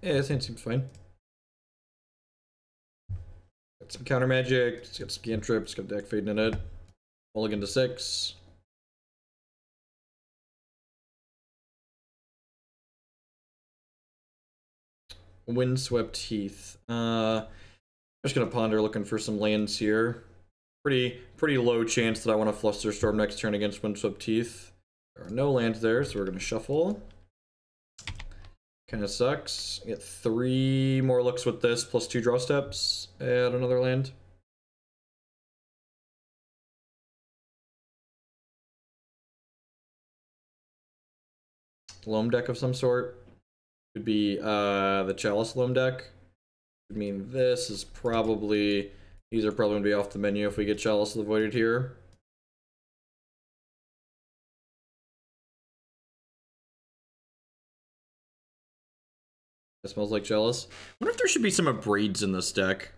Yeah, this hand seems fine. Got some counter magic, it's got some cantrips, got Dack Fayden in it. Mulligan to 6. Windswept Heath. I'm just gonna ponder looking for some lands here. Pretty low chance that I want to Flusterstorm next turn against Windswept Heath. There are no lands there, so we're gonna shuffle. Kind of sucks. Get 3 more looks with this, plus 2 draw steps. Add another land. Loam deck of some sort. Could be the Chalice Loam deck. I mean, this is probably... These are probably going to be off the menu if we get Chalice of the Voided here. It smells like Chalice. I wonder if there should be some Abrades in this deck.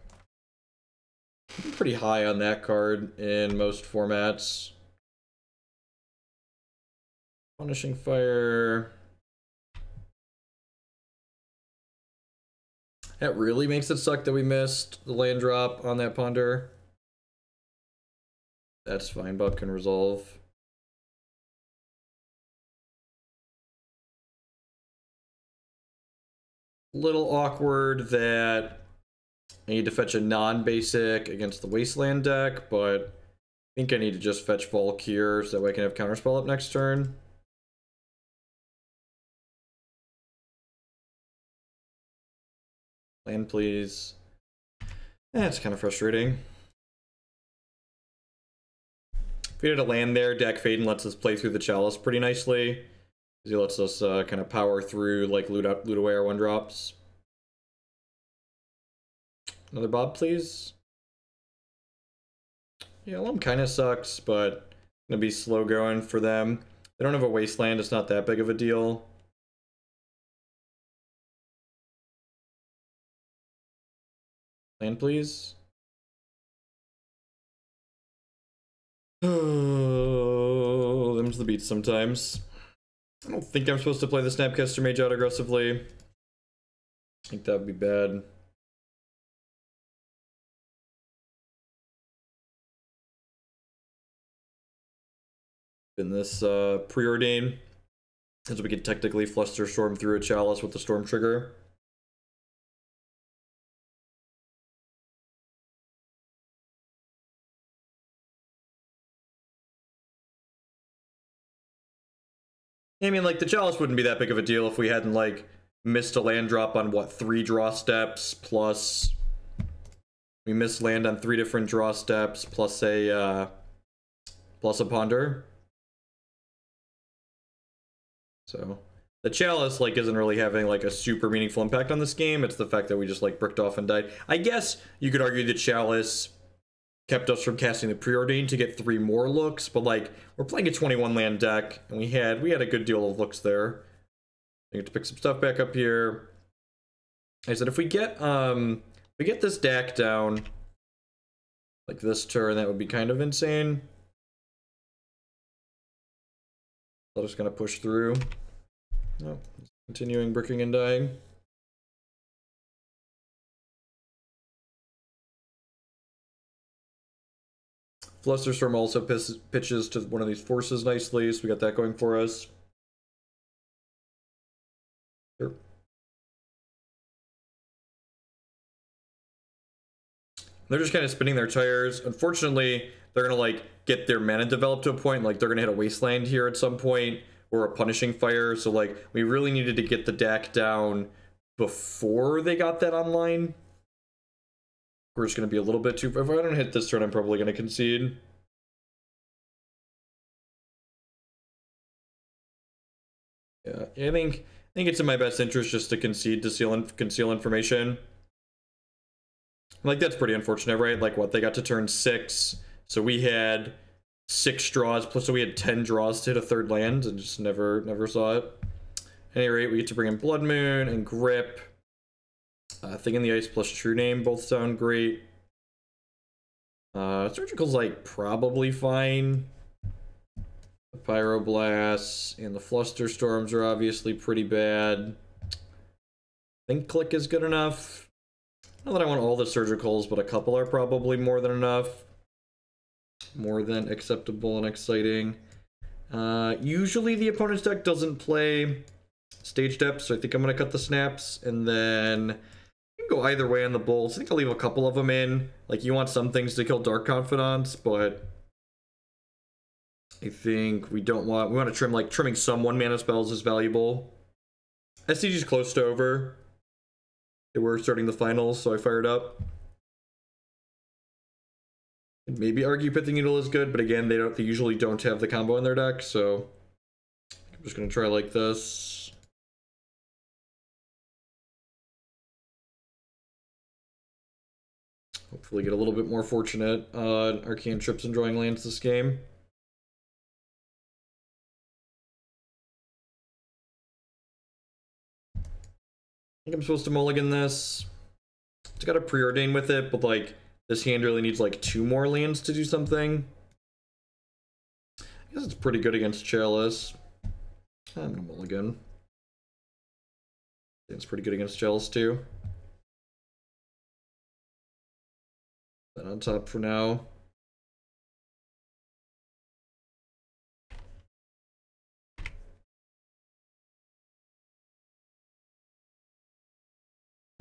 I'm pretty high on that card in most formats. Punishing Fire. That really makes it suck that we missed the land drop on that Ponder. That's fine, Buck can resolve. Little awkward that I need to fetch a non-basic against the Wasteland deck, but I think I need to just fetch Volk here so that way I can have Counterspell up next turn. Land, please. That's kind of frustrating. If we had a land there, Dack Fayden lets us play through the Chalice pretty nicely. He lets us kind of power through, like, loot away our 1-drops. Another Bob, please. Yeah, Loam kind of sucks, but gonna be slow going for them. They don't have a Wasteland, it's not that big of a deal. Land, please. Oh, them's the beats sometimes. I don't think I'm supposed to play the Snapcaster Mage out aggressively. I think that would be bad. In this Preordain, as we can technically Flusterstorm through a Chalice with the Storm trigger. I mean, like, the Chalice wouldn't be that big of a deal if we hadn't, like, missed a land drop on, what, 3 draw steps, plus... We missed land on 3 different draw steps, plus a Ponder. So, the Chalice, like, isn't really having, like, a super meaningful impact on this game. It's the fact that we just, like, bricked off and died. I guess you could argue the Chalice kept us from casting the Preordain to get 3 more looks, but, like, we're playing a 21 land deck, and we had a good deal of looks there. I get to pick some stuff back up here. I said if we get this deck down like this turn, that would be kind of insane. I'm just gonna push through. Oh, continuing bricking and dying. Flusterstorm also pitches to one of these forces nicely, so we got that going for us. Sure. They're just kind of spinning their tires. Unfortunately, they're gonna like get their mana developed to a point, like they're gonna hit a Wasteland here at some point, or a Punishing Fire, so like we really needed to get the deck down before they got that online. We're just going to be a little bit too... If I don't hit this turn, I'm probably going to concede. Yeah, I think it's in my best interest just to concede to conceal information. Like, that's pretty unfortunate, right? Like, what, they got to turn 6, so we had 6 draws, plus so we had 10 draws to hit a 3rd land, and just never saw it. At any rate, we get to bring in Blood Moon and Grip. Thing in the Ice plus True-Name both sound great. Surgical's like probably fine. The Pyroblasts and the Flusterstorms are obviously pretty bad. I think Clique is good enough. Not that I want all the surgicals, but a couple are probably more than enough. More than acceptable and exciting. Usually the opponent's deck doesn't play stage depth, so I think I'm going to cut the snaps, and then you can go either way on the bolts. I think I'll leave a couple of them in. Like, you want some things to kill Dark Confidants, but I think we want to trim, like, trimming some 1-mana spells is valuable. SCG's close to over. They were starting the finals, so I fired up. Maybe argue Pithing Needle is good, but again, they usually don't have the combo in their deck, so I'm just gonna try like this. Hopefully get a little bit more fortunate on Arcane Trips and drawing lands this game. I think I'm supposed to mulligan this. It's got a Preordain with it, but like this hand really needs like 2 more lands to do something. I guess it's pretty good against Chalice. I'm gonna mulligan. It's pretty good against Chalice too. That on top for now.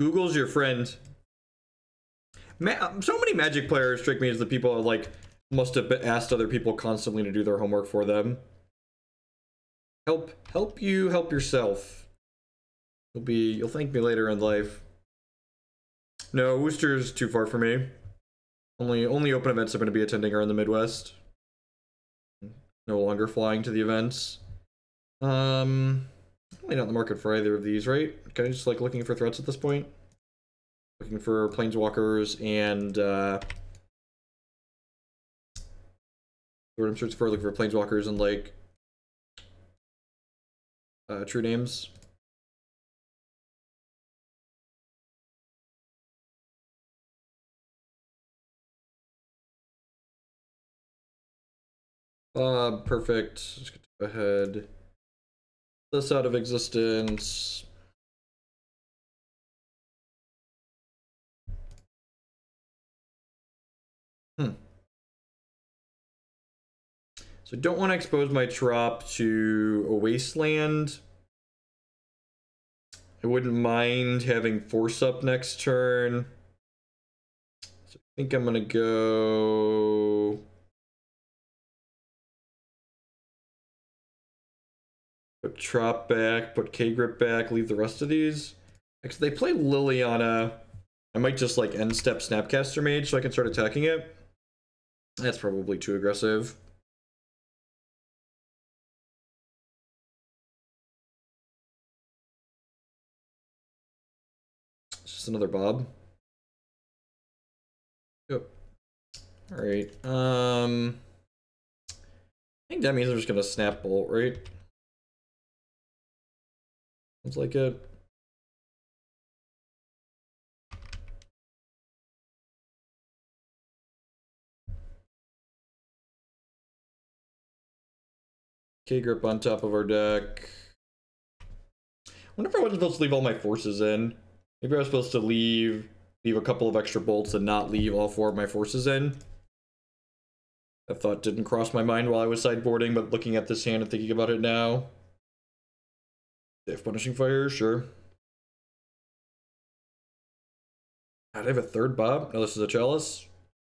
Google's your friend. So many Magic players trick me as the people who, like, must have asked other people constantly to do their homework for them. Help you help yourself. You'll thank me later in life. No, Worcester's too far for me. Only open events I'm going to be attending are in the Midwest. No longer flying to the events. Really not in the market for either of these, right? Kind of just like looking for threats at this point. Looking for planeswalkers and what I'm searching for, looking for planeswalkers and like true names. Perfect. Just go ahead. This out of existence. So I don't want to expose my trop to a wasteland. I wouldn't mind having force up next turn. So I think I'm gonna go put trop back, put K-Grip back, leave the rest of these. Actually, they play Liliana. I might just like end step Snapcaster Mage so I can start attacking it. That's probably too aggressive. It's just another Bob. Yep. Alright. I think that means I'm just gonna snap bolt, right? Looks like it. K-Grip on top of our deck. I wonder if I wasn't supposed to leave all my forces in. Maybe I was supposed to leave a couple of extra bolts and not leave all 4 of my forces in. That thought didn't cross my mind while I was sideboarding, but looking at this hand and thinking about it now. If Punishing Fire, sure. God, I have a 3rd Bob? No, this is a Chalice?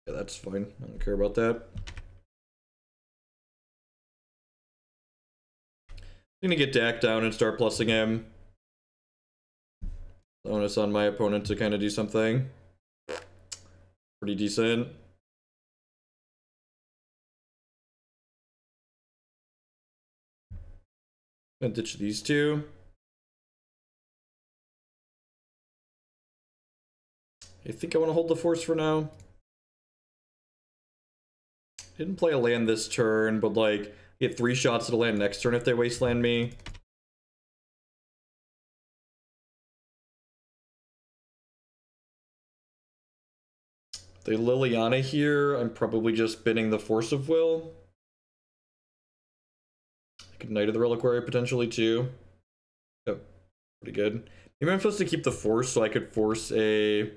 Yeah, that's fine. I don't care about that. I'm gonna get Dack down and start plussing him. Onus on my opponent to kind of do something pretty decent. Gonna ditch these 2. I think I want to hold the force for now. Didn't play a land this turn, but like get 3 shots at a land next turn if they wasteland me. They Liliana here, I'm probably just bidding the Force of Will. I could Knight of the Reliquary potentially too. Yep, pretty good. Maybe I'm supposed to keep the force so I could force a...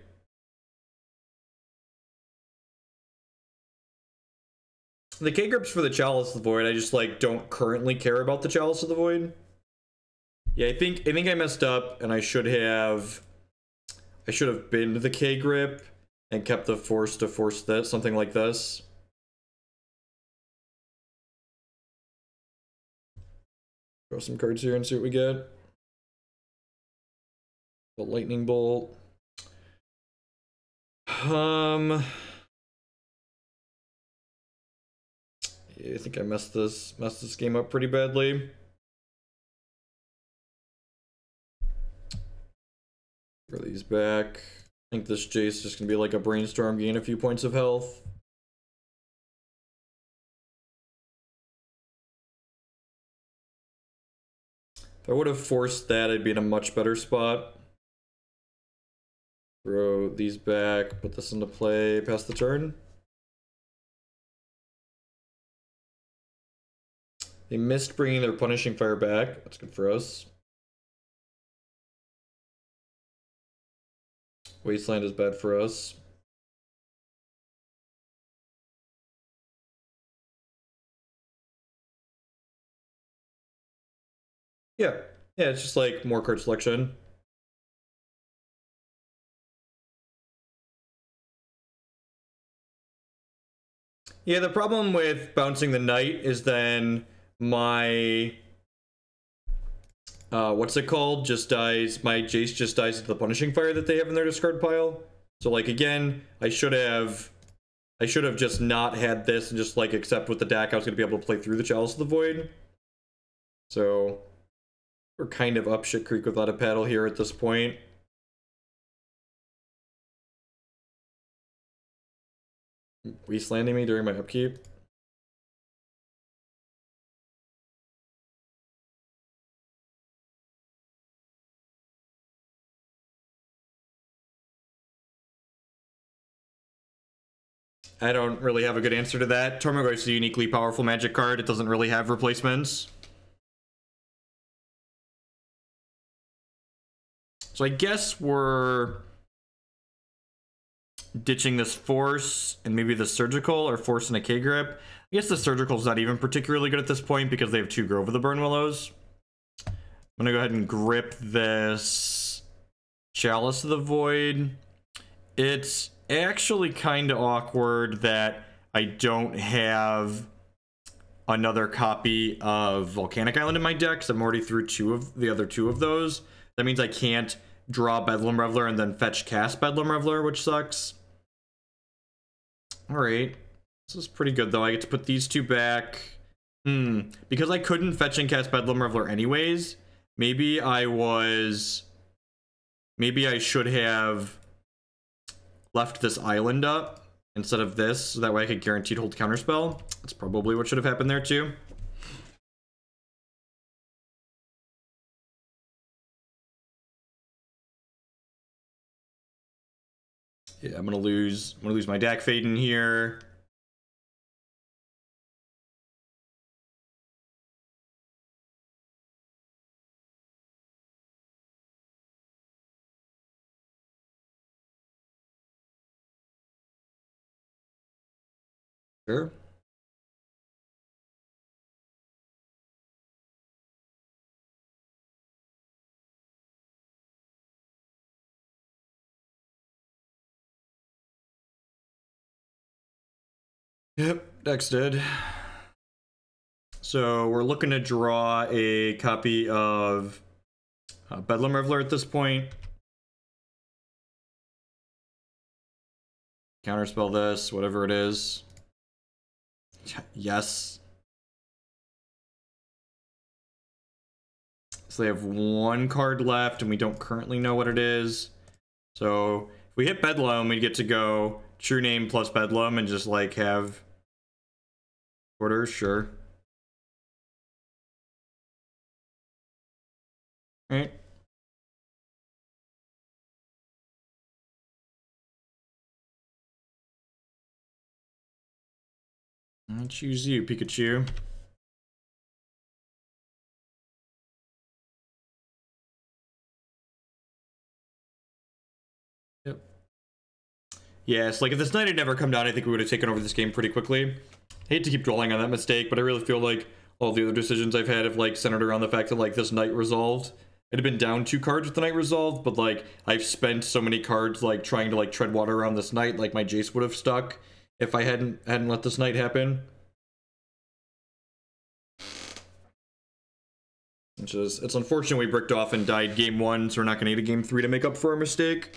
The K-Grips for the Chalice of the Void, I just, like, don't currently care about the Chalice of the Void. Yeah, I think I messed up, and I should have been the K-Grip and kept the force to force this, something like this. Throw some cards here and see what we get. The Lightning Bolt. Yeah, I think I messed this game up pretty badly. Throw these back. I think this Jace is just gonna be like a Brainstorm, gain a few points of health. If I would have forced that, I'd be in a much better spot. Throw these back, put this into play, pass the turn. They missed bringing their Punishing Fire back. That's good for us. Wasteland is bad for us. Yeah, it's just like more card selection. Yeah, the problem with bouncing the Knight is then my... what's it called? Just dies. My Jace just dies to the Punishing Fire that they have in their discard pile. So, like, again, I should have just not had this and just, like, accept with the deck I was going to be able to play through the Chalice of the Void. So, we're kind of up shit creek without a paddle here at this point. Wastelanding me during my upkeep. I don't really have a good answer to that. Tormagor is a uniquely powerful magic card. It doesn't really have replacements. So I guess we're ditching this force and maybe the surgical or force and a K-Grip. I guess the surgical is not even particularly good at this point because they have 2 Grove of the Burnwillows. I'm gonna go ahead and grip this Chalice of the Void. It's actually kind of awkward that I don't have another copy of Volcanic Island in my deck because I'm already through the other two of those. That means I can't draw Bedlam Reveler and then fetch cast Bedlam Reveler, which sucks. Alright. This is pretty good, though. I get to put these 2 back. Because I couldn't fetch and cast Bedlam Reveler anyways, maybe I should have left this island up instead of this, so that way I could guaranteed hold Counterspell. That's probably what should have happened there, too. Yeah, I'm gonna lose my Dack Fayden here. Sure. Yep, Dex did. So we're looking to draw a copy of Bedlam Reveler at this point. Counterspell this, whatever it is. Yes. So they have 1 card left, and we don't currently know what it is. So if we hit Bedlam, we get to go True-Name plus Bedlam and just, like, have orders, sure. Alright. I'll choose you, Pikachu. Yes, like if this knight had never come down, I think we would have taken over this game pretty quickly. I hate to keep dwelling on that mistake, but I really feel like all the other decisions I've had have like centered around the fact that like this knight resolved. It had been down 2 cards with the knight resolved, but like I've spent so many cards like trying to like tread water around this knight, like my Jace would have stuck if I hadn't let this knight happen. Which is, it's unfortunate we bricked off and died game 1, so we're not going to need a game 3 to make up for our mistake.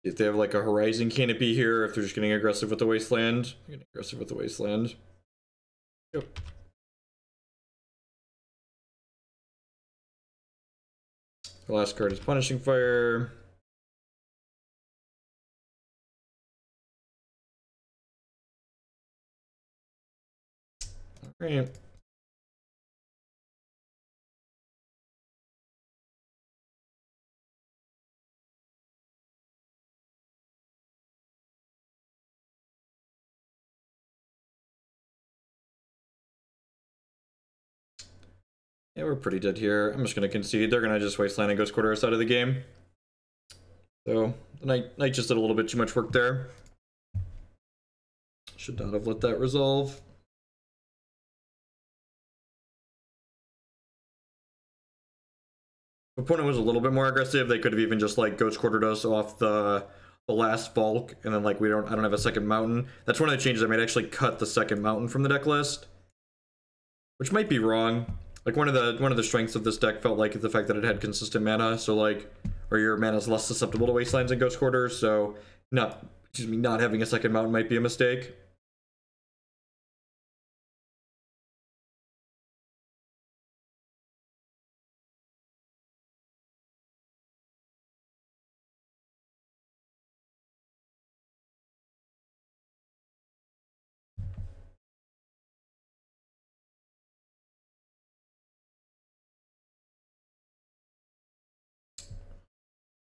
If they have like a Horizon Canopy here, if they're just getting aggressive with the Wasteland. Getting aggressive with the Wasteland. Yep. The last card is Punishing Fire. Alright. Yeah, we're pretty dead here. I'm just going to concede. They're going to just Wasteland and Ghost Quarter us out of the game. So, the knight just did a little bit too much work there. Should not have let that resolve. If opponent was a little bit more aggressive, they could have even just like Ghost Quartered us off the last Volk, and then like I don't have a second mountain. That's one of the changes I made. I actually cut the second mountain from the deck list, which might be wrong. Like one of the strengths of this deck felt like the fact that it had consistent mana, so like, or your mana is less susceptible to Wastelands and Ghost Quarters, so not having a second mountain might be a mistake.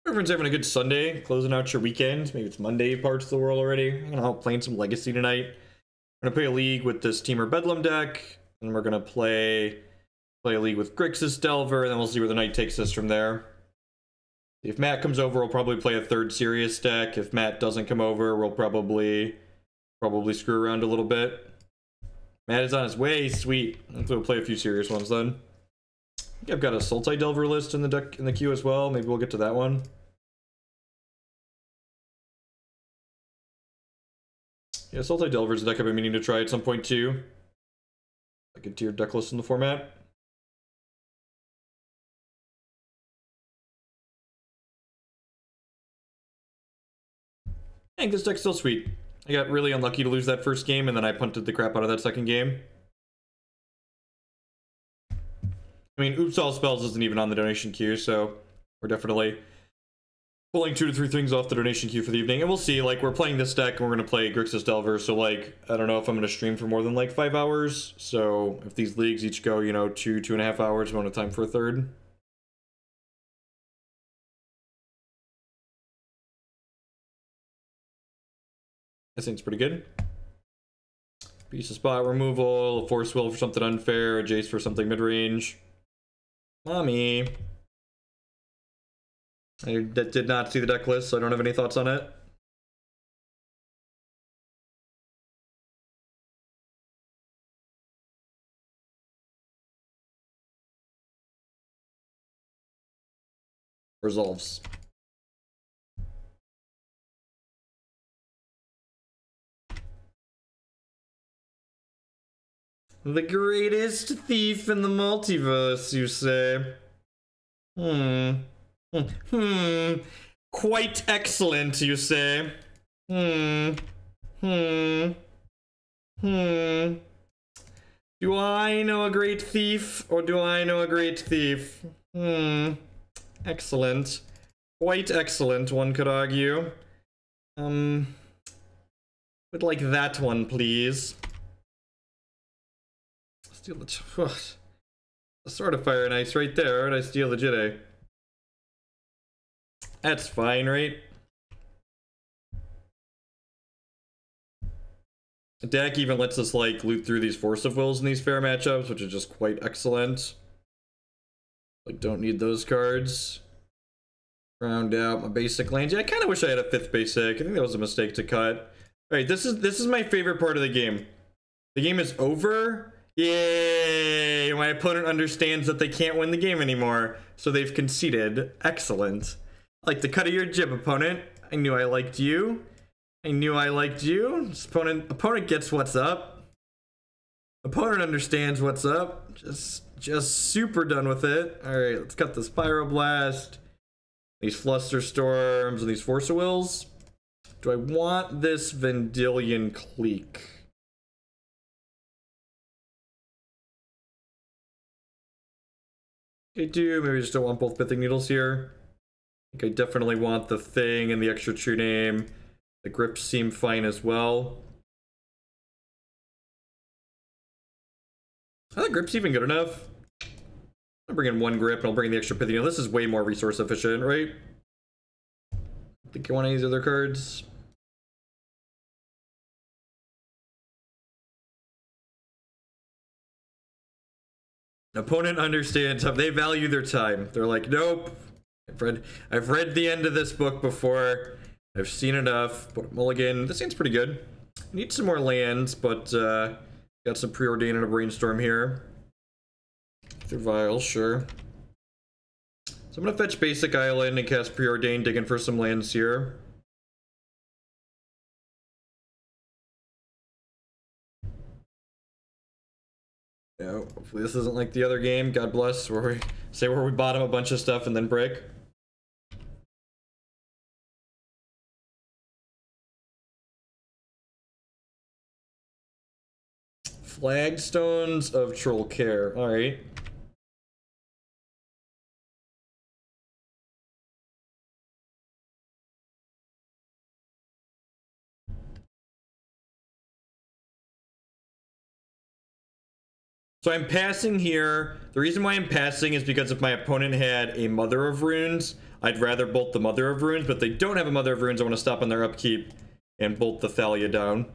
Everyone's having a good Sunday, closing out your weekend. Maybe it's Monday parts of the world already. I'm gonna help playing some Legacy tonight. I'm gonna play a league with this Temur Bedlam deck, and we're gonna play a league with Grixis Delver, and then we'll see where the night takes us from there. If Matt comes over, we'll probably play a third serious deck. If Matt doesn't come over, we'll probably screw around a little bit. Matt is on his way, sweet. So we'll play a few serious ones then. I think I've got a Sultai Delver list in the deck in the queue as well. Maybe we'll get to that one. Yeah, Sultai Delver's a deck I've been meaning to try at some point too. Like a tiered deck list in the format. I think this deck's still sweet. I got really unlucky to lose that first game, and then I punted the crap out of that second game. I mean, Oops All Spells isn't even on the donation queue, so we're definitely pulling 2 to 3 things off the donation queue for the evening. And we'll see, like, we're playing this deck, and we're going to play Grixis Delver, so, like, I don't know if I'm going to stream for more than, like, 5 hours. So if these leagues each go, you know, 2.5 hours, we won't have time for a third. I think it's pretty good. Piece of spot removal, a Force Will for something unfair, a Jace for something mid-range. Mommy. I did not see the deck list, so I don't have any thoughts on it. Resolves. The greatest thief in the multiverse, you say? Quite excellent, you say? Do I know a great thief, or do I know a great thief? Excellent. Quite excellent, one could argue. Would like that one, please. Steal the Sword of Fire and Ice right there. Or did I steal the Jedi? That's fine, right? Dack even lets us like loot through these Force of Wills in these fair matchups, which is just quite excellent. Like, don't need those cards. Round out my basic lands. Yeah, I kind of wish I had a 5th basic. I think that was a mistake to cut. All right, this is my favorite part of the game. The game is over. Yay! My opponent understands that they can't win the game anymore, so they've conceded. Excellent. I like the cut of your jib, opponent. I knew I liked you. I knew I liked you. Opponent gets what's up. Opponent understands what's up. Just super done with it. All right, let's cut this Pyroblast. These Flusterstorms and these Force of Wills. Do I want this Vendilion Clique? I do. Maybe I just don't want both Pithing Needles here. I think I definitely want the Thing and the extra True-Name. The grips seem fine as well. Are the grips even good enough? I'll bring in 1 grip and I'll bring in the extra Pithing Needle. This is way more resource efficient, right? I think you want any of these other cards. Opponent understands how they value their time. They're like, nope. I've read the end of this book before. I've seen enough. Put a mulligan. This hand's pretty good. Need some more lands, but got some Preordain and a Brainstorm here. They're vile, sure. So I'm gonna fetch Basic Island and cast Preordain, digging for some lands here. Yeah, hopefully this isn't like the other game, God bless, where we bottom a bunch of stuff and then break. Flagstones of Troll Care, alright. So I'm passing here. The reason why I'm passing is because if my opponent had a Mother of Runes, I'd rather bolt the Mother of Runes, but if they don't have a Mother of Runes, I want to stop on their upkeep and bolt the Thalia down.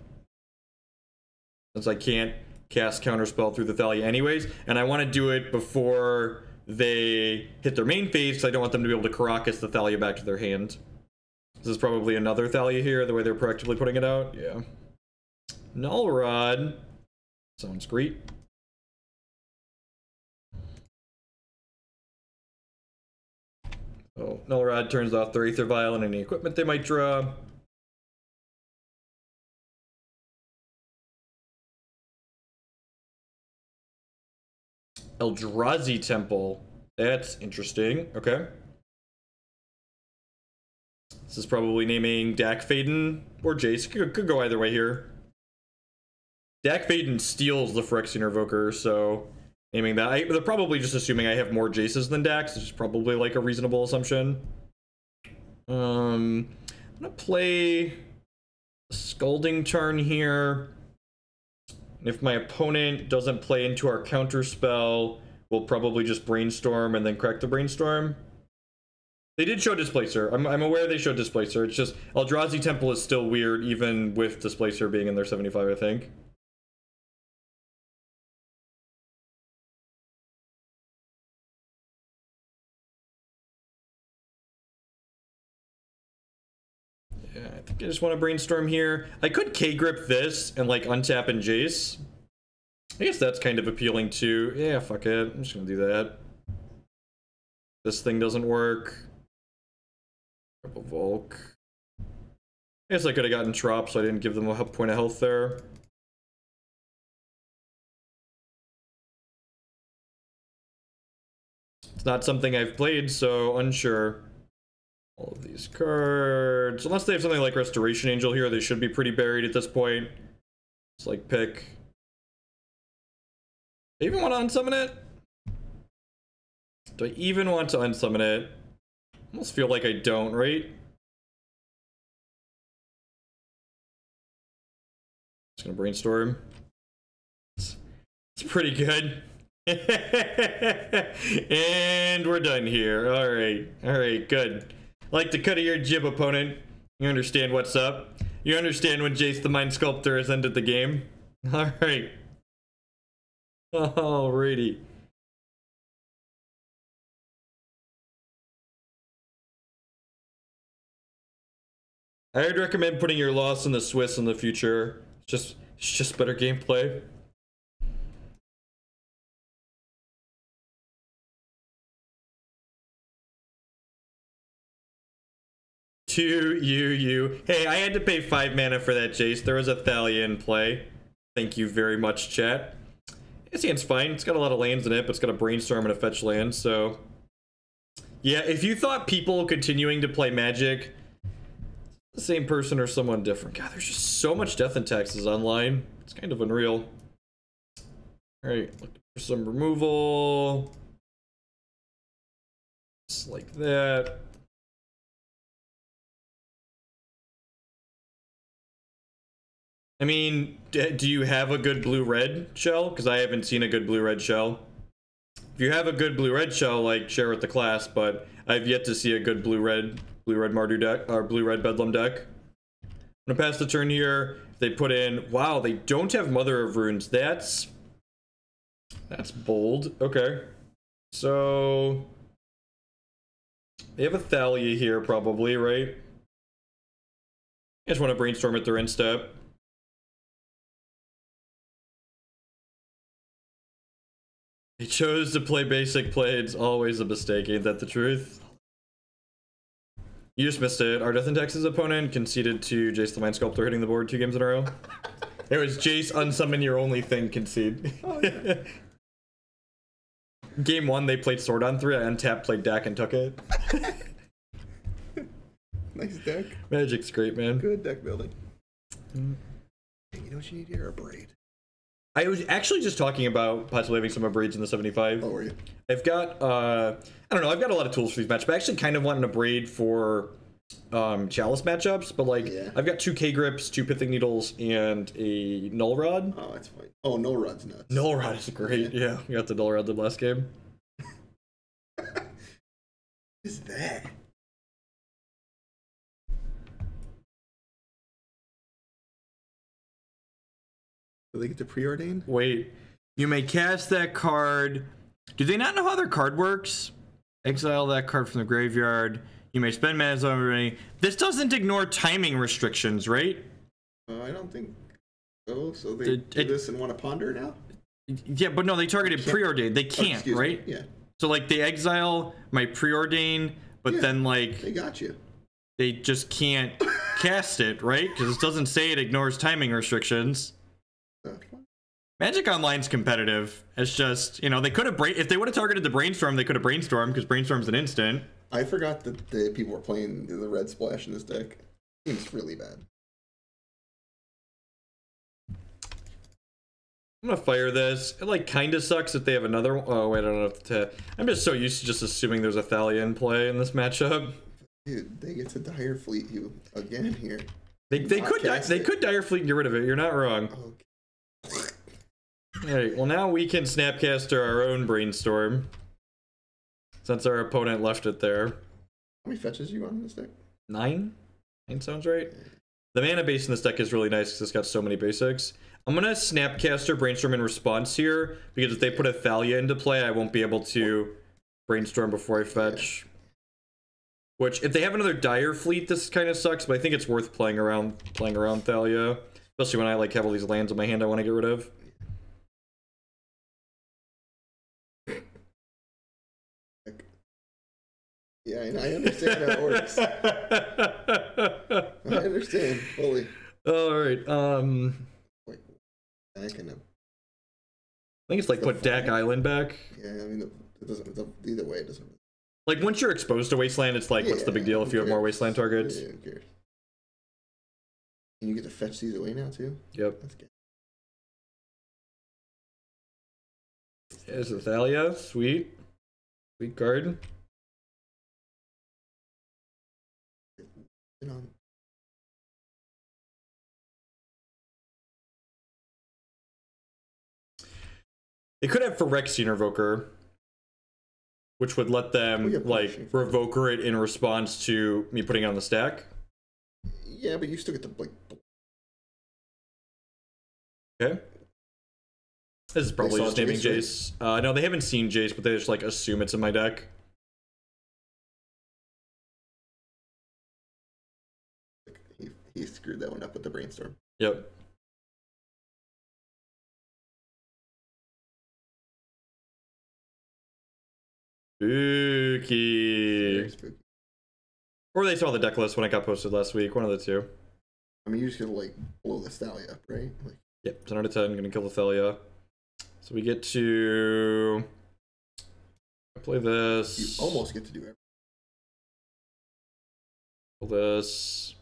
Since I can't cast Counterspell through the Thalia anyways, and I want to do it before they hit their main phase, because I don't want them to be able to Caracas the Thalia back to their hand. This is probably another Thalia here, the way they're proactively putting it out. Yeah. Null Rod. Sounds great. Oh, Null Rod turns off their Aether Vial and any equipment they might draw. Eldrazi Temple. That's interesting. Okay. This is probably naming Dack Fayden or Jace. Could go either way here. Dack Fayden steals the Phyrexian Revoker, so naming that. They're probably just assuming I have more Jaces than Dacks, which is probably like a reasonable assumption. I'm gonna play Scalding Tarn here. If my opponent doesn't play into our Counterspell, we'll probably just Brainstorm and then crack the Brainstorm. They did show Displacer. I'm aware they showed Displacer. It's just Eldrazi Temple is still weird, even with Displacer being in their 75, I think. Yeah, I think I just want to Brainstorm here. I could K-Grip this and like untap and Jace. I guess that's kind of appealing too. Yeah, fuck it. I'm just gonna do that. This thing doesn't work. Couple Volk. I guess I could have gotten Trop, so I didn't give them a point of health there. It's not something I've played, so unsure. All of these cards. Unless they have something like Restoration Angel here, they should be pretty buried at this point. It's like pick. Do I even want to unsummon it? Do I even want to unsummon it? I almost feel like I don't, right? Just gonna Brainstorm. It's pretty good. And we're done here. Alright, good. like the cut of your jib, opponent. You understand what's up. You understand when Jace the Mind Sculptor has ended the game. Alright. Alrighty. I would recommend putting your loss in the Swiss in the future. It's just better gameplay. You. Hey, I had to pay 5 mana for that Jace. There was a Thalia in play. Thank you very much, chat. This hand's fine. It's got a lot of lands in it, but it's got a Brainstorm and a fetch land, so... Yeah, if you thought people continuing to play Magic... the same person or someone different. God, there's just so much death and taxes online. It's kind of unreal. Alright, looking for some removal. Just like that. I mean, do you have a good blue-red shell? Because I haven't seen a good blue-red shell. If you have a good blue-red shell, like, share with the class, but I've yet to see a good blue-red Mardu deck, or blue-red Bedlam deck. I'm gonna pass the turn here. They put in, wow, they don't have Mother of Runes. That's bold. Okay. So, they have a Thalia here, probably, right? I just want to Brainstorm at their end step. They chose to play basic play. It's always a mistake, ain't that the truth? You just missed it. Our Death and Taxes opponent conceded to Jace the Mind Sculptor hitting the board 2 games in a row. It was Jace unsummon your only thing concede. Oh, yeah. Game 1 they played Sword on 3. I untapped, played Dack and took it. Nice deck. Magic's great, man. Good deck building. Hey, you know what you need here? A braid. I was actually just talking about possibly having some braids in the 75. Oh, were you? I've got, I don't know, I've got a lot of tools for these matchups, but I actually kind of wanting a braid for Chalice matchups, but like, yeah. I've got 2 K-Grips, 2 Pithing Needles, and a Null Rod. Oh, that's fine. Oh, Null Rod's nuts. Null Rod is great, yeah. We got the Null Rod the last game. What is that? Do they get to Preordain? Wait, you may cast that card. Do they not know how their card works? Exile that card from the graveyard. You may spend mana on everybody. This doesn't ignore timing restrictions, right? I don't think so. So they do this and want to ponder now? Yeah, but no, they targeted Preordain. They can't, right? Me. Yeah. So like they exile my Preordain, but yeah, then like they got you. They just can't cast it, right? Because it doesn't say it ignores timing restrictions. Magic Online's competitive. It's just, you know, they could have if they would have targeted the Brainstorm, they could have Brainstormed because Brainstorm's an instant. I forgot that the people were playing the red splash in this deck. It's really bad. I'm gonna fire this. It like kind of sucks that they have another one. Oh wait, I don't know if to. I'm just so used to just assuming there's a Thalia in play in this matchup. Dude, they get to Dire Fleet you again here. They could Dire Fleet and get rid of it. You're not wrong. Okay. Alright, well now we can Snapcaster our own Brainstorm. Since our opponent left it there. How many fetches you on in this deck? 9? 9 sounds right. The mana base in this deck is really nice because it's got so many basics. I'm gonna Snapcaster Brainstorm in response here, because if they put a Thalia into play, I won't be able to Brainstorm before I fetch. Which, if they have another Dire Fleet, this kind of sucks, but I think it's worth playing around Thalia. Especially when I like have all these lands in my hand I want to get rid of. Yeah, I understand how it works. I understand fully. Alright, Wait, I think it's like put Dack Island back. Yeah, I mean, it doesn't, either way, it doesn't. Like, once you're exposed to Wasteland, it's like, what's the big deal if you have more Wasteland targets? Yeah, who cares? And you get to fetch these away now, too? Yep. That's good. There's a Thalia. Sweet. Sweet card. They could have Phyrexian Invoker. which would let them like revoker it in response to me putting it on the stack. Yeah, but you still get the like. Okay. This is probably just naming Jace. Right? No, they haven't seen Jace, but they just like assume it's in my deck. He screwed that one up with the Brainstorm. Yep. Spooky. Very spooky. Or they saw the deck list when it got posted last week. One of the two. I mean, you're just gonna like blow the Thalia up, right? Like, yep, 10 out of 10. Gonna kill the Thalia. So we get to play this. you almost get to do everything. Kill this.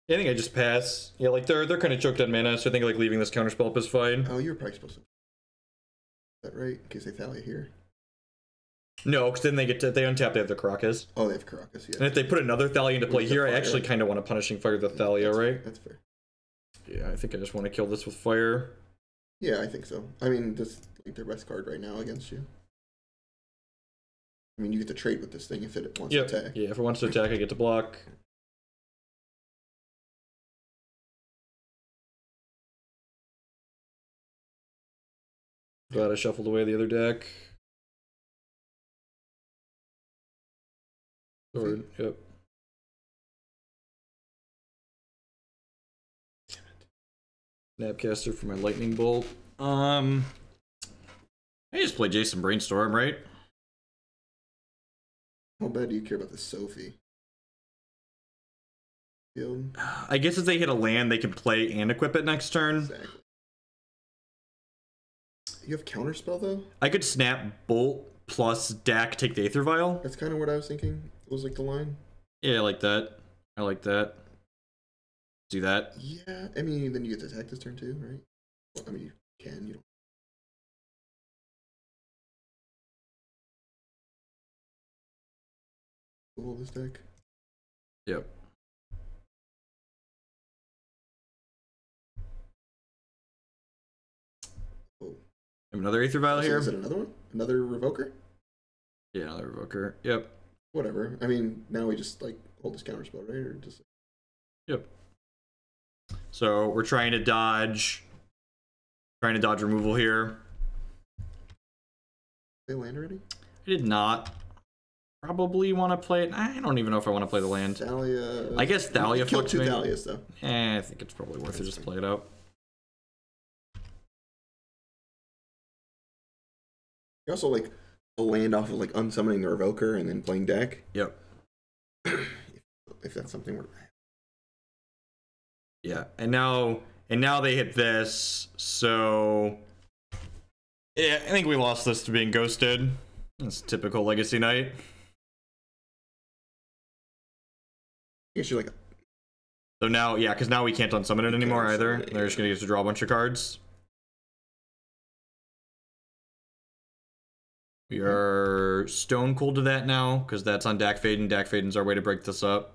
Yeah, I think I just pass. Yeah, like they're kind of choked on mana, so I think like leaving this counterspell up is fine. Oh, you were probably supposed to. Is that right? In case they Thalia here. No, because then they untap, they have the Caracas. Oh, they have Caracas, yeah. And if they put another Thalia into play here, fire, I actually kind of want to Punishing Fire the Thalia, right? That's fair. Yeah, I think I just want to kill this with fire. Yeah, I think so. I mean, this is like their best card right now against you. I mean, you get to trade with this thing if it wants to attack. Yeah, if it wants to attack, I get to block. Glad I shuffled away the other deck. Sword, yep. Snapcaster for my lightning bolt. I just play Jason Brainstorm, right? How bad do you care about the Sophie? Field? I guess if they hit a land, they can play and equip it next turn. Exactly. You have Counterspell, though? I could snap Bolt plus Dack, take the Aether Vial. That's kind of what I was thinking. It was like the line. Yeah, I like that. I like that. Do that. Yeah, I mean, then you get to attack this turn, too, right? Well, I mean, you can, you don't. Cool, this deck. Yep. Oh. Another Aether Vial here. Is it another one? Another Revoker? Yeah, another Revoker. Yep. Whatever. I mean, now we just, like, hold this Counterspell, right? Or just... Yep. So we're trying to dodge removal here. They land already? I did not. Probably want to play it. I don't even know if I want to play the land. Thalia. I guess Thalia killed fucks two me. Thalias, though. I think it's probably worth it just play it out. You're also like a land off of like unsummoning the Revoker and then playing deck. Yep. If that's something we're... Yeah, and now they hit this, so yeah, I think we lost this to being ghosted. That's typical Legacy night. I guess you're like... So now, yeah, because now we can't unsummon it anymore either. Yeah. They're just gonna get to draw a bunch of cards. We are stone cold to that now, because that's on Dack Fayden. Dack Fayden's our way to break this up.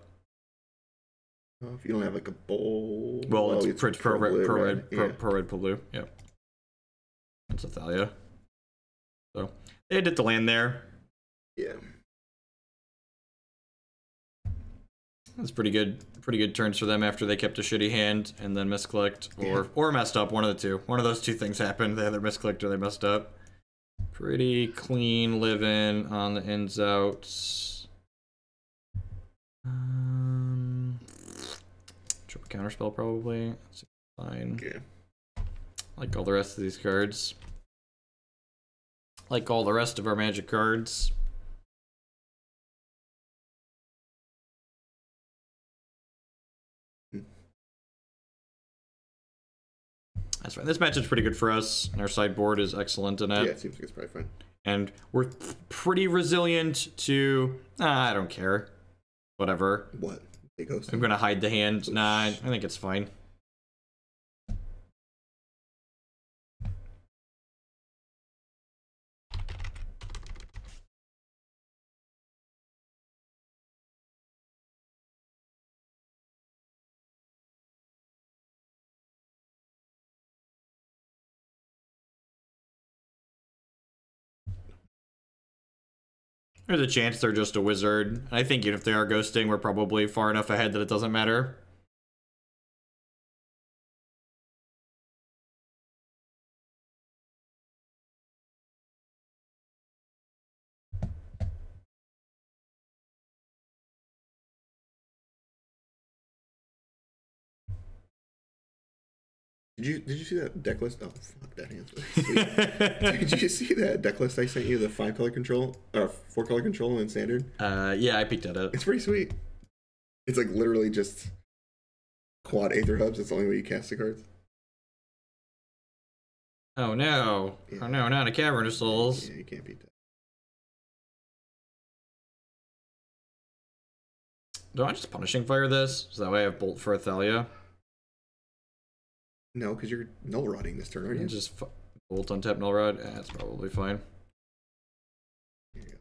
If you don't have like a bowl... Well, it's pro red blue. Yep. That's a Thalia. So they did the land there. Yeah. That's pretty good turns for them after they kept a shitty hand and then misclicked or messed up. One of the two. One of those two things happened. They either misclicked or they messed up. Pretty clean living on the ins outs. Triple counterspell probably. That's fine. Yeah. Like all the rest of these cards. Like all the rest of our Magic cards. That's right. This matchup's pretty good for us, and our sideboard is excellent in it. Yeah, it seems like it's probably fine. And we're pretty resilient to... I don't care. Whatever. What? They ghost? I'm gonna hide the hand. Nah, I think it's fine. There's a chance they're just a wizard. I think even if they are ghosting, we're probably far enough ahead that it doesn't matter. Did you see that deck list? Oh fuck, that hand's really sweet. Did you see that deck list I sent you? The 5-color control or 4-color control in standard? Yeah, I peeked at it. It's pretty sweet. It's like literally just quad Aether Hubs. That's the only way you cast the cards. Oh no. Yeah. Oh no, not a Cavern of Souls. Yeah, you can't beat that. Do I just Punishing Fire this? So that way I have Bolt for Athalia? No, because you're Null Rodding this turn, aren't you? Just Bolt on tap Null Rod? That's probably fine. There you go.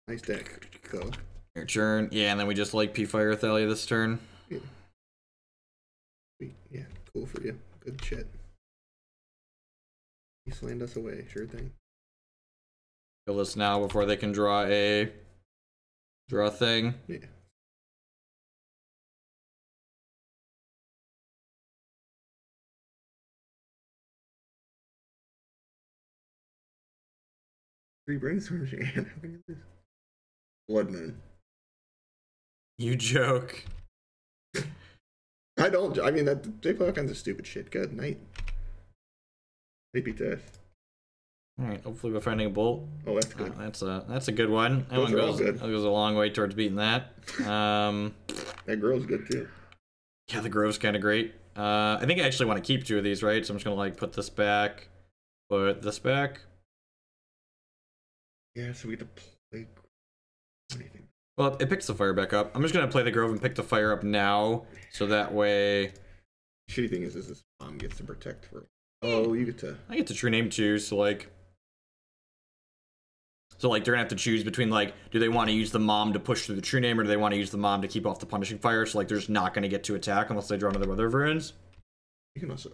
Nice deck. Go. Your turn. Yeah, and then we just like P-Fire Athalia this turn. Yeah. Sweet. Yeah, cool for you. Good shit. You slammed us away, sure thing. Kill this now before they can draw a thing. Yeah. Three Brainstorms, man. Blood Moon. You joke. I don't. I mean, they play all kinds of stupid shit. Good night. They beat death. All right. Hopefully, we're finding a bolt. Oh, that's good. That's a good one. That one goes a long way towards beating that. That Grove's good too. Yeah, the Grove's kind of great. I think I actually want to keep 2 of these, right? So I'm just gonna like put this back. Yeah, so we get to play anything. Well, it picks the fire back up. I'm just gonna play the Grove and pick the fire up now, so that way. Shitty thing is this mom gets to protect for. Oh, you get to. I get to True-Name too, so like. So like they're gonna have to choose between like, do they want to use the mom to push through the True-Name, or do they want to use the mom to keep off the Punishing Fire? So like they're just not gonna get to attack unless they draw another Weather Runes. You can also.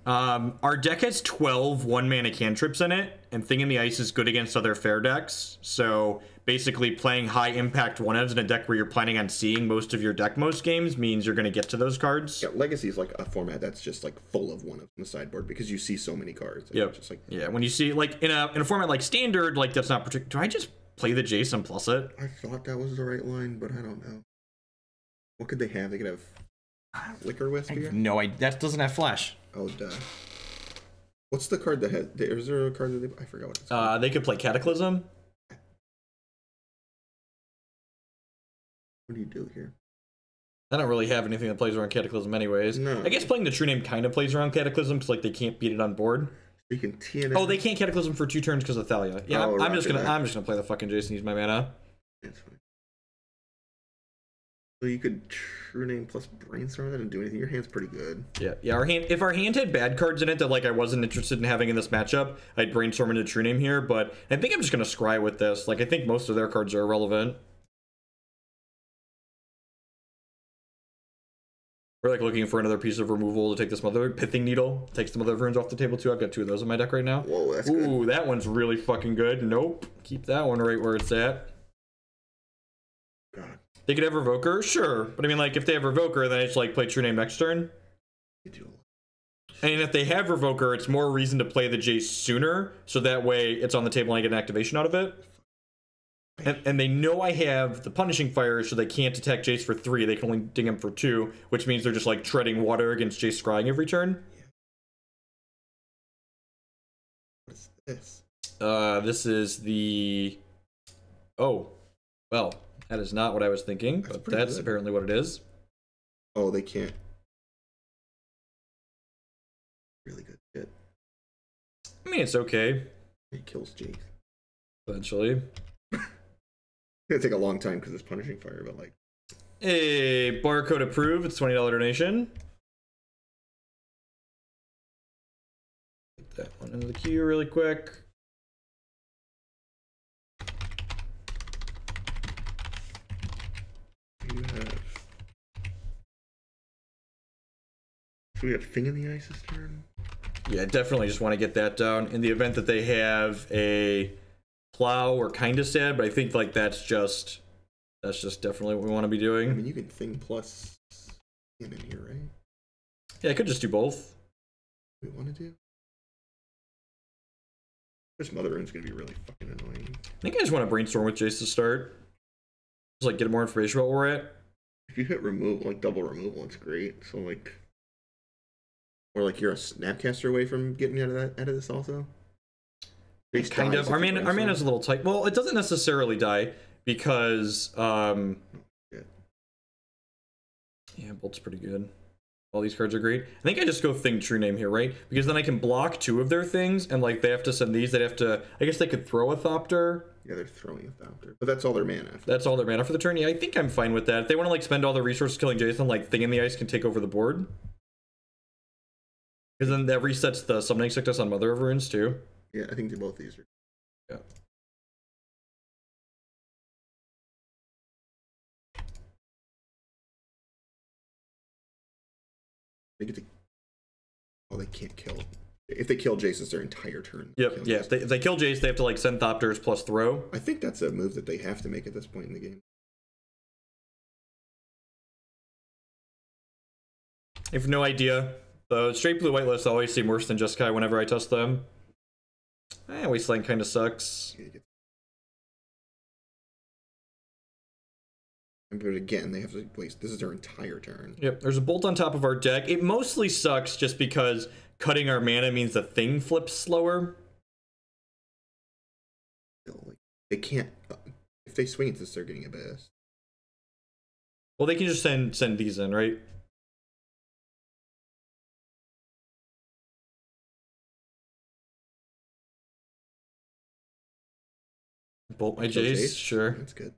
Our deck has 12 1-mana cantrips in it, and Thing in the Ice is good against other fair decks. So basically playing high impact 1-ofs in a deck where you're planning on seeing most of your deck most games means you're going to get to those cards. Yeah, Legacy is like a format that's just like full of 1-ofs on the sideboard because you see so many cards. Yep. Just like, yeah, when you see like in a format like Standard, like that's not particular. Do I just play the Jace and plus it? I thought that was the right line, but I don't know. What could they have? They could have Liquor Wisp here? No, that doesn't have Flash. Oh, duh. What's the card that has? Is there a card that I forgot what it's called? They could play Cataclysm. What do you do here? I don't really have anything that plays around Cataclysm anyways. No. I guess playing the True-Name kind of plays around Cataclysm because like they can't beat it on board. You can TNA. Oh, they can't Cataclysm for 2 turns because of Thalia. Yeah, I'm just gonna play the fucking Jace and use my mana. That's fine. So you could True-Name plus Brainstorm that and do anything. Your hand's pretty good. Yeah. If our hand had bad cards in it that like I wasn't interested in having in this matchup, I'd Brainstorm into True-Name here. But I think I'm just gonna scry with this. Like I think most of their cards are irrelevant. We're like looking for another piece of removal to take this Mother Pithing Needle. Takes the Mother of Runes off the table too. I've got 2 of those in my deck right now. Whoa, that's good. Ooh, that one's really fucking good. Nope. Keep that one right where it's at. God. They could have Revoker, sure. But I mean, like, if they have Revoker, then I just, like, play True-Name next turn. And if they have Revoker, it's more reason to play the Jace sooner, so that way it's on the table and I get an activation out of it. And they know I have the Punishing Fire, so they can't attack Jace for 3. They can only ding him for 2, which means they're just, like, treading water against Jace scrying every turn. What is this? This is the... Oh. Well... That is not what I was thinking, but that's apparently what it is. Oh, they can't. Really good shit. I mean, it's okay. It kills Jace. Eventually. It's gonna take a long time because it's Punishing Fire, but like. Hey, barcode approved. It's $20 donation. Get that one into the queue really quick. So we have Thing in the Ice this turn? Yeah, definitely just want to get that down. In the event that they have a Plow are kind of sad, but I think like that's just definitely what we want to be doing. I mean, you can Thing plus in here, right? Yeah, I could just do both. We want to do. This Mother Rune's gonna be really fucking annoying. I think I just want to brainstorm with Jace to start. Just like get more information about where we're at. If you hit removal, like double removal, it's great. So like, or like you're a Snapcaster away from getting out of this also. Kind of. Our mana's a little tight. Well, it doesn't necessarily die because yeah, Bolt's pretty good. All these cards are great. I think I just go Thing True-Name here, right? Because then I can block 2 of their things, and like they have to send these. They'd have to. I guess they could throw a Thopter. Yeah, they're throwing a Thopter, but that's all their mana. That's all their mana for the turn. Yeah, I think I'm fine with that. If they want to like spend all their resources killing Jason, like Thing in the Ice can take over the board. Because then that resets the Summoning Sickness on Mother of Runes too. Yeah, I think both these are. Yeah. They get to. Oh, they can't kill. If they kill Jace, it's their entire turn. Yep. Yeah. If they kill Jace, they have to like send Thopters plus throw. I think that's a move that they have to make at this point in the game. I have no idea. The straight blue white lists always seem worse than Jeskai whenever I test them. Wasteland kind of sucks. But again, they have to waste. This is their entire turn. Yep, there's a Bolt on top of our deck. It mostly sucks just because cutting our mana means the Thing flips slower. They can't. If they swing at this, they're getting a best. Well, they can just send these in, right? Bolt my Jace, sure. That's good.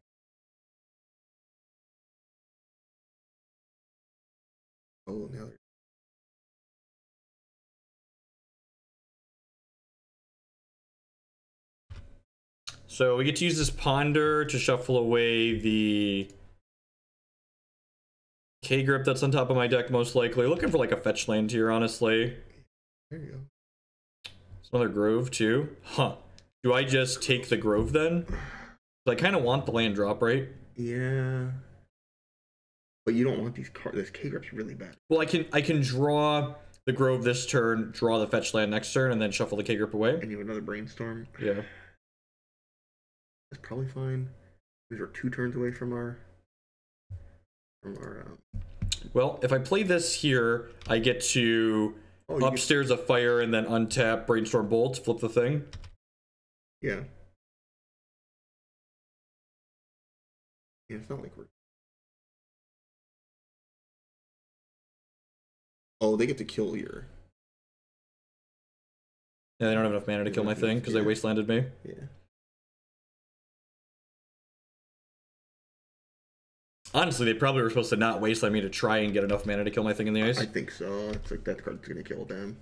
Oh, now they're... So we get to use this Ponder to shuffle away the K-Grip that's on top of my deck, most likely. Looking for like a fetch land here, honestly. There you go. There's another Grove, too. Huh. Do I just take the Grove, then? I kind of want the land drop, right? Yeah. But you don't want these cards. This K-Grip's really bad. Well, I can draw the Grove this turn, draw the fetch land next turn, and then shuffle the K-Grip away. And you have another Brainstorm. Yeah. That's probably fine. These are 2 turns away from our... Well, if I play this here, I get to upstairs a fire and then untap Brainstorm Bolt, flip the thing. Yeah. Yeah, it's not like we're... Oh, they get to kill your... Yeah, they don't have enough mana to kill my thing because they wastelanded me. Yeah. Honestly, they probably were supposed to not wasteland me to try and get enough mana to kill my thing in the ice. I think so. It's like that card's gonna kill them.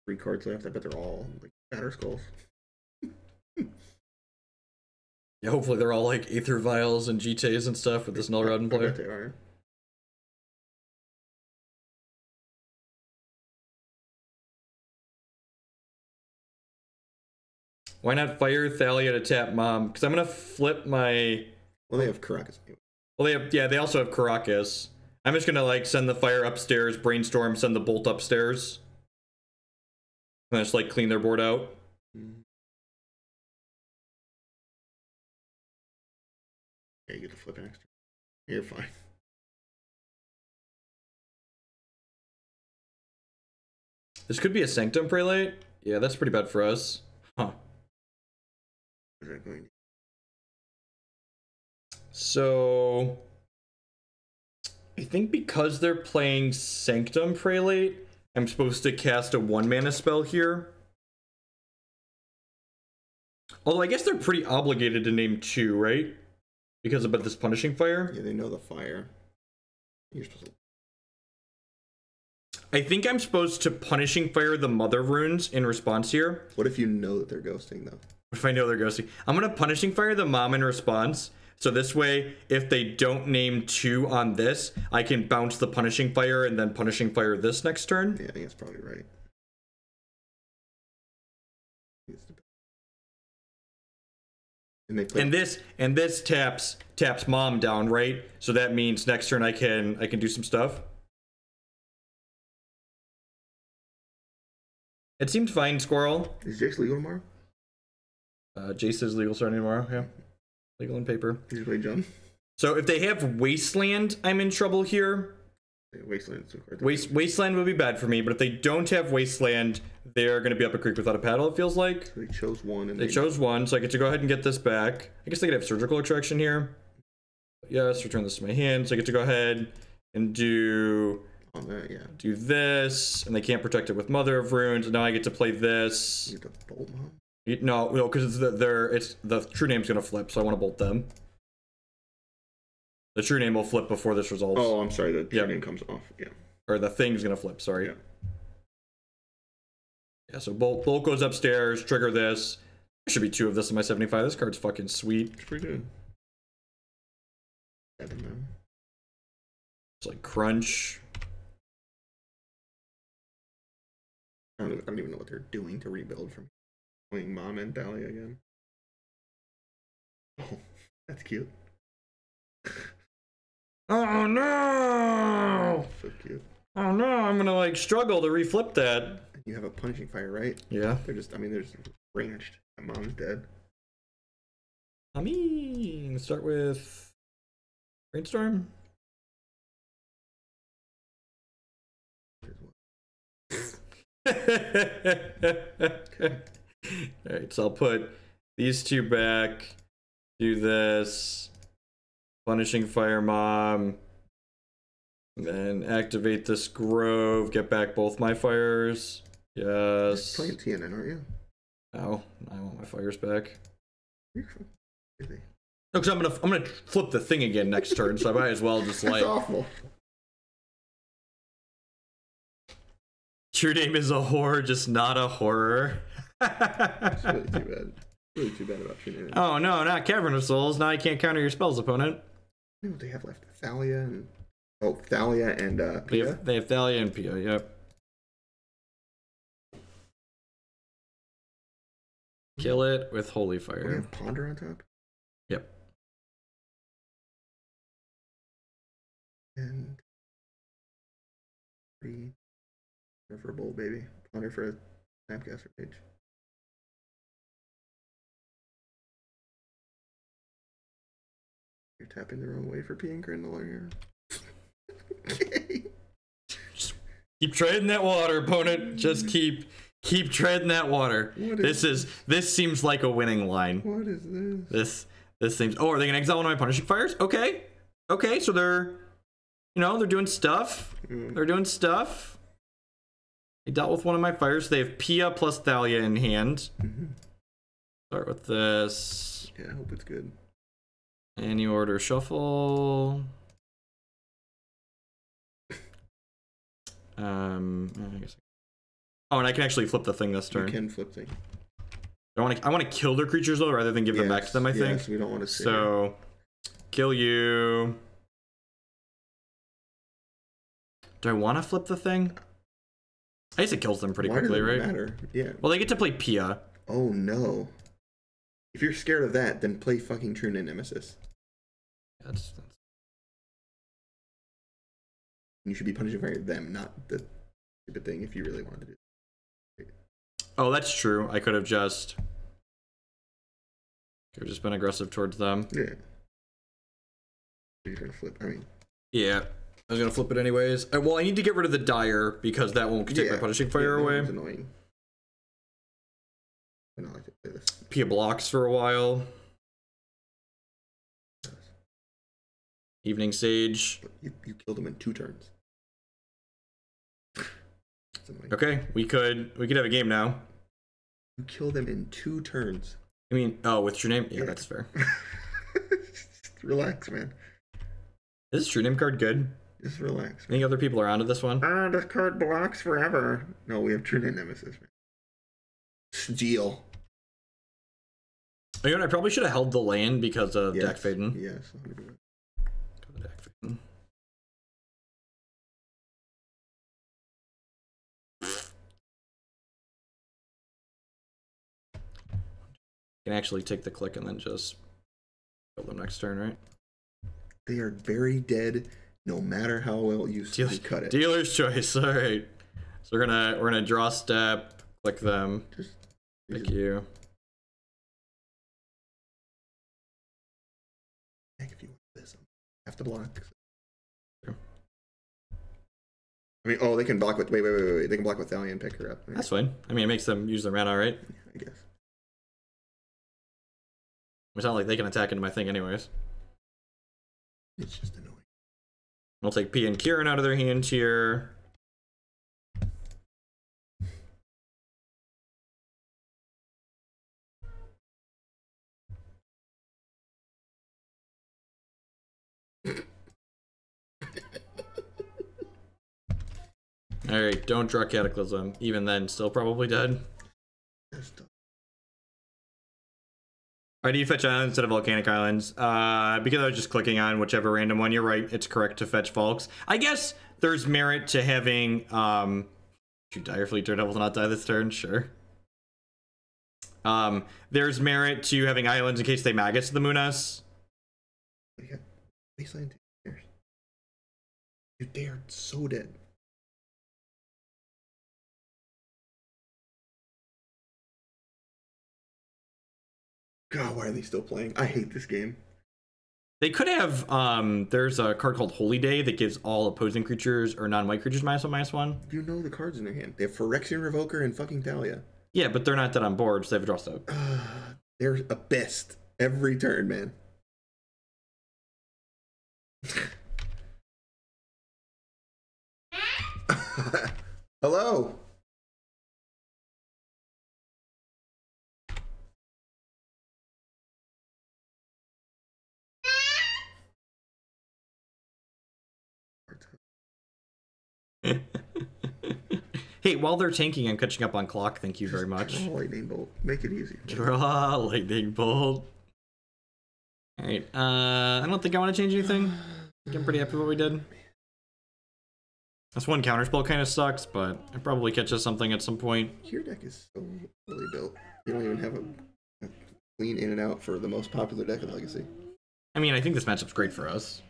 3 cards left. I bet they're all like Batter Skulls. Yeah, hopefully they're all like Aether Vials and GTAs and stuff with this Null Rod in play. I bet they are. Why not fire Thalia to tap Mom? Because I'm gonna flip my... Well, they have Caracas. Well, they also have Caracas. I'm just gonna like send the fire upstairs, Brainstorm, send the Bolt upstairs. And just like clean their board out. Yeah, you get to flip an extra. You're fine. This could be a Sanctum Prelate. Yeah, that's pretty bad for us. Huh. What is that going to... So I think because they're playing Sanctum Prelate, I'm supposed to cast a 1-mana spell here. Although I guess they're pretty obligated to name 2, right? Because of this Punishing Fire. Yeah, they know the fire. You're supposed to... I think I'm supposed to Punishing Fire the Mother Runes in response here. What if you know that they're ghosting, though? What if I know they're ghosting? I'm going to Punishing Fire the Mom in response. So this way, if they don't name 2 on this, I can bounce the Punishing Fire and then Punishing Fire this next turn. Yeah, I think that's probably right. And they play. And this taps mom down, right? So that means next turn I can do some stuff. It seemed fine, Squirrel. Is Jace legal tomorrow? Jace is legal starting tomorrow, yeah. Legal in paper. Did you play John? So if they have Wasteland, I'm in trouble here. Wasteland would be bad for me, but if they don't have Wasteland, they're going to be up a creek without a paddle, it feels like. So they chose one. And they chose one, so I get to go ahead and get this back. I guess they could have Surgical Extraction here. Yes, return this to my hand, so I get to go ahead and do this, and they can't protect it with Mother of Runes, and now I get to play this. You get to bolt them? No, because it's the true name's going to flip, so I want to bolt them. The true name will flip before this resolves. Oh, I'm sorry. The true name comes off. Yeah. Or the thing's gonna flip. Sorry. Yeah. Yeah. So bolt goes upstairs. Trigger this. There should be 2 of this in my 75. This card's fucking sweet. It's pretty good. It's like crunch. I don't even know what they're doing to rebuild from playing Mom and Dahlia again. Oh, that's cute. Oh no! So cute. Oh no, I'm gonna like struggle to reflip that. You have a Punishing Fire, right? Yeah. They're just, they're just branched. My mom's dead. I mean, let's start with Brainstorm. Alright, so I'll put these 2 back, do this. Punishing Fire Mom, and then activate this Grove, get back both my fires. Yes. You're playing TNN, aren't you? No, I want my fires back. You're busy. No, because I'm gonna flip the thing again next turn, so I might as well just like. That's awful. True name is a horror, just not a horror. It's really too bad. Really too bad about True Name. Oh no, not Cavern of Souls. Now I can't counter your spells, opponent. I know what they have left. Thalia and Pia. They have Thalia and Pia. Yep. Kill it with Holy Fire. We have Ponder on top. Yep. And 3 for a bowl, baby. Ponder for a Snapcaster Mage. You're tapping the wrong way for P and Grindel here. Okay. Just keep treading that water, opponent. Just keep treading that water. This seems like a winning line. What is this? This seems. Oh, are they gonna exile one of my Punishing Fires? Okay. Okay, so they're doing stuff. They're doing stuff. They dealt with one of my fires. They have Pia plus Thalia in hand. Start with this. Yeah, I hope it's good. Any order shuffle. I guess. Oh, and I can actually flip the thing this turn. You can flip things. I want to kill their creatures though, rather than give them back to them. I think. Yes, we don't want to. So, kill you. Do I want to flip the thing? I guess it kills them pretty quickly, right? Matter? Yeah. Well, they get to play Pia. Oh no. If you're scared of that, then play fucking True-Name Nemesis. That's... You should be punishing fire them, not the stupid thing if you really wanted to do it. Oh, that's true. I could have just been aggressive towards them. Yeah. You're gonna flip. I mean. Yeah. I was gonna flip it anyways. Well, I need to get rid of the Dire because that won't take my Punishing Fire away. It's annoying. I don't like to play this. Pia blocks for a while. Evening Sage. You killed him in 2 turns. Okay, we could have a game now. You killed them in 2 turns. I mean, oh, with True Name? Yeah, that's fair. Just relax, man. Is this True Name card good? Just relax. Any other people are onto this one? This card blocks forever. No, we have True-Name Nemesis, man. Steal. Oh, you know, I probably should have held the land because of Dack Fayden. Yes, 100%. Dack Fayden. Can actually take the click and then just kill them next turn, right? They are very dead, no matter how well you cut it. Dealer's choice. All right. So we're gonna draw step, click them. Thank you. Heck, if you want this, I have to block. Sure. I mean, oh, they can block with. Wait. They can block with Thalia and pick her up. Right? That's fine. I mean, it makes them use their mana, right? I guess. It's not like they can attack into my thing, anyways. It's just annoying. We'll take P and Kieran out of their hand here. Alright, don't draw Cataclysm. Even then, still probably dead. I need fetch islands instead of volcanic islands. Because I was just clicking on whichever random one. You're right, it's correct to fetch Volks. I guess there's merit to having should Direfleet Daredevil not die this turn? Sure. There's merit to having islands in case they Magus to the Munas. Yeah. Wasteland Dares. Dude, they are so dead. God, why are they still playing? I hate this game. They could have, there's a card called Holy Day that gives all opposing creatures or non-white creatures -1/-1. You know the cards in their hand. They have Phyrexian Revoker and fucking Thalia. Yeah, but they're not dead on board, so they have a draw step. They're a best every turn, man. Hello. Hey, while they're tanking, I'm catching up on clock. Thank you very much. Draw lightning bolt. Make it easy. Draw lightning bolt. All right. I don't think I want to change anything. I'm pretty happy with what we did. This one counterspell kind of sucks, but it probably catches something at some point. Your deck is so fully built. You don't even have a clean in and out for the most popular deck in Legacy. I mean, I think this matchup's great for us.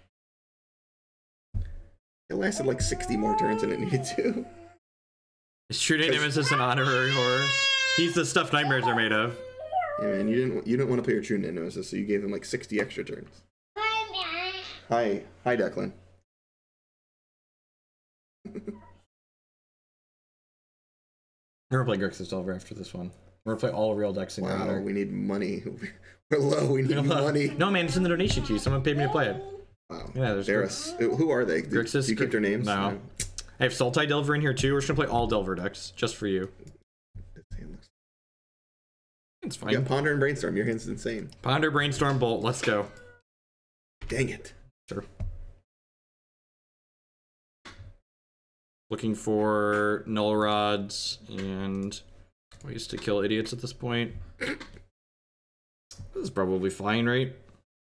It lasted like 60 more turns than it needed to. Is True-Name Nemesis an honorary horror? He's the stuff nightmares are made of. Yeah, man, you didn't want to play your True-Name Nemesis, so you gave him like 60 extra turns. Hi, Declan. We're gonna play Grixis Delver after this one. We're gonna play all real decks in Wow, we need money. We're low, we need money. No, man, it's in the donation queue. Someone paid me to play it. Wow. Yeah, who are they? Grixis. Do you keep their names? No. I have Sultai Delver in here too. We're just gonna play all Delver decks, just for you. It's fine. Yeah, Ponder and Brainstorm. Your hand's insane. Ponder, Brainstorm, Bolt. Let's go. Dang it. Sure. Looking for Null Rods and ways to kill idiots at this point. This is probably fine, right?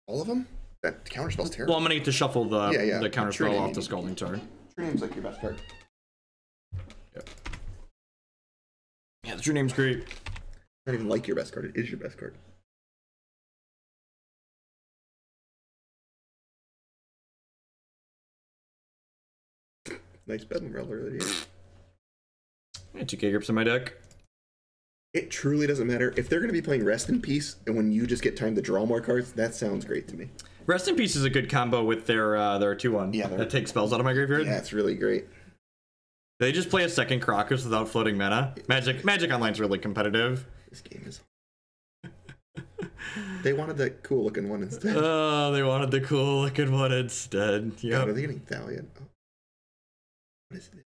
All of them? That counterspell's terrible. Well, I'm gonna need to shuffle the counterspell True-Name off the Scalding Tarn. True-Name's like your best card. Yep. Yeah, the True-Name's great. Not even like your best card, it is your best card. Nice Bedlam Reveler that he is. I had 2K grips in my deck. It truly doesn't matter. If they're going to be playing Rest in Peace, and when you just get time to draw more cards, that sounds great to me. Rest in Peace is a good combo with their 2/1. Yeah, that takes spells out of my graveyard. Yeah, it's really great. They just play a second Crocus without floating mana. Magic Online's really competitive. This game is... They wanted that cool looking one instead. Oh, they wanted the cool looking one instead. Yep. God, are they getting Thalia? Oh. What is it?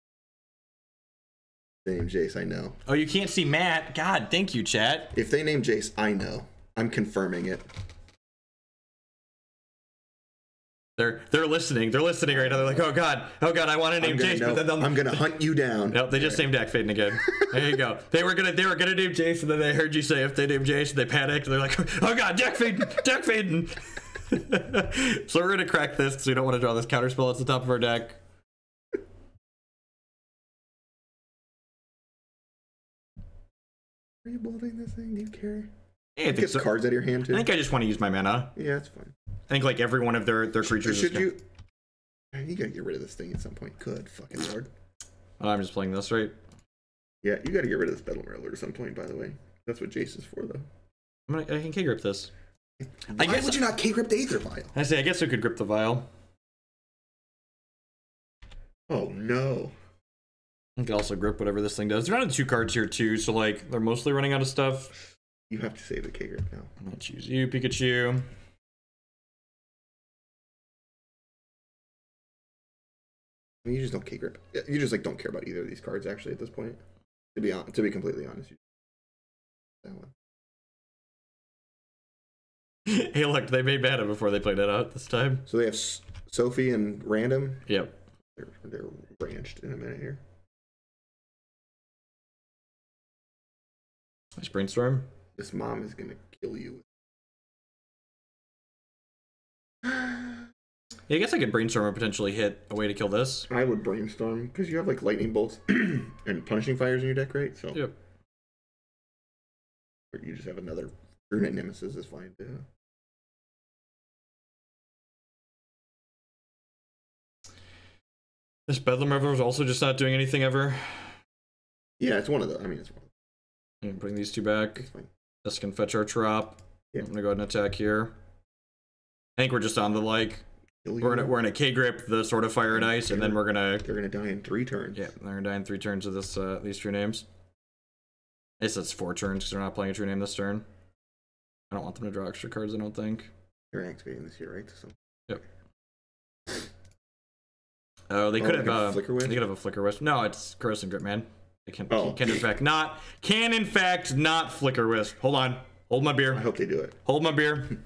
They name Jace, I know. Oh, you can't see Matt. God, thank you, chat. If they name Jace, I know. I'm confirming it. They're listening. They're listening right now. They're like, oh god, I want to name Jace, but then I'm gonna hunt you down. Nope, they just named Dack Fayden again. There you go. They were gonna name Jace, and then they heard you say if they name Jace, and they panicked, and they're like, oh god, Dack Fayden. So we're gonna crack this because we don't want to draw this counterspell at the top of our deck. Are you building this thing? Do you care? Yeah, I think so. Cards out of your hand too. I think I just want to use my mana. Yeah, that's fine. I think like every one of their creatures. Should you? You gotta get rid of this thing at some point. Good fucking lord. Oh, I'm just playing this, right? Yeah, you gotta get rid of this Bedlam Reveler at some point. By the way, that's what Jace is for, though. I can K-grip this. Why would you not K-grip the Aether Vial? I guess I could grip the vial. Oh no. I can also grip whatever this thing does. They're down to 2 cards here too, so like they're mostly running out of stuff. You have to save the K-grip now. I'm gonna choose you, Pikachu. I mean, you just don't K-grip. You just like don't care about either of these cards actually at this point. To be completely honest. That one. Hey, look, they made mana before they played it out this time. So they have Sophie and Random. Yep. They're branched in a minute here. Nice Brainstorm. This mom is gonna kill you. Yeah, I guess I could Brainstorm or potentially hit a way to kill this. I would Brainstorm because you have like Lightning Bolts and Punishing Fires in your deck, right? So yep. Or you just have another True-Name Nemesis is fine too. This Bedlam Reveler is also just not doing anything ever. Yeah, it's one of the. I mean, it's one. I'm putting these 2 back. It's fine. This can fetch our Trop. Yeah. I'm gonna go ahead and attack here. I think we're just on the like. We're gonna K-grip the Sword of Fire and Ice, and then we're gonna. They're gonna die in 3 turns. Yeah, they're gonna die in 3 turns of this these True Names. I guess that's 4 turns because they're not playing a True Name this turn. I don't want them to draw extra cards. I don't think. They're activating this here, right? So. Yep. Oh, they could have a Flicker Wisp? They could have a Flicker Wisp. No, it's Krosan Grip, man. They can in fact not Flicker Wisp. Hold on. Hold my beer. I hope they do it. Hold my beer.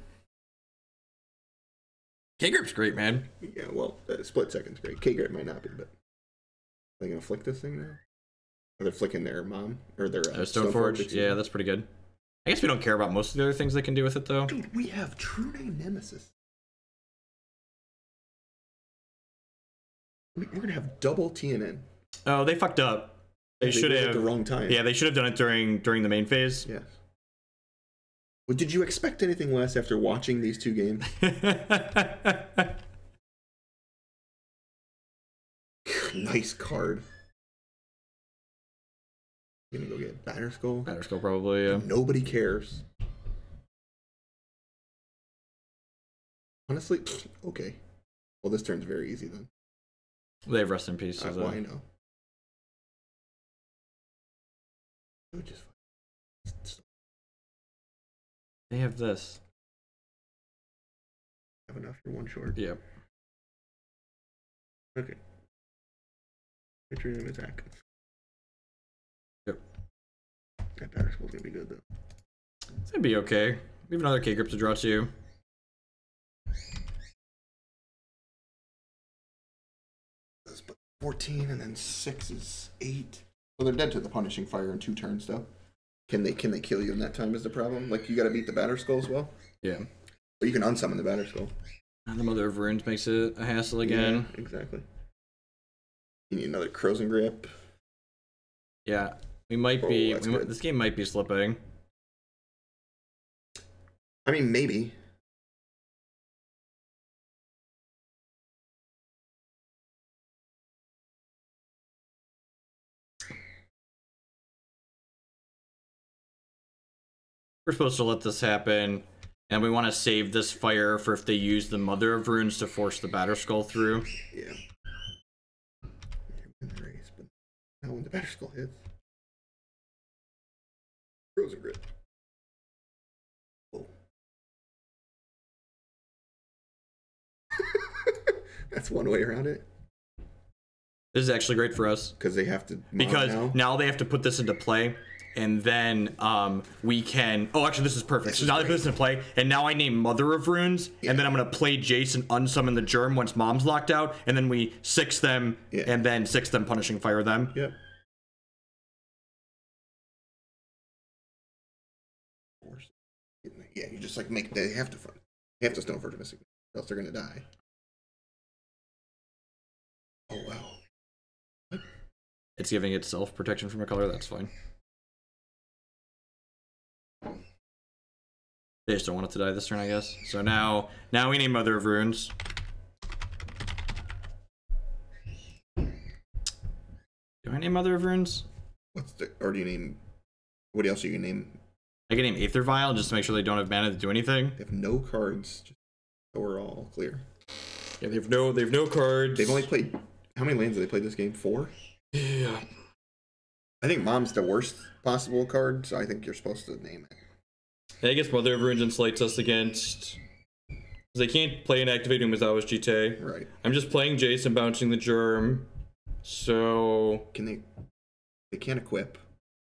K-Grip's great, man. Yeah, well, split second's great. K-Grip might not be, but are they gonna flick this thing now? Or they're flicking their mom or their Stoneforge? Yeah, that's pretty good. I guess we don't care about most of the other things they can do with it, though. Dude, we have True-Name Nemesis. We're gonna have double TNN. Oh, they fucked up. They should have at the wrong time. Yeah, they should have done it during the main phase. Yes. Well, did you expect anything less after watching these 2 games? Nice card. Gonna go get Batterskull. Batterskull probably. Yeah. Nobody cares. Honestly, okay. Well, this turn's very easy then. They have Rest in Peace. Well, I know. They have this. Have enough for 1 short. Yep. Okay. Picture him attack. Yep. That Batterskull's gonna be good though. It's gonna be okay. We have another K-Grip to draw too. That's 14 and then 6 is 8. So they're dead to the Punishing Fire in 2 turns though. Can they kill you in that time is the problem? Like you gotta beat the Batterskull as well? Yeah. Or you can unsummon the Batterskull. And the Mother of Runes makes it a hassle again. Yeah, exactly. You need another Krosan Grip. Yeah. We might be this game might be slipping. I mean maybe. We're supposed to let this happen, and we want to save this fire for if they use the Mother of Runes to force the Batterskull through. Yeah. But now when the Batterskull hits, Krosan Grip. Oh. That's one way around it. This is actually great for us because they have to. Because now they have to put this into play. And then we can. Oh, actually, this is perfect. So now they put this in play, and now I name Mother of Runes, and then I'm gonna play Jace and unsummon the Germ once Mom's locked out, and then we 6 them, and then 6 them, Punishing Fire them. Yep. Yeah, you just like make. They have to Stoneforge Mystic, or else they're gonna die. Oh wow. It's giving itself protection from a color. That's fine. They just don't want it to die this turn, I guess. So now we name Mother of Runes. Do I name Mother of Runes? Or do you name, what else are you gonna name? I can name Aether Vial just to make sure they don't have mana to do anything. They have no cards, just so we're all clear. Yeah, they have no cards. They've only played, how many lands have they played this game? 4? Yeah. I think Mom's the worst possible card, so I think you're supposed to name it. I guess Mother of Runes insulates us against... They can't play and activate him without his GT. Right. I'm just playing Jace and bouncing the Germ. So... Can they can't equip.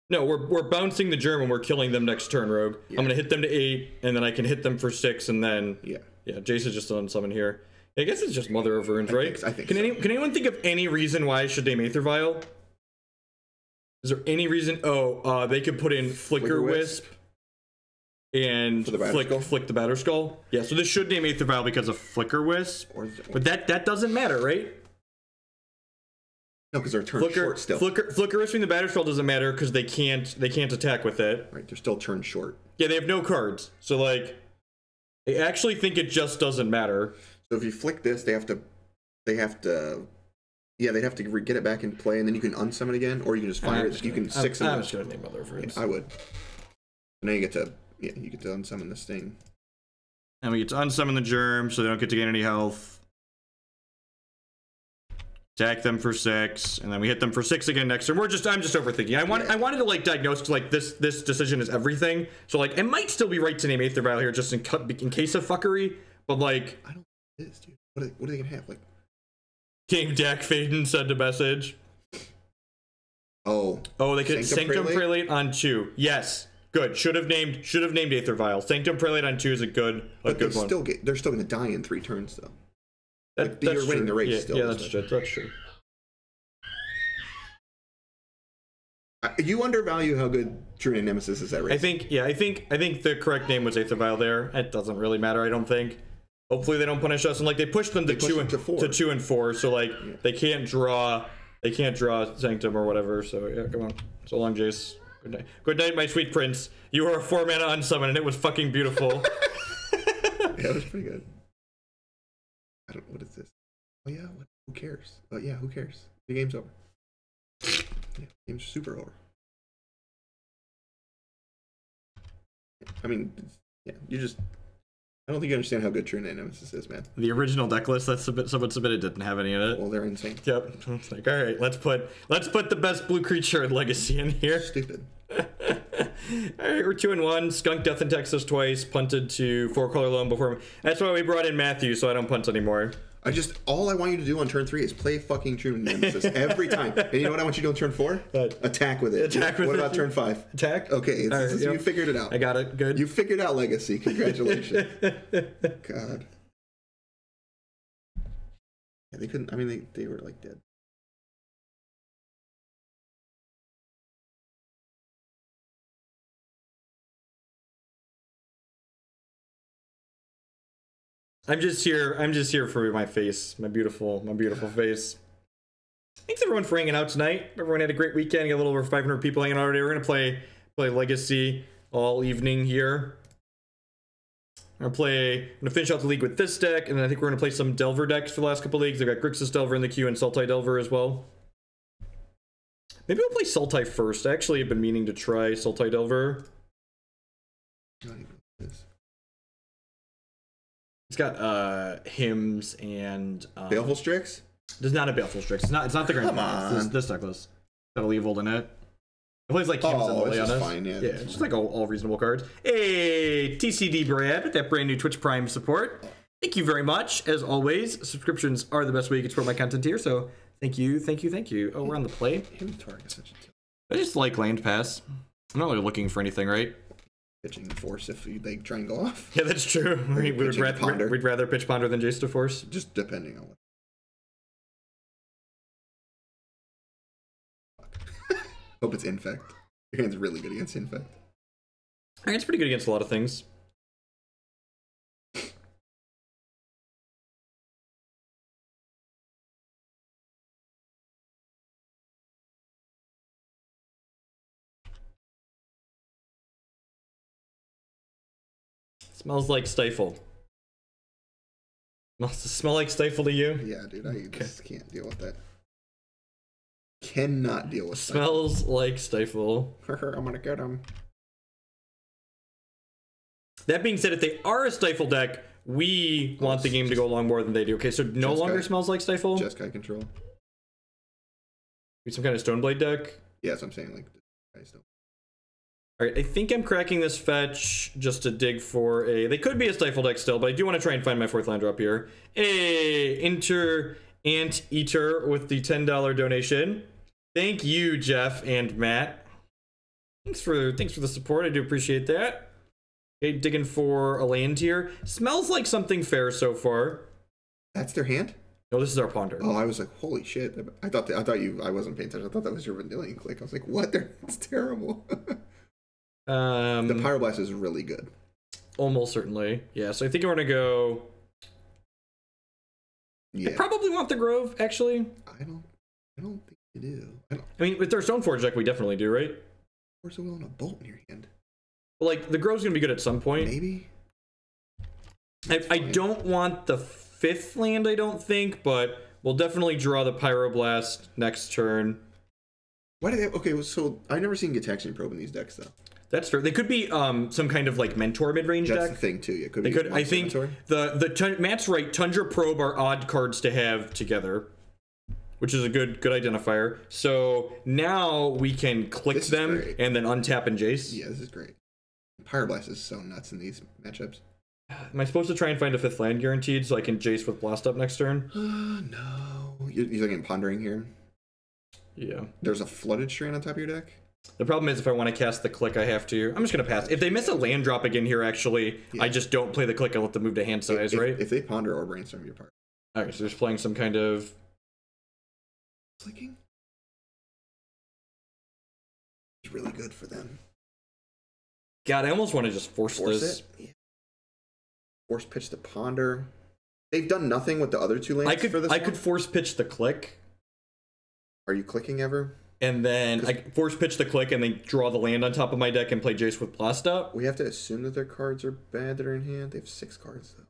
No, we're bouncing the Germ and we're killing them next turn, Rogue. Yeah. I'm gonna hit them to 8, and then I can hit them for 6, and then... Yeah. Yeah, Jace is just on summon here. I guess it's just Mother of Runes, right? I think can so. Can anyone think of any reason why I should name Aether Vial? Is there any reason? Oh, they could put in Flicker Wisp and flick the Batter Skull. Yeah, so this should name Aether Vial because of Flicker Wisp. But that doesn't matter, right? No, because they're turn short still. Flicker Wisp and the Batter Skull doesn't matter because they can't attack with it. Right, they're still turn short. Yeah, they have no cards. So like, I actually think it just doesn't matter. So if you flick this, they have to yeah, they'd have to get it back in play, and then you can unsummon again, or you can just fire it. You can 6 I'm just gonna name Mother of Runes. Yeah, I would. And then you get to unsummon this thing. And we get to unsummon the Germ, so they don't get to gain any health. Attack them for 6, and then we hit them for 6 again next turn. I'm just overthinking. I wanted to like diagnose like this decision is everything. So like it might still be right to name Aether Vial here just in case of fuckery, but like I don't know what it is, dude. What are they gonna have? Like Game Dack Fayden sent a message. Oh, they could Sanctum Prelate on 2. Yes. Good. Should have named Aether Vial. Sanctum Prelate on 2 is a good one. They're still gonna die in 3 turns though. That's you're winning the race yeah, still. Yeah, that's true. You undervalue how good True-Name Nemesis is at race. I think the correct name was Aether Vial there. It doesn't really matter, I don't think. Hopefully they don't punish us, and like they pushed them to 2 and 4, so like they can't draw Sanctum or whatever. So yeah, come on. So long, Jace. Good night, my sweet prince. You were a 4-mana unsummon, and it was fucking beautiful. Yeah, it was pretty good. What is this? Oh yeah, who cares? Oh yeah, who cares? The game's over. Yeah, game's super over. I mean, yeah, I don't think you understand how good True-Name Nemesis is, man. The original deck list that someone submitted didn't have any in it. Well, they're insane. Yep. It's like, all right, let's put the best blue creature in Legacy in here. Stupid. All right, we're 2-1. Skunk Death and Texas twice. Punted to 4-color loan before. That's why we brought in Matthew, so I don't punt anymore. All I want you to do on turn 3 is play fucking True-Name Nemesis every time. And you know what I want you to do on turn 4? Attack with it. What about turn 5? Attack? Okay, you figured it out. I got it. Good. You figured out Legacy. Congratulations. God. Yeah, they couldn't. I mean, they were like dead. I'm just here for my face, my beautiful face. Thanks everyone for hanging out tonight. Everyone had a great weekend. Got a little over 500 people hanging out today. We're gonna play Legacy all evening here. I'm gonna finish out the league with this deck, and then I think we're gonna play some Delver decks for the last couple leagues. I've got Grixis Delver in the queue and Sultai Delver as well. Maybe we'll play Sultai first. I actually have been meaning to try Sultai Delver. It's got hymns and Baleful Strix? There's not a Baleful Strix. It's not the Grand. Come on. It's this deck list. Got a Leovold in it. It plays like hymns and the Leonis. Fine, yeah. It's just like all reasonable cards. Hey, TCD Brad with that brand new Twitch Prime support. Thank you very much. As always, subscriptions are the best way you can support my content here. So thank you. Oh, we're on the play. I just like land pass. I'm not really looking for anything, right? Pitching Force if they try and go off. Yeah, that's true. We'd rather pitch Ponder than Jace to Force. Just depending on what. Hope it's Infect. Your hand's really good against Infect. It's pretty good against a lot of things. Smells like Stifle. Must it smell like Stifle to you? Yeah, dude, I just can't deal with that. Cannot deal with Smells like Stifle. I'm gonna get him. That being said, if they are a Stifle deck, we want the game to go along more than they do. Okay, so no longer smells like Stifle? Jeskai control. Some kind of Stoneblade deck? Yeah, that's what I'm saying. Like, guys don't. Alright, I think I'm cracking this fetch just to dig for a... They could be a Stifle deck still, but I do want to try and find my 4th land drop here. Anteater with the $10 donation. Thank you, Jeff and Matt. Thanks for the support. I do appreciate that. Okay, digging for a land here. Smells like something fair so far. That's their hand? No, this is our ponder. Oh, I was like, holy shit. I wasn't paying attention. I thought that was your Vendilion Clique. I was like, what? It's terrible. The Pyroblast is really good. Almost certainly. Yeah, so I think we're gonna go... Yeah. I probably want the Grove, actually. I don't think you do. I mean, with their Stoneforge deck, we definitely do, right? Where's the will and a bolt in your hand? Well, like, the Grove's gonna be good at some point. Maybe. I don't want the 5th land, I don't think, but we'll definitely draw the Pyroblast next turn. Why do they... Okay, so I've never seen Gitaxian Probe in these decks, though. That's fair. They could be some kind of like mentor mid-range deck. That's the thing too. It could they be. Could. I think mentor. Matt's right. Tundra Probe are odd cards to have together, which is a good identifier. So now we can click them and then untap and Jace. Yeah, this is great. Pyroblast is so nuts in these matchups. Am I supposed to try and find a 5th land guaranteed so I can Jace with Blast up next turn? No. You're looking at pondering here. Yeah. There's a Flooded Strand on top of your deck. The problem is if I want to cast the Clique, I have to. I'm just going to pass. If they miss a land drop again here, actually, yeah. I just don't play the Clique and let them move to hand size, right? If they ponder or brainstorm, you're part. Okay, so they're just playing some kind of... Clicking? It's really good for them. God, I almost want to just force this. Yeah. Force pitch the ponder. They've done nothing with the other 2 lands for this I could force pitch the Clique. Are you clicking ever? And then I force pitch the Clique and then draw the land on top of my deck and play Jace with Blast up. We have to assume that their cards are bad that are in hand. They have 6 cards, though.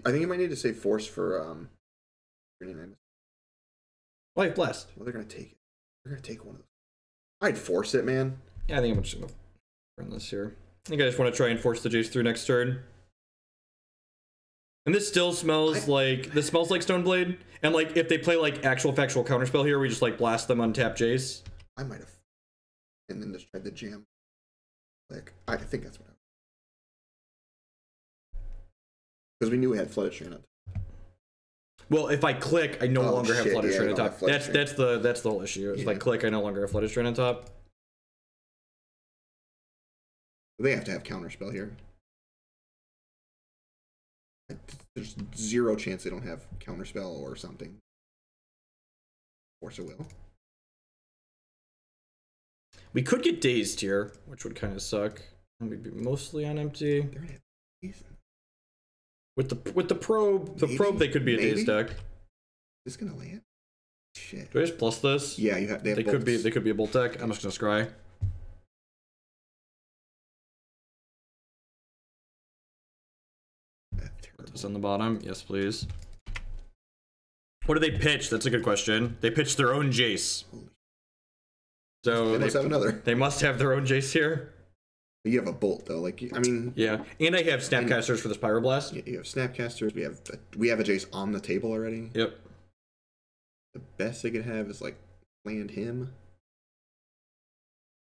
I think you might need to say force for True-Name Nemesis. Well, I have Blast. Well, they're going to take it. They're going to take one of those. I'd force it, man. Yeah, I think I'm just going to run this here. I think I just want to try and force the Jace through next turn. And this still smells like... This smells like Stoneblade. And, like, if they play, like, actual factual counterspell here, we just, like, blast them, untap Jace. I might have. And then just tried to jam. Like, I think that's what I... Because we knew we had Flooded Strand on top. Well, if I click, I no longer have Flooded Strand on top. That's the whole issue. If I click, I no longer have Flooded Strand on top. They have to have Counterspell here. There's 0 chance they don't have Counterspell or something. Force a will. We could get dazed here, which would kind of suck. And we'd be mostly on empty. They're gonna have dazed. With the probe, probe they could be a dazed deck. Is this gonna land? Shit. Do I just plus this? Yeah, you have. They could be a bolt deck. I'm just gonna scry. Put this on the bottom. Yes, please. What do they pitch? That's a good question. They pitched their own Jace. So they must have another. They must have their own Jace here. You have a bolt though, like I mean. Yeah, and I have Snapcasters for this Pyroblast. Yeah, you have Snapcasters. We have a Jace on the table already. Yep. The best they could have is like land him.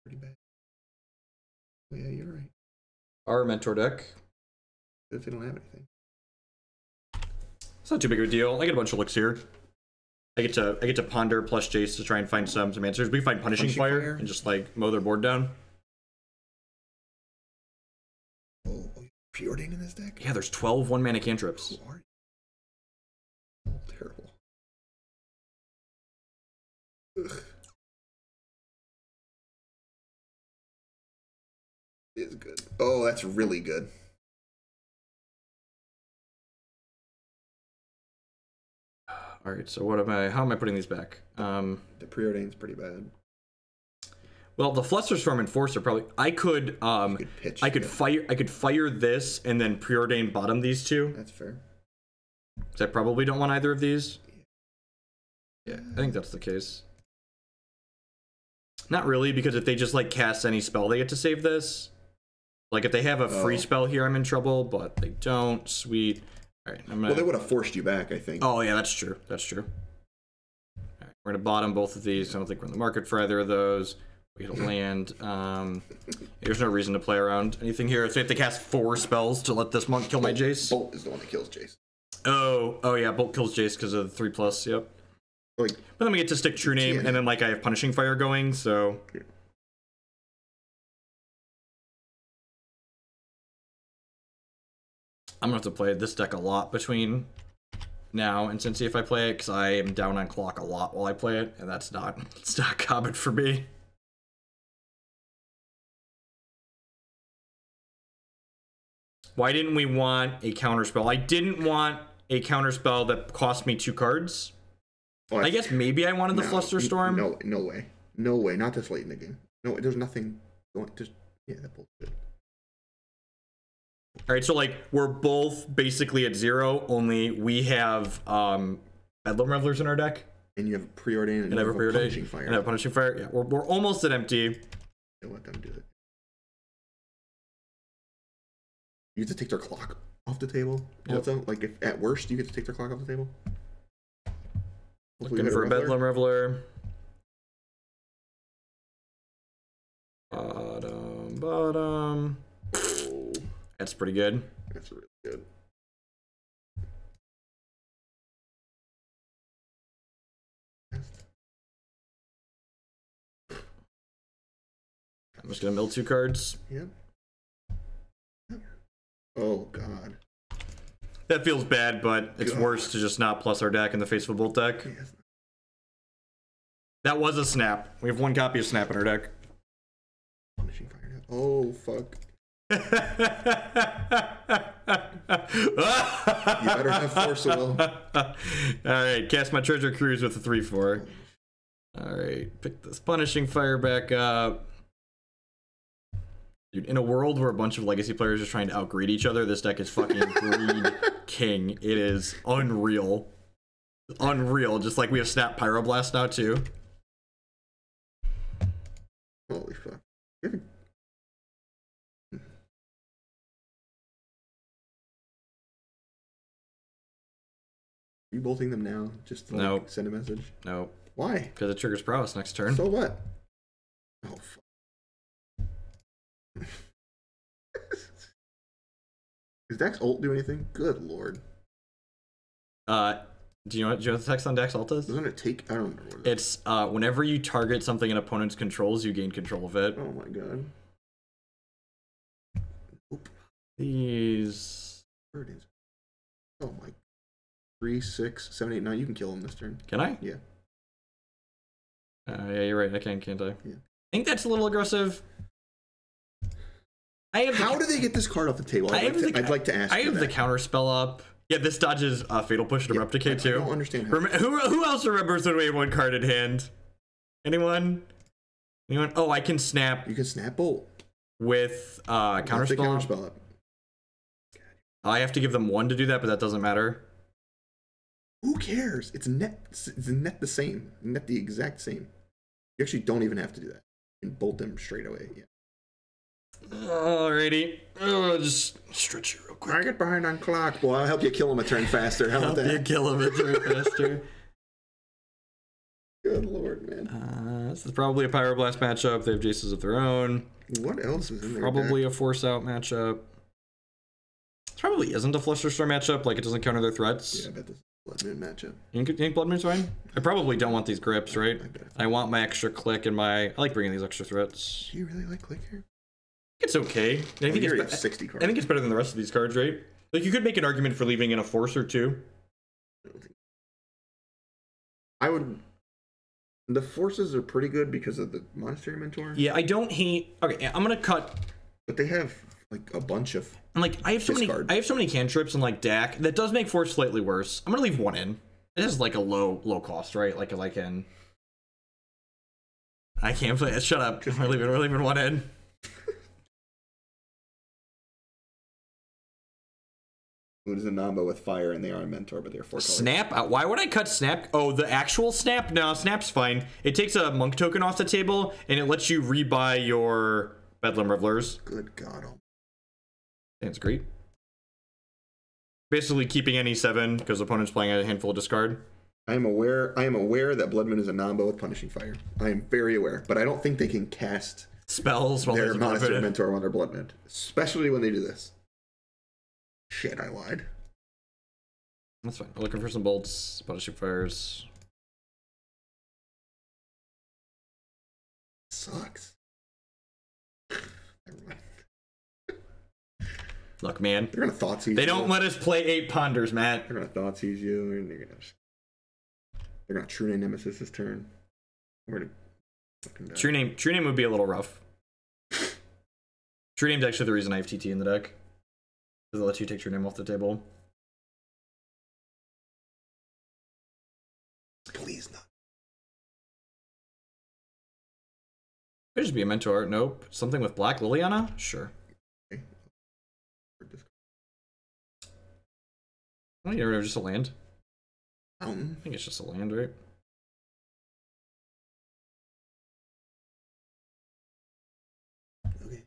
Pretty bad. Oh, yeah, you're right. Our mentor deck. If they don't have anything. It's not too big of a deal. I get a bunch of looks here. I get to ponder plus Jace to try and find some answers. We can find Punishing Fire and just like mow their board down. Oh, Preordain in this deck? Yeah, there's 12 1-mana cantrips. Who are you? Oh, terrible. Ugh. It's good. Oh, that's really good. All right, so how am I putting these back? The Preordain's pretty bad. Well, the Flusterstorm Enforcer probably. I could pitch, I could fire this and then Preordain bottom these two. That's fair. So I probably don't want either of these. Yeah, I think that's the case. Not really, because if they just like cast any spell, they get to save this. Like if they have a free spell here, I'm in trouble, but they don't. Sweet. All right, well, they would have forced you back, I think. Oh yeah, that's true. That's true. All right, we're gonna bottom both of these. I don't think we're in the market for either of those. We get a land. There's no reason to play around anything here. So we have to cast 4 spells to let this monk kill my Jace. Bolt is the one that kills Jace. Oh yeah, Bolt kills Jace because of the 3+. Yep. Like, but then we get to stick True-Name, and then like I have Punishing Fire going, so. Yeah. I'm gonna have to play this deck a lot between now and Cincy if I play it, because I am down on clock a lot while I play it, and it's not common for me. Why didn't we want a counterspell? I didn't want a counterspell that cost me 2 cards. Well, I guess maybe I wanted the Flusterstorm. No way. No way. Not this late in the game. No, there's nothing going. Just yeah, that bullshit. All right, so like we're both basically at 0. Only we have Bedlam Revelers in our deck, and you have Preordain, and I have a Preordain, Punishing Fire. And I have Punishing Fire. Yeah, we're almost at empty. Don't let them do it. You get to take their clock off the table. Yep. Also, like if at worst you get to take their clock off the table. Looking for a Bedlam Reveler. Bottom. Oh. That's pretty good. That's really good. I'm just gonna mill 2 cards. Yep. Oh god. That feels bad, but it's worse to just not plus our deck in the face of a Bolt deck. Yes. That was a Snap. We have 1 copy of Snap in our deck. Punishing Fire now. Oh fuck. You better have Force Will. Alright, cast my Treasure Cruise with a 3/4. Alright, pick this Punishing Fire back up. Dude, in a world where a bunch of Legacy players are trying to outgreed each other, this deck is fucking greed king. It is unreal. Unreal. Just like we have Snap Pyroblast now, too. Holy fuck. Are you bolting them now just to like, send a message? No. Why? Because it triggers prowess next turn. So what? Oh, fuck. Does Dack's ult do anything? Good lord. Do you know what the text on Dack's ult is? Doesn't it take? I don't remember what it is. It's whenever you target something an opponent's controls, you gain control of it. Oh my god. Oop. These. Oh my. 3, 6, 7, 8, 9. You can kill him this turn. Can I? Yeah. Yeah, you're right. I can't I? Yeah. I think that's a little aggressive. How do they get this card off the table? I'd like to ask. I have the Counterspell up. Yeah, this dodges Fatal Push to Replicate too. I don't understand. Who else remembers when we had 1 card in hand? Anyone? Oh, I can snap. You can snap Bolt with Counterspell. Counterspell up. I have to give them 1 to do that, but that doesn't matter. Who cares? It's net the same. Net the exact same. You actually don't even have to do that. You can bolt them straight away. Yeah. Alrighty. Just stretch it real quick. I get behind on clock. Boy, I'll help you kill him a turn faster. How about that? Help you kill him a turn faster. Good lord, man. This is probably a Pyroblast matchup. They have Jaces of their own. What else is in there? Probably a Force Out matchup. This probably isn't a Flusterstorm matchup. Like, it doesn't counter their threats. Yeah, I bet this is a Blood Moon matchup. You think Blood Moon's fine? I probably don't want these grips, right? I want my extra click and my... I like bringing these extra threats. Do you really like click here? It's okay. I think it's 60 cards. I think it's better than the rest of these cards, right? Like, you could make an argument for leaving in a Force or 2. I would. The Forces are pretty good because of the Monastery Mentor. Yeah, I don't hate. Okay, I'm gonna cut. But they have like a bunch of. And like, I have so many cantrips in like Dack that does make Force slightly worse. I'm gonna leave 1 in. It is like a low cost, right? Like, if I can. I can't play it. Shut up. We're leaving one in. Moon is a Namba with fire, and they are a mentor, but they're 4 colors. Snap? Why would I cut Snap? Oh, the actual Snap? No, Snap's fine. It takes a monk token off the table, and it lets you rebuy your Bedlam Revelers. Good God. That's great. Basically keeping any 7, because opponent's playing a handful of discard. I am aware that Blood Moon is a Namba with punishing fire. I am very aware, but I don't think they can cast spells while their monster mentor on their Blood Moon, especially when they do this. Shit, I lied. That's fine. We're looking for some bolts, punishing fires. Sucks. Never mind. Look, man. They're gonna Thoughtseize. They don't let us play 8 ponders, Matt. They're gonna Thoughtseize you, and they're gonna True-Name Nemesis this turn. True-Name would be a little rough. True-Name's actually the reason I have TT in the deck. Does it let you take True-Name off the table? Please not. Could just be a mentor. Nope. Something with black Liliana? Sure. Okay. Oh, you're just a land. I think it's just a land, right? Okay.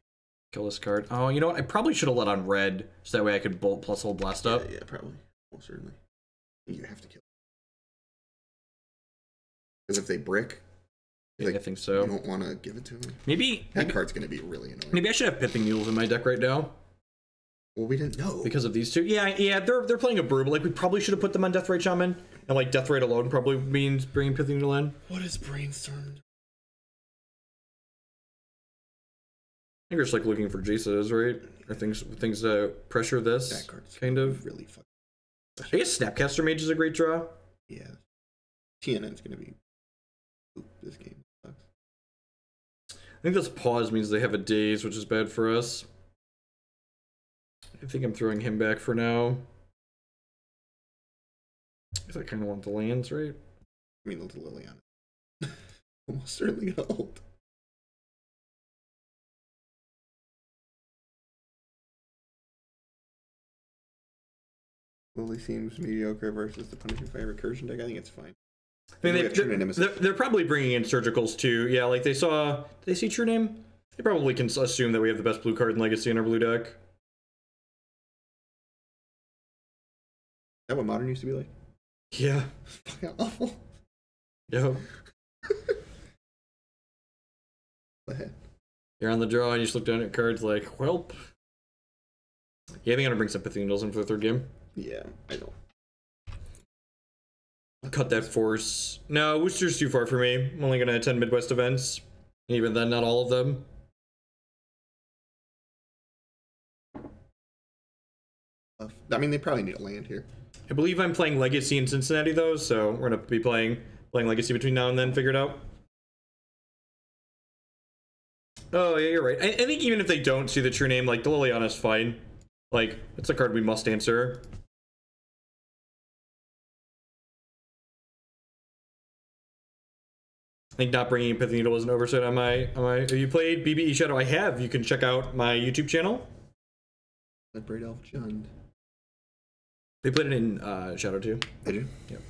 Kill this card. Oh, you know what? I probably should have let on red, so that way I could bolt plus hold blast up. Yeah, probably. Most certainly. You have to kill. Because if they brick, yeah, I think so. You don't want to give it to them. Maybe that card's going to be really annoying. Maybe I should have Pithing Needles in my deck right now. Well, we didn't know. Because of these two. Yeah, they're playing a brew, but like we probably should have put them on Death Ray Shaman. And like Death Ray alone probably means bringing Pithing Needle in. What is Brainstorm? I think we're just like looking for Jaces, right? Or things pressure this. That card's kind of really fucking. I guess Snapcaster Mage is a great draw. Yeah. TNN's gonna be. Oop, this game sucks. I think this pause means they have a daze, which is bad for us. I think I'm throwing him back for now. Because I kind of want the lands, right? I mean, the Liliana. Almost certainly gonna ult. Lily seems mediocre versus the Punishing Fire Recursion deck. I think it's fine. I mean, they're probably bringing in Surgicals too. Yeah, like they saw. Did they see True Name? They probably can assume that we have the best blue card in Legacy in our blue deck. Is that what Modern used to be like? Yeah. Fucking awful. Yo. Go ahead. You're on the draw and you just look down at cards like, welp. Yeah, I think I'm gonna bring some Pithing Needles in for the 3rd game. Yeah, I don't. Cut that force. No, Worcester's too far for me. I'm only gonna attend Midwest events. Even then, not all of them. I mean, they probably need a land here. I believe I'm playing Legacy in Cincinnati though, so we're gonna be playing Legacy between now and then. Figure it out. Oh yeah, you're right. I think even if they don't see the True Name, like the Liliana's fine. Like it's a card we must answer. I think not bringing Pithing Needle was an oversight on my. Have you played BBE Shadow? I have. You can check out my YouTube channel. The Braid Elf Jund. They played it in Shadow too. They do? Yep.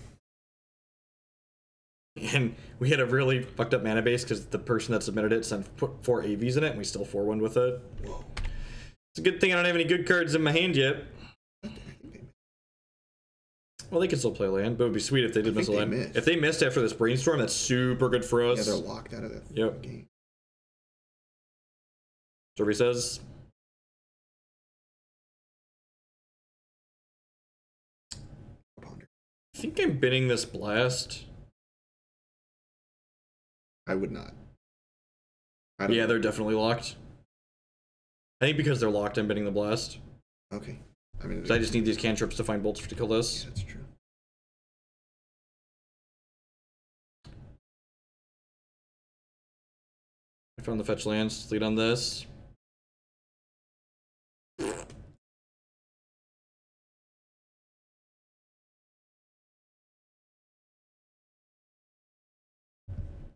And we had a really fucked up mana base because the person that submitted it put 4 AVs in it, and we still 4-1 with it. Whoa. It's a good thing I don't have any good cards in my hand yet. Well, they can still play land, but it would be sweet if they did miss a land. If they missed after this Brainstorm, that's super good for us. Yeah, they're locked out of that game. Derby says. I think I'm bidding this blast. I would not. Yeah, they're definitely locked. I think because they're locked, I'm bidding the blast. Okay. I mean, so I just need these cantrips to find bolts to kill this. Yeah, that's true. I found the fetch lands. Lead on this.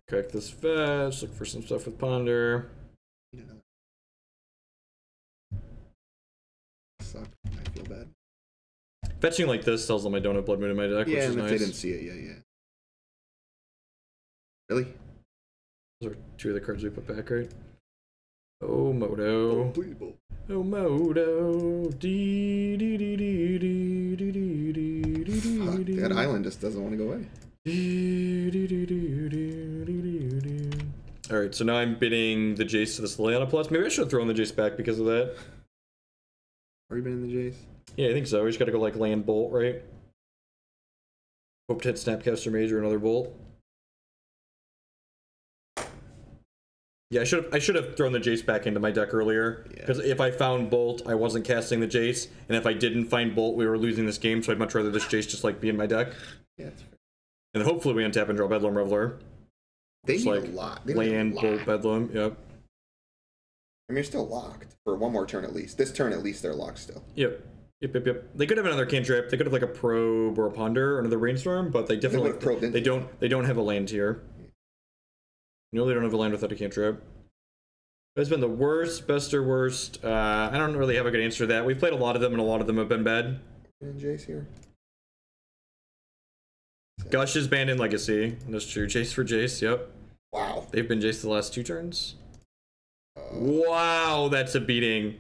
Crack this fetch, look for some stuff with Ponder. Suck. I feel bad. Fetching like this tells them I don't have Blood Moon in my deck, which is and if nice. they didn't see it, yeah. Really? Those are two of the cards we put back, right? Oh, Moto. Oh, Moto. Dee, dee, dee, dee, dee, dee, dee, dee, dee, Fuck, dee. that island just doesn't want to go away. Alright, so now I'm bidding the Jace to this Liliana Plus. Maybe I should have thrown the Jace back because of that. Are you been in the Jace? Yeah, I think so. We just gotta go like land Bolt, right? Hope to hit Snapcaster Mage or another Bolt. Yeah, I should have thrown the Jace back into my deck earlier. Because if I found Bolt, I wasn't casting the Jace. And if I didn't find Bolt, we were losing this game. So I'd much rather this Jace just like be in my deck. Yeah, that's fair. And hopefully we untap and draw Bedlam Reveler. They just need like a lot. They land, need a lot. Bolt, Bedlam, yep. I mean, you're still locked for one more turn at least. This turn at least they're locked still. Yep. They could have another cantrip. They could have like a probe or a ponder or another brainstorm, but they definitely they don't have a land here. No, they don't have a land without a cantrip. It's been the worst, best or worst. I don't really have a good answer to that. We've played a lot of them, and a lot of them have been bad. And Jace here. Gush is banned in Legacy. That's true. Jace for Jace. Yep. Wow. They've been Jace the last 2 turns. Wow, that's a beating.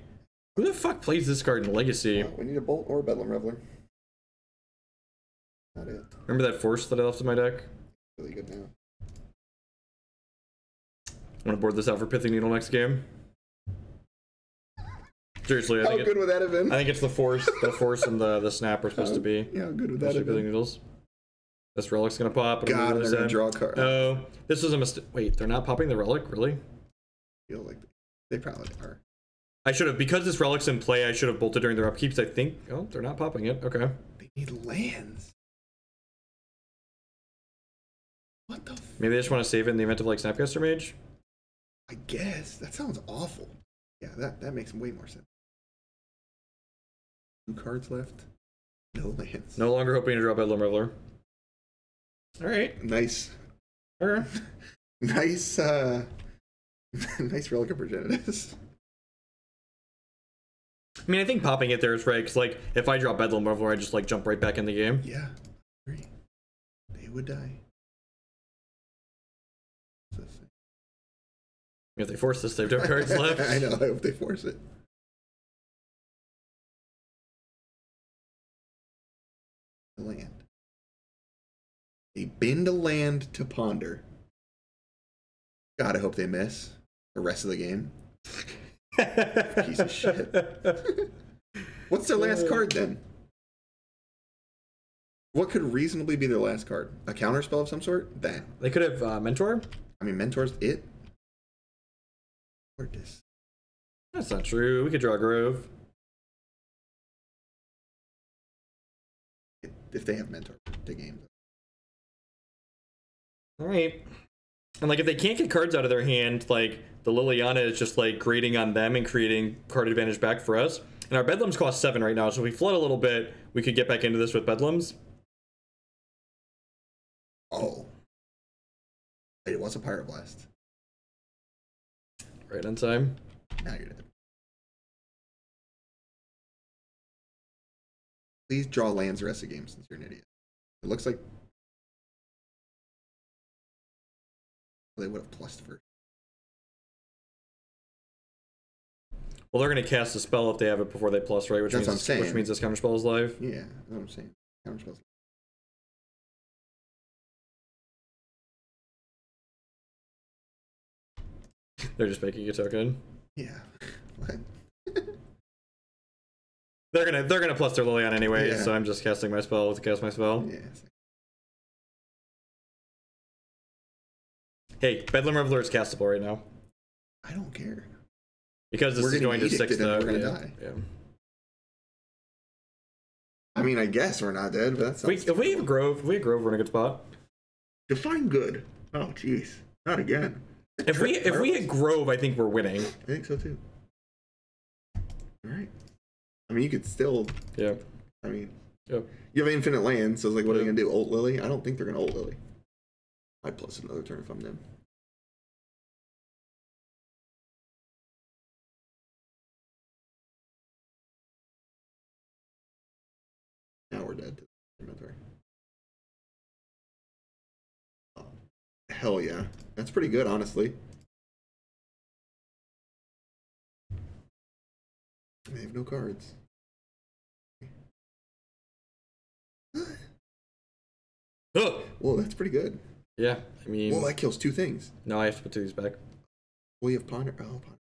Who the fuck plays this card in Legacy? We need a Bolt or a Bedlam Reveler. Not it. Remember that Force that I left in my deck? Really good now. I'm gonna board this out for Pithing Needle next game. Seriously, How good would that have been? I think it's the Force and the Snap are supposed to be. Yeah, how good would that have Pithing been? Needles. This Relic's gonna pop. God, they're gonna draw a card. Oh, this was a mistake. Wait, they're not popping the Relic? Really? I feel like they probably are. I should have, because this Relic's in play, I should have bolted during their upkeeps, I think. Oh, they're not popping it. Okay. They need lands. What the Maybe they just want to save it in the event of like Snapcaster Mage? I guess. That sounds awful. Yeah, that makes way more sense. 2 cards left. No lands. No longer hoping to draw Bedlam Reveler. Alright. Nice. Okay. Nice, nice Relic of Progenitus. I mean, I think popping it there is right, because like, if I draw Bedlam Reveler, I just like jump right back in the game. Yeah. Agree. They would die. If they force this, they have no cards left. I know, I hope they force it. Land. They bend a land to ponder. God, I hope they miss the rest of the game. Piece of shit. What's their last card then? What could reasonably be their last card? A counterspell of some sort? That. They could have Mentor? I mean, Mentor's it. Where this? That's not true. We could draw Grove. If they have Mentor, the game. Alright. And like, if they can't get cards out of their hand, like, the Liliana is just like grading on them and creating card advantage back for us. And our Bedlams cost 7 right now, so if we flood a little bit, we could get back into this with Bedlams. Oh. Wait, it was a Pyroblast. Right on time. Now you're dead. Please draw lands the rest of the game since you're an idiot. It looks like they would have plussed first. Well, they're going to cast a spell if they have it before they plus, right? Which That's means, what I'm saying. Which means this counterspell is live. Yeah, that's what I'm saying. Counterspell's They're just making a token. yeah. What? They're gonna plus their Liliana anyway, Yeah. so I'm just casting my spell to cast my spell. Yeah. Hey, Bedlam Reveler is castable right now. I don't care. Because this is going to 6 then though. we're gonna Yeah. die. Yeah. I mean, I guess we're not dead, but that's If we have Grove, we're in a good spot. define good. Oh, jeez, not again. If we hit Grove, I think we're winning. I think so too. All right. I mean, you could still. Yeah. I mean, Yep. you have infinite lands, so it's like, what are they Yep. gonna do? Ult Lily? I don't think they're gonna ult Lily. I'd plus another turn if I'm them. dead to the inventory. Oh, hell yeah. That's pretty good, honestly. They have no cards. Oh! Whoa, that's pretty good. Yeah, I mean... Well, that kills 2 things. No, I have to put 2 of these back. Well, you have Ponder. Oh, Ponder.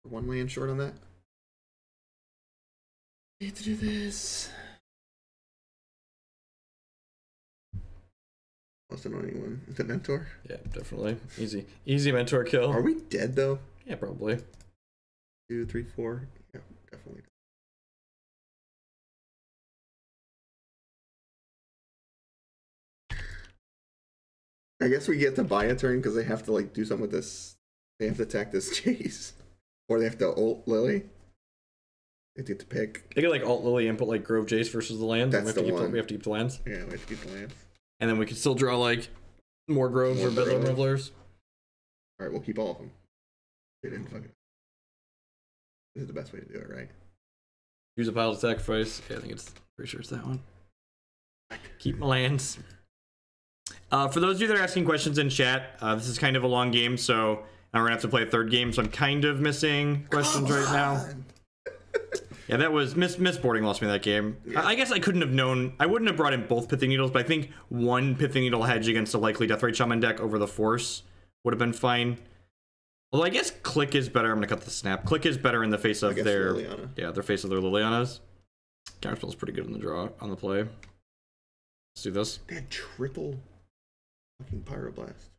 1 land short on that. I need to do this. Most annoying one. The Mentor? Yeah, definitely. Easy. Easy Mentor kill. Are we dead, though? Yeah, probably. 2, 3, 4. Yeah, definitely. I guess we get to buy a turn because they have to like do something with this. They have to attack this Jace, or they have to ult Lily. They get to pick. They get like alt Lily and put like Grove Jace versus the land. That's the one. We have to keep the lands. Yeah, we have to keep the lands. And then we can still draw like more Groves or Bedlam Revelers. All right, we'll keep all of them. They didn't fuck it. This is the best way to do it, right? Use a pile to sacrifice. Yeah, I think it's pretty sure it's that one. Keep my lands. For those of you that are asking questions in chat, this is kind of a long game, so we're gonna have to play a 3rd game. So I'm kind of missing questions right now. Yeah, that was Misboarding lost me that game. Yeah. I guess I couldn't have known. I wouldn't have brought in both Pithing Needles, but I think one Pithing Needle hedge against a likely Deathrite Shaman deck over the Force would have been fine. Although I guess Clique is better. I'm gonna cut the snap. Clique is better in the face of their Liliana. Yeah, their face of their Lilianas. Counterspell is pretty good in the draw on the play. Let's do this. They had triple fucking Pyroblast.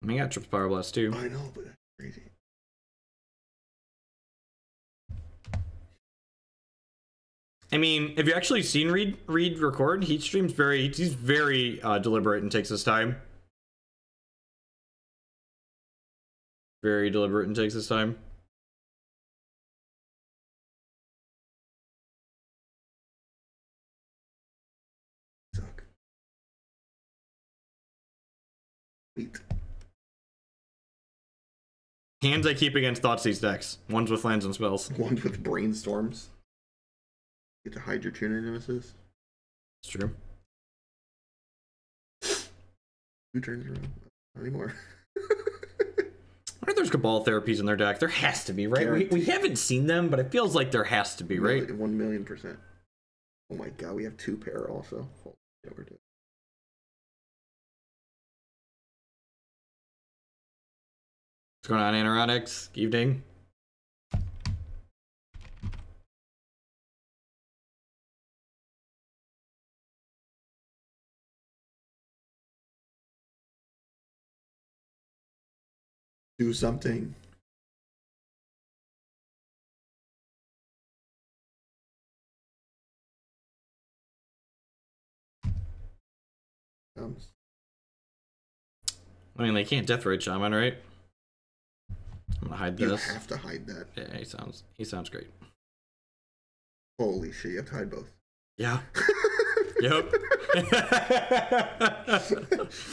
I mean, I got triple Pyroblast too. I know, but that's crazy. I mean, if you actually seen Reed record, he streams he's very deliberate and takes his time. Very deliberate and takes his time. Suck. Sweet. Hands I keep against Thoughtseize decks. Ones with lands and spells. Ones with Brainstorms. Get to hide your True-Name Nemesis. It's true. 2 turns around. Not anymore. I wonder if there's Cabal therapies in their deck. There has to be, right? We haven't seen them, but it feels like there has to be, right? 1,000,000%. Oh my god, we have 2 pair also. Holy shit, we're doing. What's going on, Anoronics? Evening. Do something. I mean, they can't Deathrite Shaman, right? I'm gonna hide this. You have to hide that. Yeah, he sounds great. Holy shit, you have to hide both. Yeah. Yep.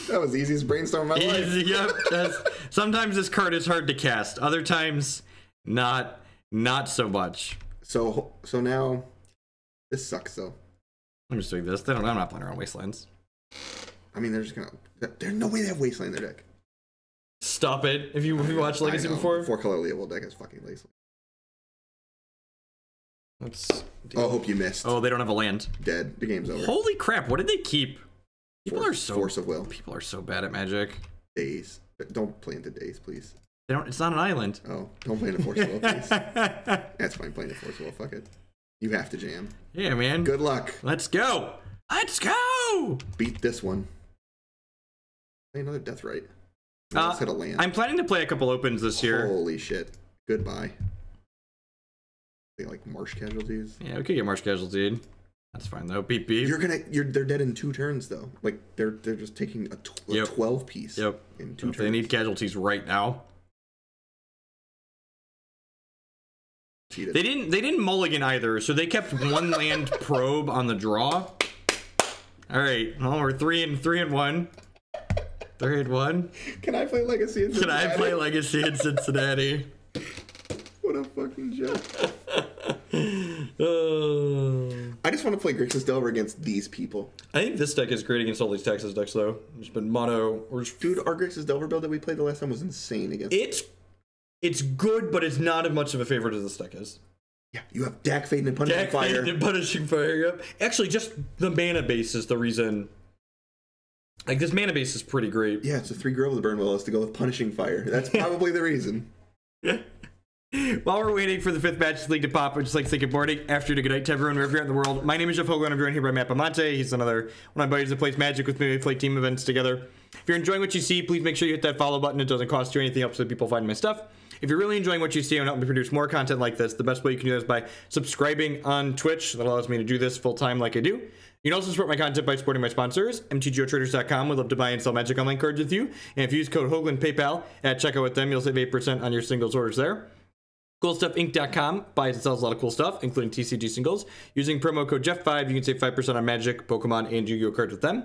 That was the easiest brainstorm of my life. Yep. Sometimes this card is hard to cast. Other times, not so much. So now, this sucks though. I'm just doing this. I'm not playing around Wastelands. I mean, they're just gonna. There's no way they have Wasteland in their deck. Stop it. If you watched Legacy before, 4-color Leopold deck is fucking Wasteland. Let's. Oh, hope you missed. Oh, they don't have a land. Dead. The game's over. Holy crap! What did they keep? Force of Will. People are so bad at Magic. Days. Don't play into Days, please. They don't. It's not an island. Oh, don't play into Force of Will, please. That's fine. Play into Force of Will. Fuck it. You have to jam. Yeah, man. Good luck. Let's go. Let's go. Beat this one. Play another Deathrite. Let's hit a land. I'm planning to play a couple opens this year. Holy shit. Goodbye. They like Marsh Casualties. Yeah, we could get Marsh Casualty. That's fine though. Beep beep. They're dead in 2 turns though. Like they're just taking a 12 piece. Yep. In 2 turns. They need casualties right now. Cheated. They didn't mulligan either, so they kept 1 land probe on the draw. All right, well, we're 3-1. 3-1. Can I play Legacy in Cincinnati? Can I play Legacy in Cincinnati? What a fucking joke. I just want to play Grixis Delver against these people. I think this deck is great against all these Texas decks, though. There's been mono or dude. Our Grixis Delver build that we played the last time was insane against. It's good, but it's not as much of a favorite as this deck is. Yeah, you have Dack Fayden and Punishing Fire. Dack Fayden and Punishing Fire. Yep. Actually, just the mana base is the reason. Like, this mana base is pretty great. Yeah, it's a 3 with the Burnwillows to go with Punishing Fire. That's probably the reason. While we're waiting for the 5th match league to pop, I'd just like to say good morning, afternoon, good night to everyone wherever you're in the world. My name is Jeff Hogan. I'm joined here by Matt Bamonte. He's another one of my buddies that plays Magic with me. We play team events together. If you're enjoying what you see, please make sure you hit that follow button. It doesn't cost you anything, helps so people find my stuff. If you're really enjoying what you see and help me produce more content like this, the best way you can do that is by subscribing on Twitch. That allows me to do this full time like I do. You can also support my content by supporting my sponsors, mtgotraders.com. We'd love to buy and sell Magic Online cards with you. And if you use code Hoagland PayPal at checkout with them, you'll save 8% on your singles orders there. CoolStuffInc.com buys and sells a lot of cool stuff, including TCG singles. Using promo code Jeff5, you can save 5% on Magic, Pokemon, and Yu-Gi-Oh cards with them.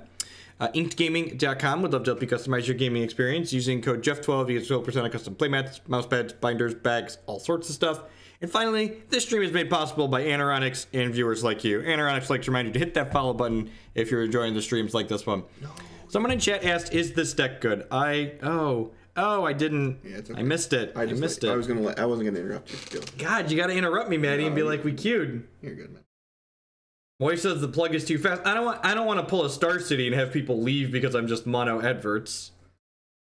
InkedGaming.com would love to help you customize your gaming experience. Using code Jeff12, you get 12% on custom playmats, mouse pads, binders, bags, all sorts of stuff. And finally, this stream is made possible by Anoronics and viewers like you. Anoronics likes to remind you to hit that follow button if you're enjoying the streams like this one. No. Someone in chat asked, "Is this deck good?" I didn't. Yeah, it's okay. I missed it. I missed it. I wasn't gonna interrupt you. Still. God, you gotta interrupt me, Maddie, and be like, "We queued." You're good, man. Wife says the plug is too fast. I don't want to pull a Star City and have people leave because I'm just mono adverts.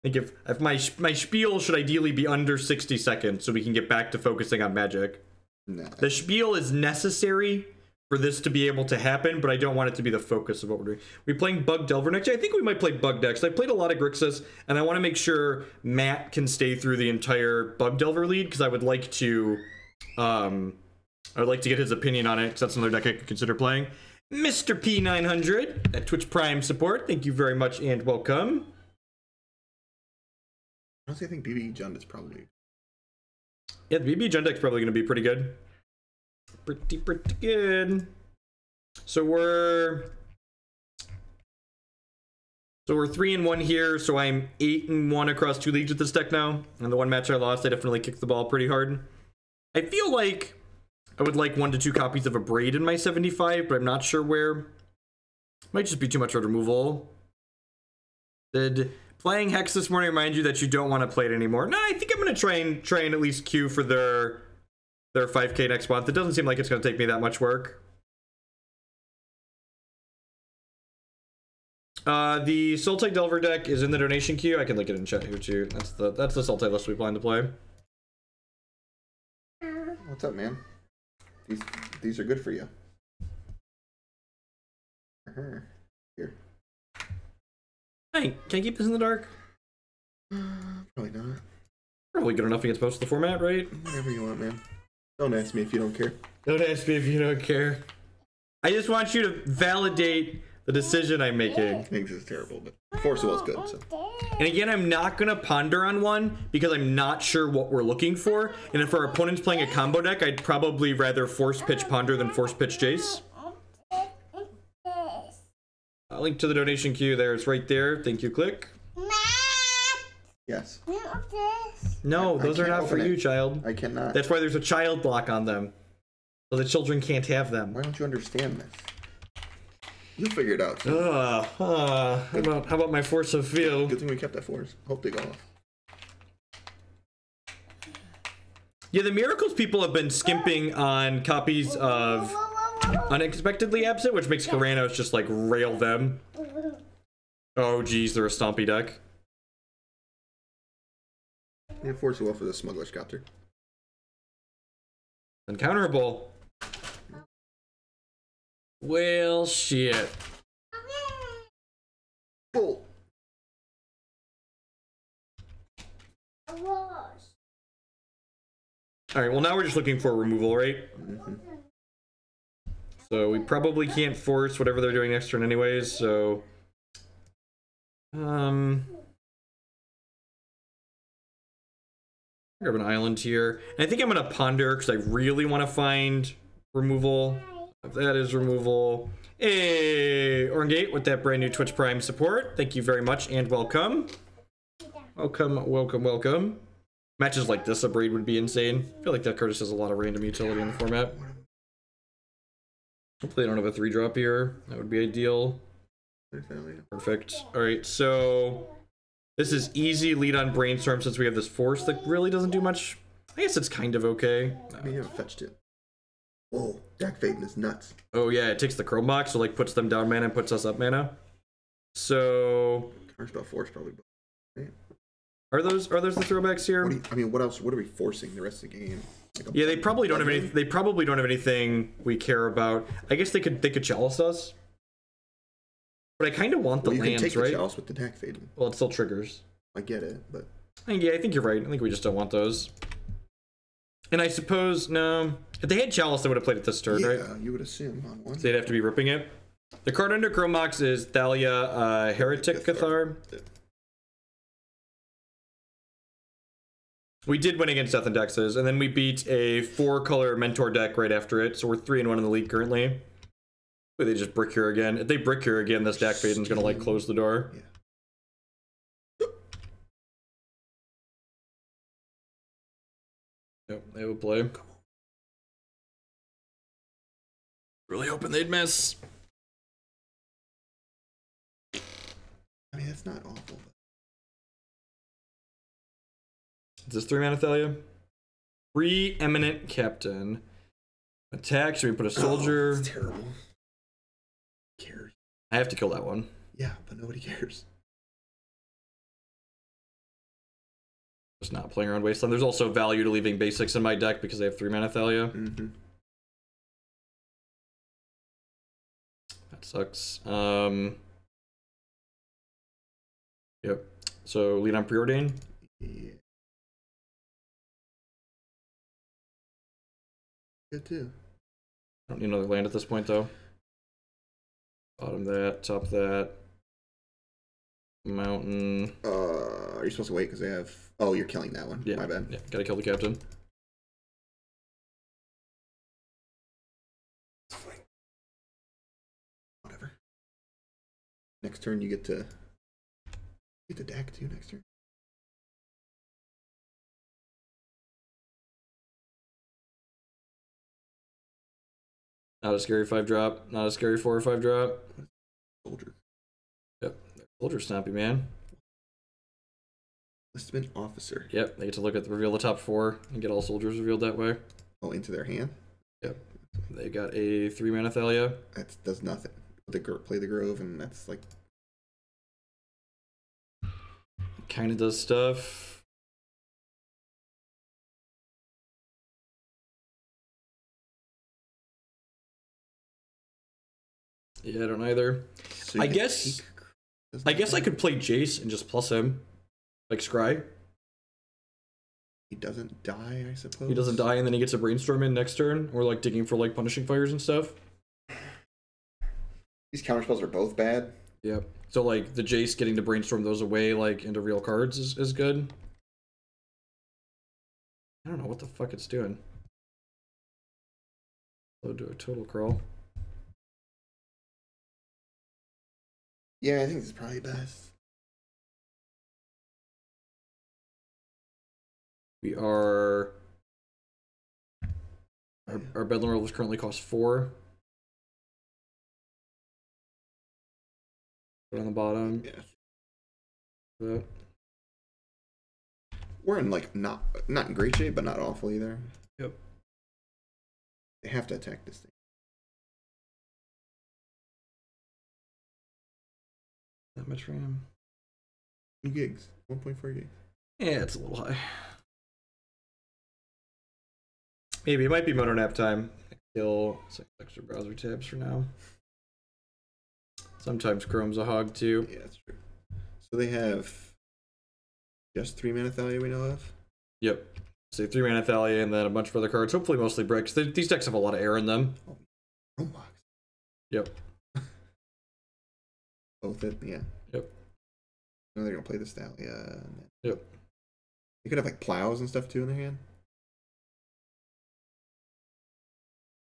I think if my spiel should ideally be under 60 seconds so we can get back to focusing on Magic. Nah. The spiel is necessary for this to be able to happen, but I don't want it to be the focus of what we're doing. We're playing Bug Delver next. I think we might play Bug next. I played a lot of Grixis, and I want to make sure Matt can stay through the entire Bug Delver lead because I would like to get his opinion on it because that's another deck I could consider playing. Mr. P900 at Twitch Prime support. Thank you very much and welcome. Honestly, I think BB Jund is probably... Yeah, the BB Jund deck's probably going to be pretty good. Pretty good. So we're 3-1 here. So I'm 8-1 across 2 leagues with this deck now. And the one match I lost, I definitely kicked the ball pretty hard. I feel like I would like 1 to 2 copies of a Braid in my 75, but I'm not sure where. Might just be too much red removal. Did playing Hex this morning remind you that you don't want to play it anymore? No, I think I'm going to try and at least queue for their 5K next month. It doesn't seem like it's going to take me that much work. The Sultai Delver deck is in the donation queue. I can link it in chat here too. That's the Sultai list we plan to play. What's up, man? These are good for you. Here. Hey, can I keep this in the dark? Probably not. Probably good enough against most of the format, right? Whatever you want, man. Don't ask me if you don't care. Don't ask me if you don't care. I just want you to validate the decision I'm making. I think this is terrible, but Force was good. So. And again, I'm not going to ponder on one because I'm not sure what we're looking for. And if our opponent's playing a combo deck, I'd probably rather Force Pitch Ponder than Force Pitch Jace. Link to the donation queue there. It's right there. Thank you, Click. Yes. No, those are not for you, child. I cannot. That's why there's a child lock on them. So the children can't have them. Why don't you understand this? You'll figure it out. How about my Force of Feel? Good thing we kept that Force. Hope they go off. Yeah, the Miracles people have been skimping on copies of Unexpectedly Absent, which makes Karanos just like rail them. Oh geez, they're a stompy deck. Yeah, Force will for the Smuggler Sculptor. Uncounterable. Well, shit. Oh. Alright, well now we're just looking for removal, right? Mm-hmm. So we probably can't force whatever they're doing next turn anyways, so... grab an island here. And I think I'm going to ponder because I really want to find removal. If that is removal. Hey, Orngate with that brand new Twitch Prime support. Thank you very much and welcome. Welcome. Matches like this, a Braid would be insane. I feel like that card just has a lot of random utility in the format. Hopefully they don't have a 3-drop here. That would be ideal. Perfect. Alright, so this is easy lead on Brainstorm since we have this force that really doesn't do much. I guess it's kind of okay. I mean, you haven't fetched it. Whoa, Dack Fayden is nuts. Oh yeah, it takes the Chrome box, so like puts them down mana and puts us up mana. So Counterspell force probably. Right? Are those the throwbacks here? I mean, what else? What are we forcing the rest of the game? Like Yeah, they probably don't have any. They probably don't have anything we care about. I guess they could chalice us, but I kind of want the you lands, can take right? the chalice with the Dack Fayden. Well, it still triggers. I get it, but Yeah, I think you're right. I think we just don't want those. And I suppose no, if they had chalice, they would have played it this turn, right? Yeah, you would assume on one. So they'd have to be ripping it. The card under Chrome box is Thalia, Heretic Cathar. Yeah. We did win against Death and Dexes, and then we beat a 4-color Mentor deck right after it, so we're 3-1 in the league currently. But they just brick here again. If they brick here again, this Dack Fayden's gonna like close the door. Yeah. Yep, they would play. Really hoping they'd miss. I mean, that's not awful. Is this 3-mana Thalia? Preeminent Captain. Attack, should we put a soldier? Oh, that's terrible. Who cares? I have to kill that one. Yeah, but nobody cares. Just not playing around Wasteland. There's also value to leaving basics in my deck because they have 3-mana Thalia. Mm-hmm. That sucks. Yep. So lead on Preordain. Yeah. Good too. I don't need another land at this point though. Bottom that, top that. Mountain. Are you supposed to wait because they have? Oh, you're killing that one. Yeah, My bad. Yeah, gotta kill the captain. Whatever. Next turn you get to Dack too. Next turn. Not a scary 5-drop. Not a scary 4 or 5-drop. Soldier. Yep. Soldier snappy, man. Listman officer. Yep. They get to reveal the top 4 and get all soldiers revealed that way. Oh, into their hand. Yep. They got a 3-mana Thalia. That does nothing. Play the Grove, and that's like. Kind of does stuff. Yeah, I don't either. So I guess I could play Jace and just plus him. Like Scry. He doesn't die, I suppose. He doesn't die and then he gets a Brainstorm in next turn. Or like digging for like punishing fires and stuff. These counterspells are both bad. Yep. So like the Jace getting to Brainstorm those away like into real cards is good. I don't know what the fuck it's doing. Load to a total crawl. Yeah, I think this is probably best. We are... Our Bedlam Reveler currently costs 4. Put on the bottom. Yeah. That. We're in like not in great shape, but not awful either. Yep. They have to attack this thing. That much for him. 2 gigs. 1.4 gigs. Yeah, it's a little high. Maybe it might be mono nap time. Kill 6 extra browser tabs for now. Sometimes Chrome's a hog too. Yeah, that's true. So they have just 3-mana Thalia we know of? Yep. So 3-mana Thalia and then a bunch of other cards. Hopefully mostly bricks. These decks have a lot of air in them. Oh, Chrome box. Yep. Both it, yeah. Yep. No, they're gonna play this Thalia. Yep. They could have like plows and stuff too in their hand.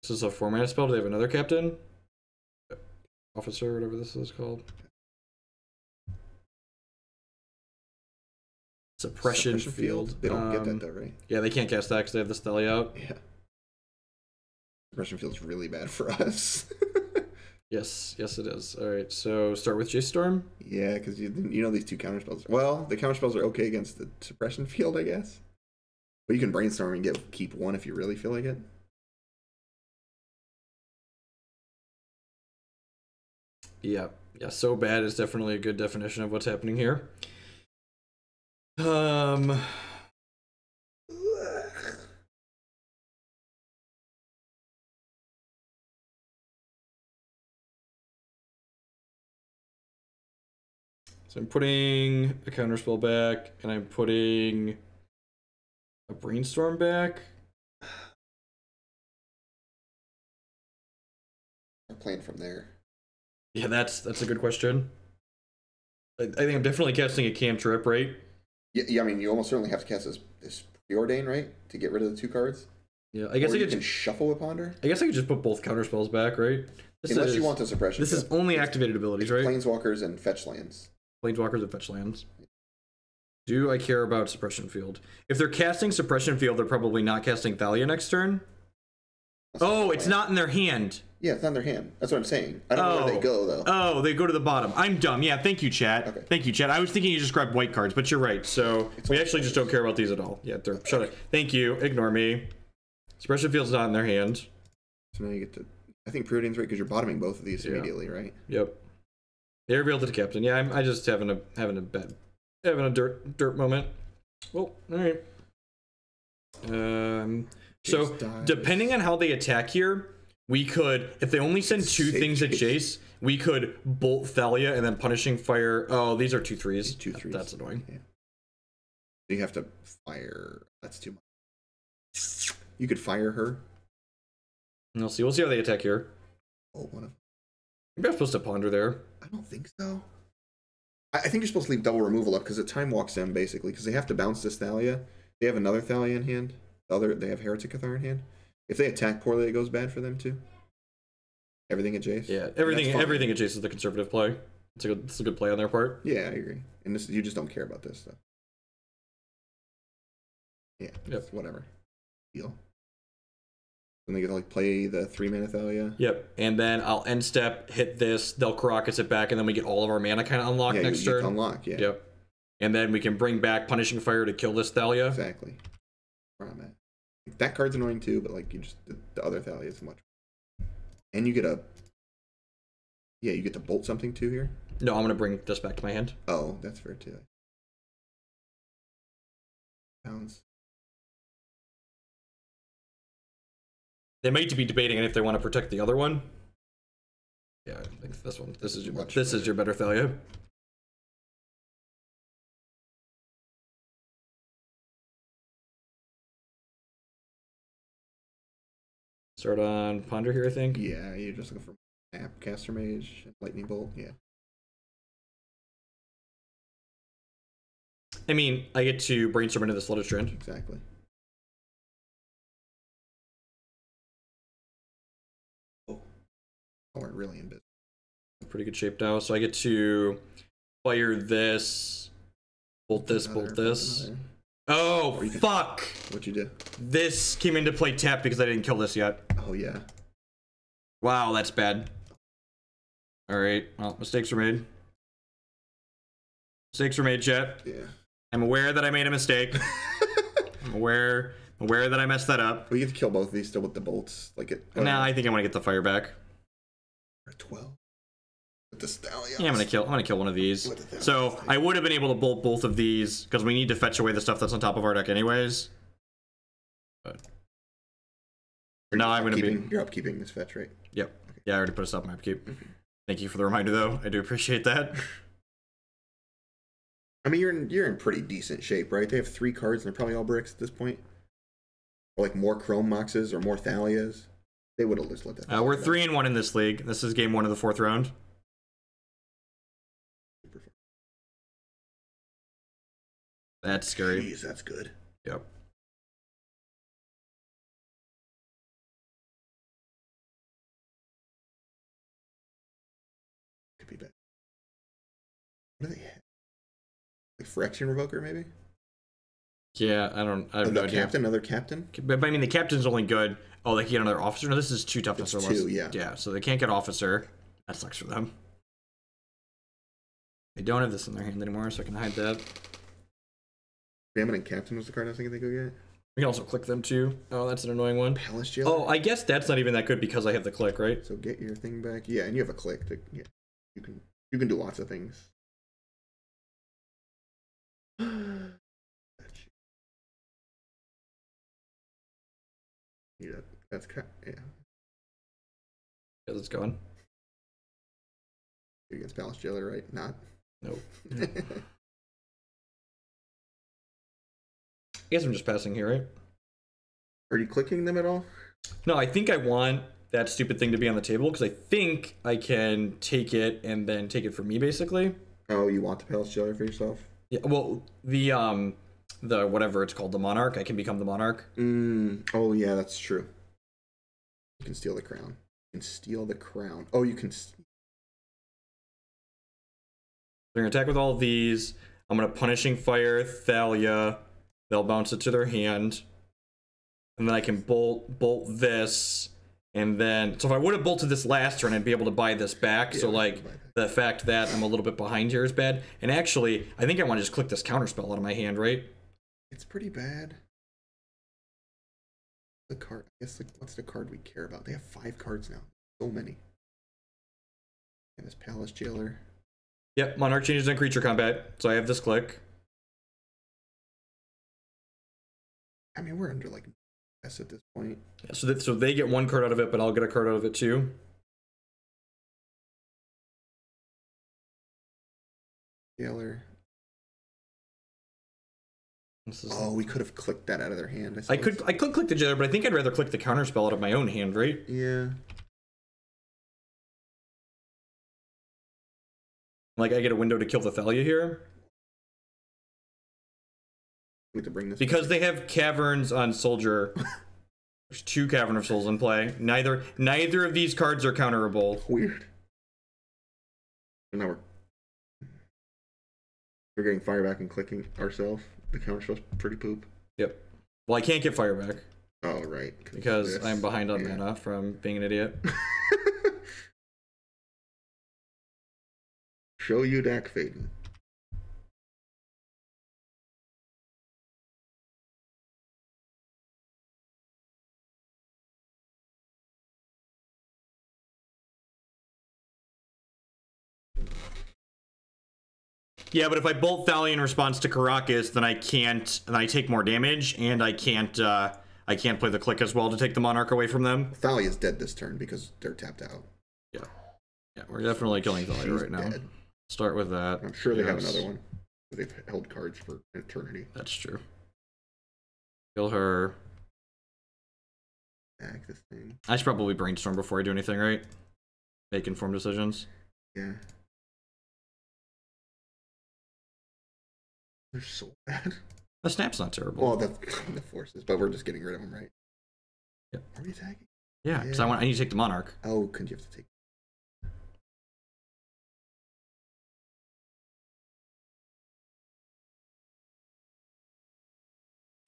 This is a 4-mana spell. Do they have another captain? Officer, whatever this is called. Suppression field. They don't get that though, right? Yeah, they can't cast that because they have this Thalia out. Yeah. Suppression Field's really bad for us. Yes, yes it is. All right, so start with Jace Storm. Yeah, because you know these two counterspells. Well, the counterspells are okay against the Suppression Field, I guess. But you can Brainstorm and keep one if you really feel like it. Yeah, yeah. So bad is definitely a good definition of what's happening here. So I'm putting a Counterspell back, and I'm putting a Brainstorm back. I'm playing from there. Yeah, that's a good question. I think I'm definitely casting a Cantrip, right? Yeah, I mean, you almost certainly have to cast this Preordain, right? To get rid of the two cards. Yeah, I guess or I you could can shuffle with Ponder. I guess I could just put both Counterspells back, right? Unless you want the Suppression. This is only activated abilities, right? Planeswalkers and fetch lands. Planeswalkers and fetch lands. Do I care about Suppression Field? If they're casting Suppression Field, they're probably not casting Thalia next turn. Oh, it's not in their hand. Yeah, it's not in their hand. That's what I'm saying. I don't know where they go, though. Oh, they go to the bottom. I'm dumb. Yeah, thank you, chat. Okay. Thank you, chat. I was thinking you just grabbed white cards, but you're right. So we actually just don't care about these at all. Yeah, they're shut up. Thank you. Ignore me. Suppression Field's not in their hand. So now you get to... I think Preordain's right because you're bottoming both of these immediately, right? Yep. They revealed to the captain. Yeah, I just having a dirt moment. Well, all right. So depending on how they attack here, we could, if they only send two things at Jace, we could bolt Thalia and then punishing fire. Oh, these are 2/3s. 2/3s. That's annoying. Yeah. You have to fire. That's too much. You could fire her. We'll see how they attack here. Oh, one of. Maybe I'm supposed to ponder there. I don't think so. I think you're supposed to leave double removal up because it time walks them basically because they have to bounce this Thalia. They have another Thalia in hand. They have Heretic Cathar in hand. If they attack poorly, it goes bad for them too. Everything at Jace. Yeah, everything at Jace is the conservative play. It's a good play on their part. Yeah, I agree. And this, you just don't care about this stuff. Yeah. Yep. Whatever. Deal. Then they get to like play the 3-mana Thalia. Yep. And then I'll end step, hit this, they'll Karakas it back, and then we get all of our mana kind of unlocked next turn. Unlock, yeah. Yep. And then we can bring back Punishing Fire to kill this Thalia. Exactly. Where I'm at. That card's annoying too, but like you just the other Thalia is much. And you get a. Yeah, you get to bolt something too here. No, I'm gonna bring this back to my hand. Oh, that's fair too. Pounds. They might be debating if they want to protect the other one. Yeah, I think this one. This is your better Thalia. Start on Ponder here, I think. Yeah, you're just looking for Snapcaster Mage and Lightning Bolt. Yeah. I mean, I get to Brainstorm into this Flooded Strand. Exactly. Oh, we're really in business. Pretty good shape now. So I get to fire this, bolt this, bolt this. Oh, fuck! What'd you do? This came into play tap because I didn't kill this yet. Oh, yeah. Wow, that's bad. Alright, well, mistakes were made. Mistakes were made, chat. Yeah. I'm aware that I made a mistake. I'm aware that I messed that up. Well, you get to kill both of these still with the bolts. Like it. Nah, I think I want to get the fire back. 12. With the Stallion. Yeah, I'm gonna kill one of these. So I would have been able to bolt both of these because we need to fetch away the stuff that's on top of our deck anyways. But now I'm gonna be. You're upkeeping this fetch, right? Yep. Okay. Yeah, I already put a stop in my upkeep. Okay. Thank you for the reminder, though. I do appreciate that. I mean, you're in pretty decent shape, right? They have 3 cards and they're probably all bricks at this point. Or like more Chrome Moxes or more Thalias. They would have just let that. We're 3-1 in this league. This is game 1 of the 4th round. That's scary. Jeez, that's good. Yep. Could be bad. What do they have? Like Phyrexian Revoker, maybe? Yeah, I have no idea. Another captain? But I mean, the captain's only good. Oh, they can get another officer? No, this is 2 toughness or less. 2, yeah. Yeah, so they can't get officer. That sucks for them. They don't have this in their hand anymore, so I can hide that. Preeminent Captain was the card I was thinking they could get. We can also click them too. Oh, that's an annoying one. Palace Jailer? Oh, I guess that's not even that good because I have the click, right? So get your thing back. Yeah, and you have a click to you can do lots of things. Yeah, that's yeah. Because it's gone. Against Palace Jailer, right? Not. Nope. I guess I'm just passing here, right? Are you clicking them at all? No, I think I want that stupid thing to be on the table because I think I can take it and then take it for me, basically. Oh, you want the Palace Jailer for yourself? Yeah. Well, the whatever it's called, the Monarch. I can become the Monarch. Oh yeah, that's true. You can steal the crown. You can steal the crown. Oh, you can. They're gonna attack with all of these. I'm gonna Punishing Fire Thalia. They'll bounce it to their hand. And then I can bolt this. And then, so if I would have bolted this last turn, I'd be able to buy this back. Yeah, so like the fact that I'm a little bit behind here is bad. And actually, I think I want to just click this Counterspell out of my hand, right? It's pretty bad. The card, I guess, what's the card we care about? They have 5 cards now. So many. And this Palace Jailer. Yep, Monarch changes in creature combat. So I have this click. I mean, we're under like S at this point. Yeah, so they get 1 card out of it, but I'll get a card out of it too. Jailer. Oh, we could have clicked that out of their hand. I could click the Jailer, but I think I'd rather click the Counterspell out of my own hand, right? Yeah. Like I get a window to kill the Thalia here. We have to bring this because they have caverns on Soldier. There's 2 Cavern of Souls in play. Neither of these cards are counterable. Weird. And now we're getting fire back and clicking ourselves. The Counterspell's pretty poop. Yep. Well, I can't get fire back. Oh, right. Because I'm behind on mana from being an idiot. Show you Dack Fayden. Yeah, but if I bolt Thalia in response to Karakas, then I take more damage, and I can't play the click as well to take the Monarch away from them. Thalia's dead this turn because they're tapped out. Yeah. Yeah, we're definitely killing Thalia right now. Dead. Start with that. I'm sure they have another one. They've held cards for an eternity. That's true. Kill her. Back this thing. I should probably brainstorm before I do anything, right? Make informed decisions. Yeah. They're so bad. The snap's not terrible. Well, the forces, but we're just getting rid of them, right? Yep. Are we attacking? Yeah, because I need to take the Monarch. Oh, couldn't you have to take?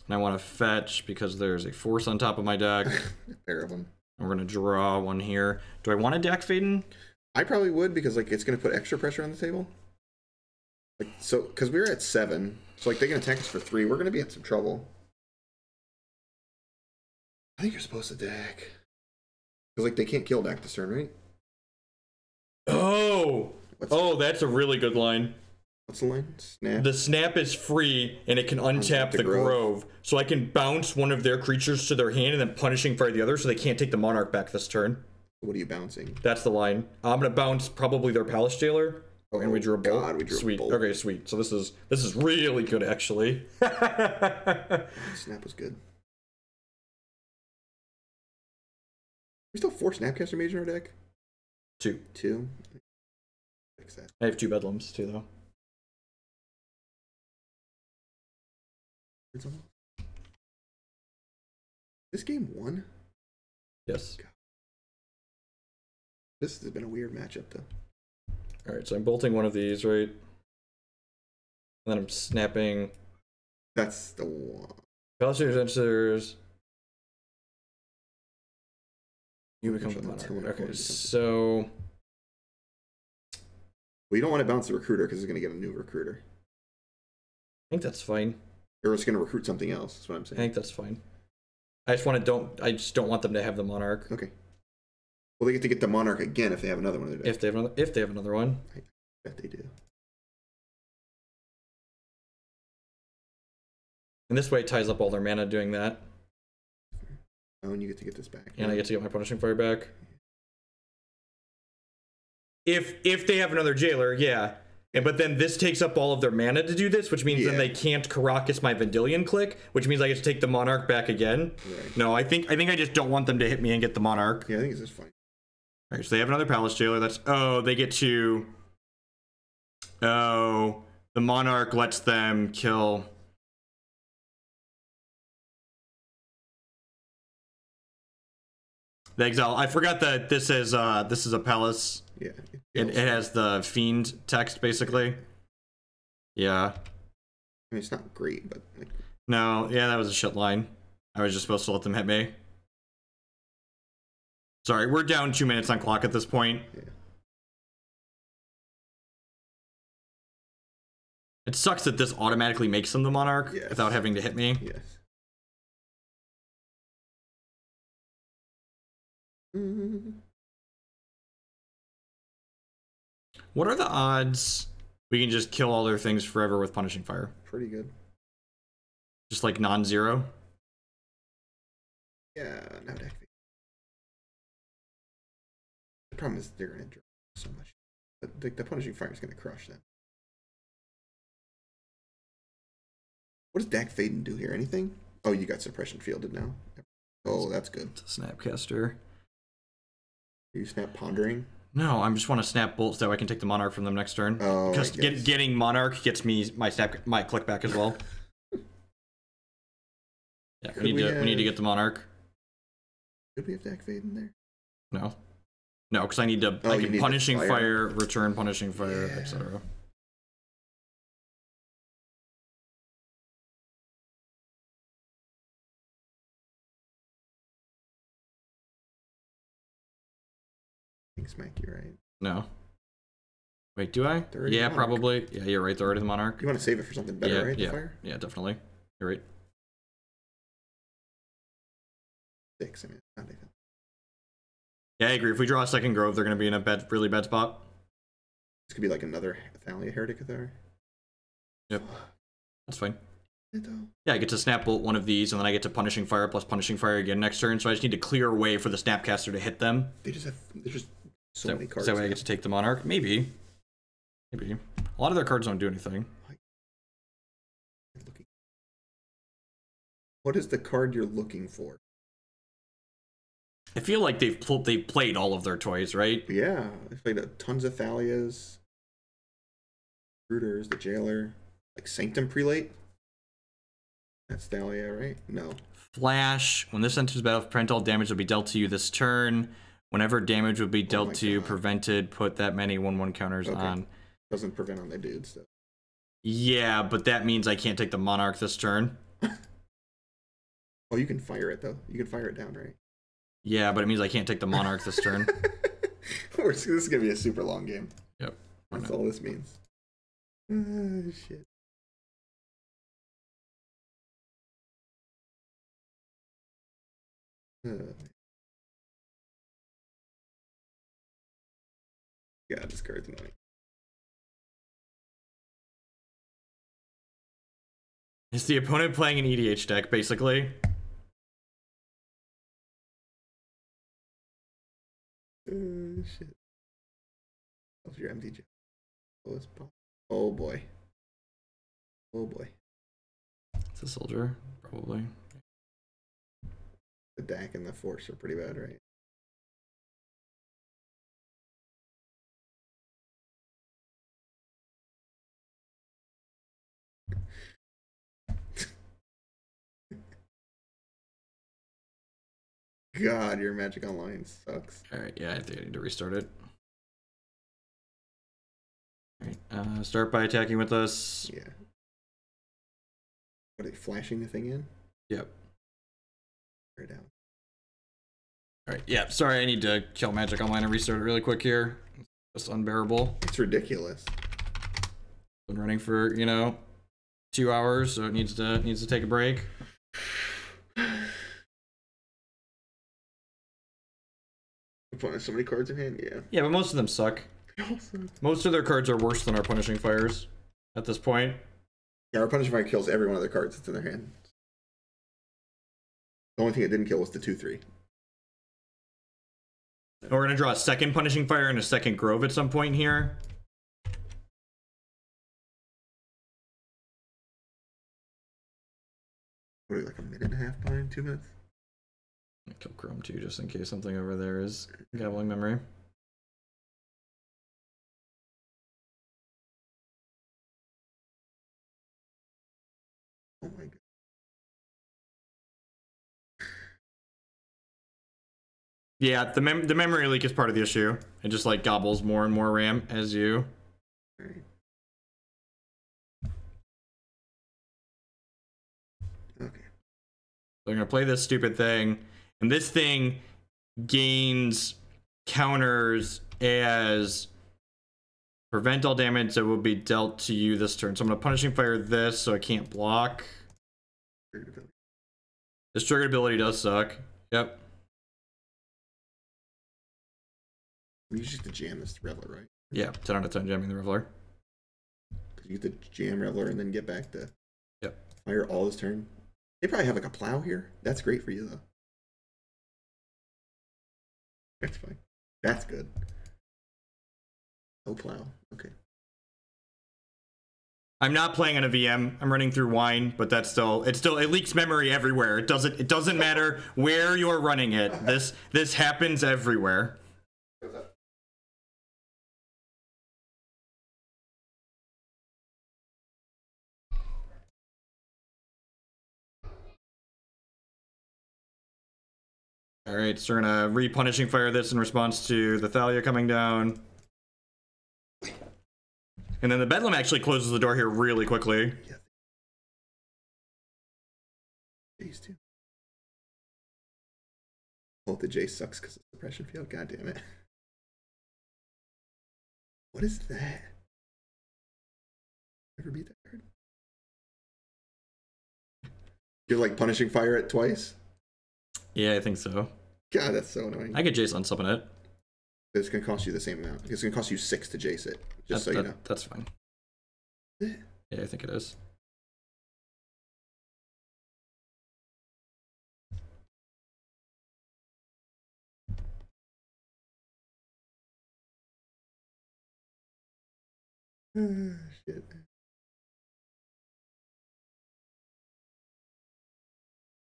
And I want to fetch because there's a force on top of my deck. A pair of them. And we're going to draw one here. Do I want a Dack Fayden? I probably would because like it's going to put extra pressure on the table. Like, so, because we were at 7, so like they can attack us for 3. We're going to be in some trouble. I think you're supposed to deck. Because like they can't kill Dack this turn, right? Oh! That's a really good line. What's the line? Snap? The snap is free, and it can untap the grove. So I can bounce one of their creatures to their hand and then Punishing Fire the other so they can't take the Monarch back this turn. What are you bouncing? That's the line. I'm going to bounce probably their Palace Jailer. Oh, and we drew a bolt. God, we drew sweet. A bolt. Okay, sweet. So this is really good, actually. Snap was good. We still 4 Snapcaster Mage in our deck? 2. 2? Fix that. I have 2 Bedlams, too, though. This game won? Yes. God. This has been a weird matchup, though. Alright, so I'm bolting one of these, right? And then I'm snapping. That's the one. Palace Adventures. You become the monarch. Okay, so... Well, you don't want to bounce the recruiter because it's going to get a new recruiter. I think that's fine. Or it's going to recruit something else, that's what I'm saying. I think that's fine. I just don't want them to have the monarch. Okay. Well, they get to get the monarch again if they have another one. If they have another one. I bet they do. And this way it ties up all their mana doing that. Oh, and you get to get this back. And I get to get my Punishing Fire back. If they have another jailer, yeah. But then this takes up all of their mana to do this, which means then they can't Karakas my Vendilion Clique, which means I get to take the Monarch back again. Right. No, I think I just don't want them to hit me and get the Monarch. Yeah, I think it's just fine. Alright, so they have another Palace Jailer. That's they get to the Monarch lets them kill. The Exile. I forgot that this is a Palace. Yeah. It has the Fiend text, basically. Yeah. I mean, it's not great, but... Like... No, yeah, that was a shit line. I was just supposed to let them hit me. Sorry, we're down 2 minutes on clock at this point. Yeah. It sucks that this automatically makes them the Monarch without having to hit me. Yes. Mm-hmm. What are the odds we can just kill all their things forever with Punishing Fire? Pretty good. Just like non-zero? Yeah, no Dack Fayden. The problem is they're going to draw so much. But the Punishing Fire is going to crush them. What does Dack Fayden do here? Anything? Oh, you got Suppression fielded now. Oh, that's good. It's a Snapcaster. Are you Snap Pondering? No, I just want to Snap Bolt so I can take the Monarch from them next turn. Oh, because getting Monarch gets me my click back as well. Yeah, we need to get the Monarch. Could we have Dack Fayden there? No. No, because I need to I can Punishing Fire, return Punishing Fire, etc. Smack you, right? No. Wait, do I? Yeah, probably. Yeah, you're right. They're already the Monarch. You want to save it for something better, right? Yeah, Fire? Yeah, definitely. You're right. 6, I mean, not even. Yeah, I agree. If we draw a second Grove, they're going to be in a really bad spot. This could be like another Thalia Heretic there. Yep. That's fine. Yeah, I get to Snap Bolt one of these, and then I get to Punishing Fire plus Punishing Fire again next turn, so I just need to clear a way for the Snapcaster to hit them. There's just so many cards. Is that way I get to take the Monarch? Maybe. Maybe. A lot of their cards don't do anything. What is the card you're looking for? I feel like they've played all of their toys, right? Yeah, they played tons of Thalias, Rooters, the Jailer, like Sanctum Prelate. That's Thalia, right? No. Flash. When this enters battle, prevent all damage will be dealt to you this turn. Whenever damage would be dealt to you, prevented, put that many 1/1 counters on. Doesn't prevent on the dudes, though. Yeah, but that means I can't take the Monarch this turn. Oh, you can fire it, though. You can fire it down, right? Yeah, but it means I can't take the Monarch this turn. This is going to be a super long game. Yep. That's all this means. Shit. God, this card's annoying. Is the opponent playing an EDH deck, basically? Shit. What's your MTG? Oh boy. Oh boy. It's a Soldier, probably. The Dack and the Force are pretty bad, right? God, your Magic Online sucks. Alright, yeah, I think I need to restart it. Alright, start by attacking with us. Yeah. What are they flashing the thing in? Yep. Right down. All right, yeah, sorry, I need to kill Magic Online and restart it really quick here. It's just unbearable. It's ridiculous. Been running for, you know, 2 hours, so it needs to take a break. So many cards in hand, yeah. Yeah, but most of them suck. Most of their cards are worse than our Punishing Fires at this point. Yeah, our Punishing Fire kills every one of their cards that's in their hand. The only thing it didn't kill was the 2/3. We're gonna draw a second Punishing Fire and a second Grove at some point here. What are you, like a minute and a half behind? 2 minutes? I'll kill Chrome too, just in case something over there is gabbling memory. Oh my god. Yeah, the memory leak is part of the issue. It just like gobbles more and more RAM as you. Alright. Okay. So I'm gonna play this stupid thing, and this thing gains counters as prevent all damage that will be dealt to you this turn. So I'm gonna Punishing Fire this so I can't block. This triggered ability does suck. Yep. You just get to jam this Reveler, right? Yeah, 10 out of 10 jamming the Reveler. Because you get to jam Reveler and then get back to Yep. fire all this turn. They probably have like a plow here. That's great for you though. That's fine. That's good. No plow. Okay. I'm not playing on a VM. I'm running through Wine, but that's still it leaks memory everywhere. It doesn't matter where you're running it. This happens everywhere. All right, so we're gonna re-Punishing Fire this in response to the Thalia coming down. And then the Bedlam actually closes the door here really quickly. Yeah. Jace too. Oh, the Jace sucks because of suppression field. God damn it. What is that? Ever beat that card? You're like Punishing Fire it twice? Yeah, I think so. God, that's so annoying. I could Jace unsummon it. It's going to cost you the same amount. It's going to cost you 6 to Jace it. Just so you know. That's fine. Yeah, I think it is. Shit.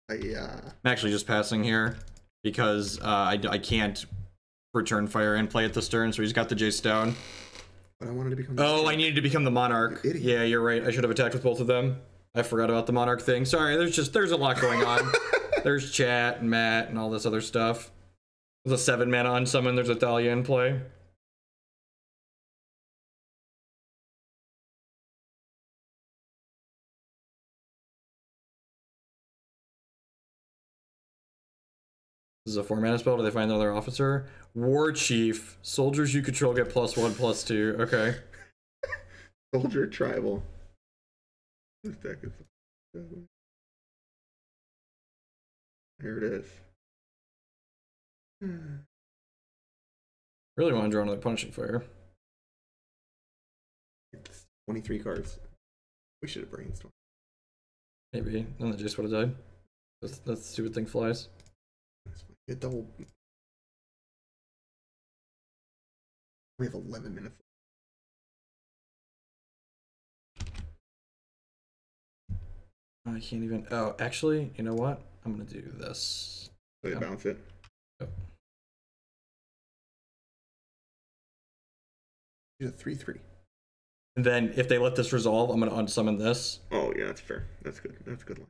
I'm actually just passing here because I can't return fire and play it this turn, so he's got the Jace down. But I wanted to become. Oh, I needed to become the Monarch. You idiot. Yeah, you're right. I should have attacked with both of them. I forgot about the Monarch thing. Sorry, there's a lot going on. There's chat and Matt and all this other stuff. There's a 7 mana unsummon. There's a Thalia in play. This is a 4 mana spell. Do they find another officer? War Chief. Soldiers you control get +1/+2. Okay. Soldier Tribal. This deck is. Here it is. Really want to draw another Punishing Fire. It's 23 cards. We should have brainstormed. Maybe. Then the Jace would have died. That stupid thing flies. Get double. We have 11 minutes. I can't even. Oh, actually, you know what? I'm gonna do this. So you bounce it. Yep. He's a 3/3. And then if they let this resolve, I'm gonna unsummon this. Oh yeah, that's fair. That's good. That's a good line.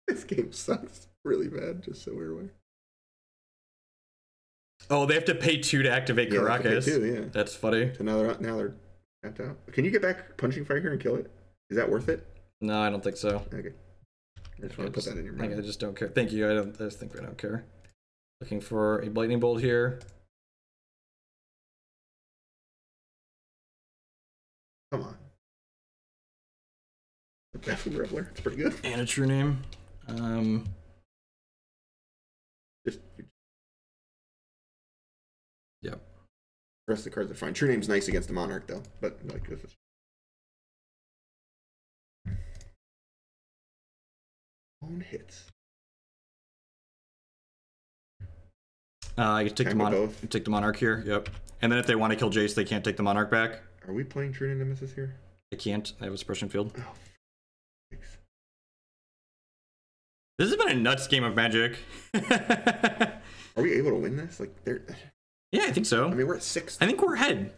This game sucks really bad, just so we're aware. Oh, they have to pay 2 to activate Caracas. Yeah. That's funny. So now they're Tapped out. Can you get back Punching Fire here and kill it? Is that worth it? No, I don't think so. Okay. I just want to put that in your mind. I just don't care. Thank you. I just think I don't care. Looking for a Lightning Bolt here. Come on. Bedlam Reveler. It's pretty good. And a True-Name. Just. Yep. The rest of the cards are fine. True-Name's nice against the Monarch, though. But, like, this is. Own hits. You take the Monarch here. Yep. And then if they want to kill Jace, they can't take the Monarch back. Are we playing True-Name Nemesis here? They can't. They have a suppression field. Oh. Thanks. This has been a nuts game of Magic. Are we able to win this? Like, they're. Yeah, I think so. I mean, we're at 6. I think we're ahead.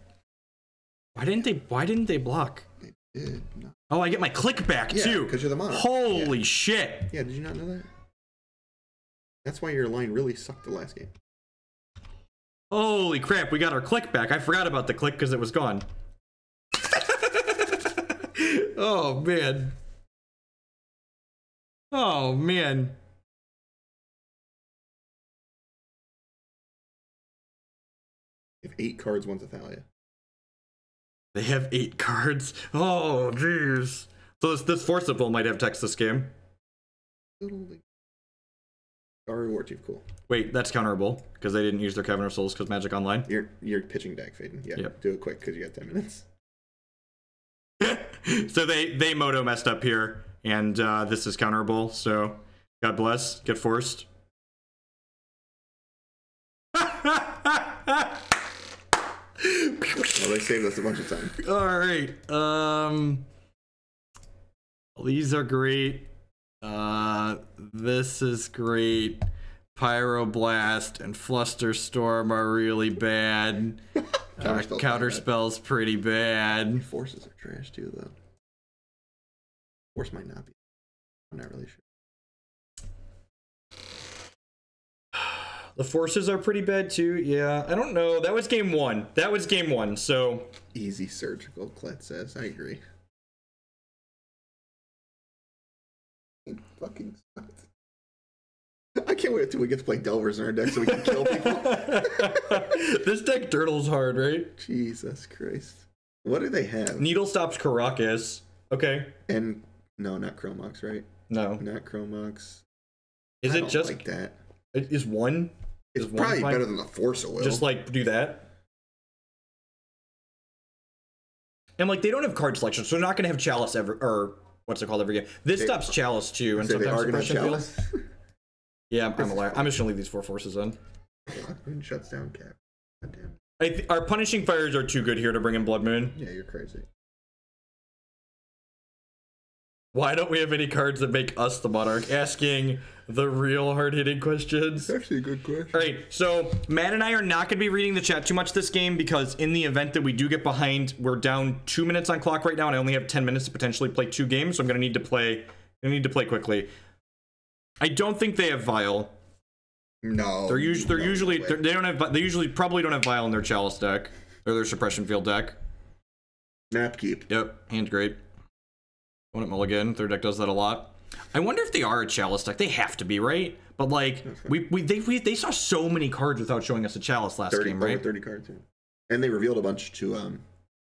Why didn't they block? They did. No. Oh, I get my click back too. Because you're the Monarch. Holy shit. Yeah, did you not know that? That's why your line really sucked the last game. Holy crap, we got our click back. I forgot about the click because it was gone. Oh, man. Oh, man. They have 8 cards, one's a Thalia. They have 8 cards. Oh, jeez. So this Forcible might have text this game. Star Reward Chief, cool. Wait, that's counterable because they didn't use their Cavern of Souls because Magic Online. You're pitching Dack Fayden. Yeah, yep. Do it quick because you got 10 minutes. So they Moto messed up here, and this is counterable. So God bless. Get forced. Well, they saved us a bunch of time. All right. These are great. This is great. Pyroblast and Flusterstorm are really bad. Counterspell's pretty bad. Forces are trash too, though. Force might not be. I'm not really sure. The forces are pretty bad too. Yeah, I don't know. That was game 1. So easy surgical. Kled says. I agree. It fucking sucks. I can't wait until we get to play Delvers in our deck so we can kill people. This deck turtles hard, right? Jesus Christ. What do they have? Needle stops Karakas. Okay. And no, not Chromox, right? No. Not Chromox. Is it just like that? Is one? It's probably better than the Force of Will. Just like do that. And like they don't have card selection, so they're not gonna have Chalice ever, or what's it called every game. This stops Chalice too, and sometimes suppression field. Yeah, I'm a liar. I'm just gonna leave these 4 forces in. Blood shuts down Cap. God damn. Our punishing fires are too good here to bring in Blood Moon. Yeah, you're crazy. Why don't we have any cards that make us the Monarch? Asking the real hard-hitting questions. That's actually a good question. All right, so Matt and I are not going to be reading the chat too much this game because in the event that we do get behind, we're down 2 minutes on clock right now, and I only have 10 minutes to potentially play 2 games, so I'm going to need to play. Quickly. I don't think they have Vial. No. They usually probably don't have Vial in their Chalice deck or their suppression field deck. Map keep. Yep, hand great. One at Mulligan. Their deck does that a lot. I wonder if they are a Chalice deck. They have to be, right? But like, they saw so many cards without showing us a Chalice last game, right? 30 cards, yeah. And they revealed a bunch to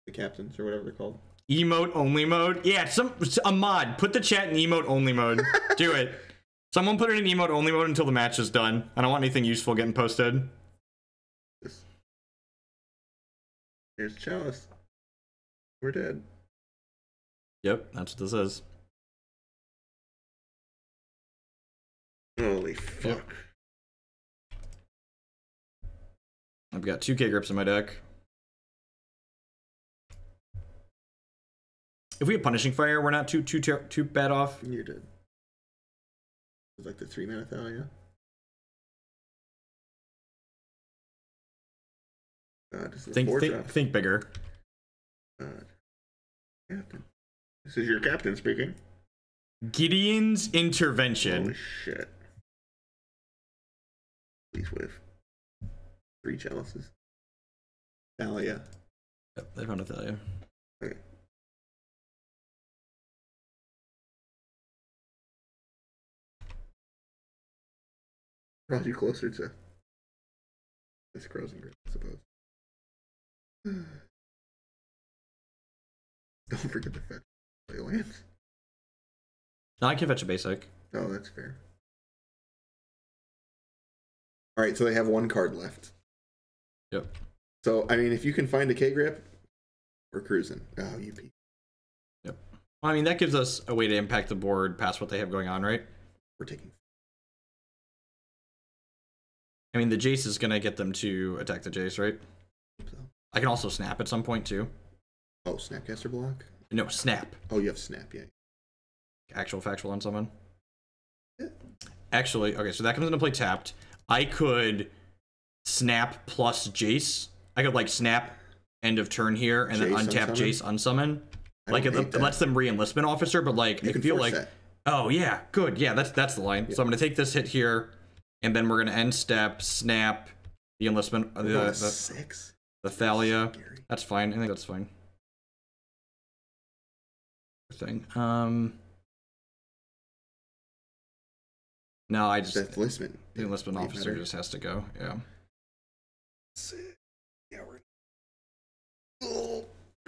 the captains or whatever they're called. Emote only mode. Yeah, a mod. Put the chat in emote only mode. Do it. Someone put it in emote only mode until the match is done. I don't want anything useful getting posted. Here's Chalice. We're dead. Yep, that's what this is. Holy fuck. Yep. I've got 2K grips in my deck. If we have Punishing Fire, we're not too bad off. You're dead. It's like the 3-mana Thalia. Think bigger. Captain. This is your captain speaking. Gideon's Intervention. Holy shit. Please whiff. 3 Chalices. Thalia. Yep, they found a Thalia. Okay. Draws you closer to this Krosan Grip, I suppose. Don't forget to fetch play lands. No, I can fetch a basic. Oh, that's fair. Alright, so they have one card left. Yep. So, I mean, if you can find a K-Grip, we're cruising. Oh, UP. Yep. Well, I mean, that gives us a way to impact the board past what they have going on, right? We're taking... I mean, the Jace is going to get them to attack the Jace, right? So. I can also snap at some point, too. Oh, Snapcaster block? No, snap. Oh, you have snap, yeah. Actual factual on someone. Yeah. Actually, okay, so that comes into play tapped. I could snap plus Jace. I could, like, snap end of turn here and then untap Jace unsummon. Like, it lets them re-enlistment officer, but, like, I feel like... That. Oh, yeah, good. Yeah, that's the line. Yeah. So I'm going to take this hit here, and then we're going to end step, snap, the enlistment... The Thalia. That's fine. I think that's fine. Thing. No, I just... The enlistment. The enlistment officer just has to go, yeah. Yeah, we're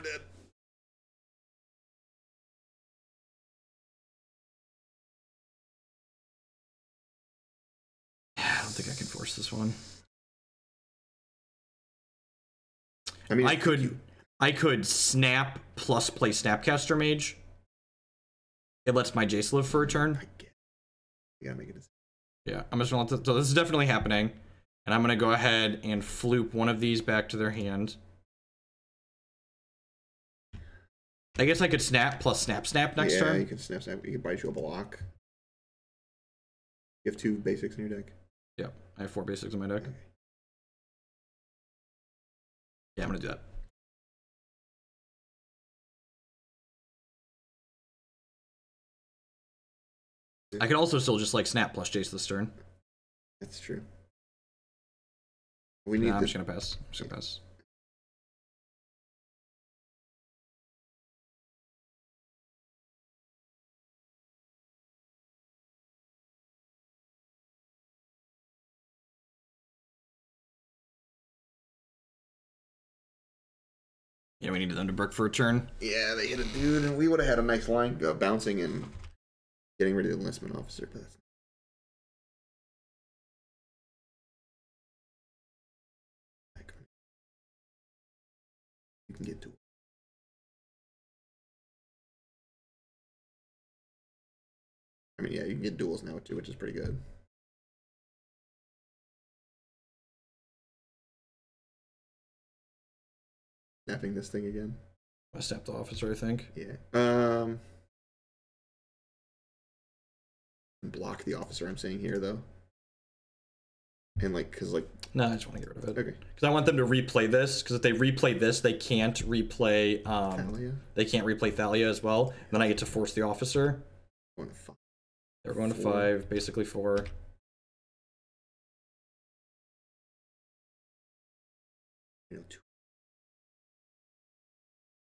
dead. I don't think I can force this one. I mean, I could snap plus play Snapcaster Mage. It lets my Jace live for a turn. You gotta make a decision. Yeah, I'm just gonna let this, so this is definitely happening. And I'm gonna go ahead and floop one of these back to their hand. I guess I could snap plus snap next turn. Yeah, you can snap. You can bite you a block. You have 2 basics in your deck. Yep, I have 4 basics in my deck. Okay. Yeah, I'm gonna do that. I could also still just like snap plus Jace this turn. That's true. We need. I'm just gonna pass. I'm just gonna pass. Yeah, we needed them to brick for a turn. Yeah, they hit a dude, and we would have had a nice line bouncing and getting rid of the enlistment officer. But that's... You can get to it. I mean, yeah, you can get duels now too, which is pretty good. Snapping this thing again. I snapped the officer, I think. Yeah. Block the officer, I'm saying here, though. And, like, because, like... No, I just want to get rid of it. Okay. Because I want them to replay this, because if they replay this, they can't replay... Thalia? They can't replay Thalia as well. And then I get to force the officer. Going to 5. They're going to 5, basically 4. You know, 2.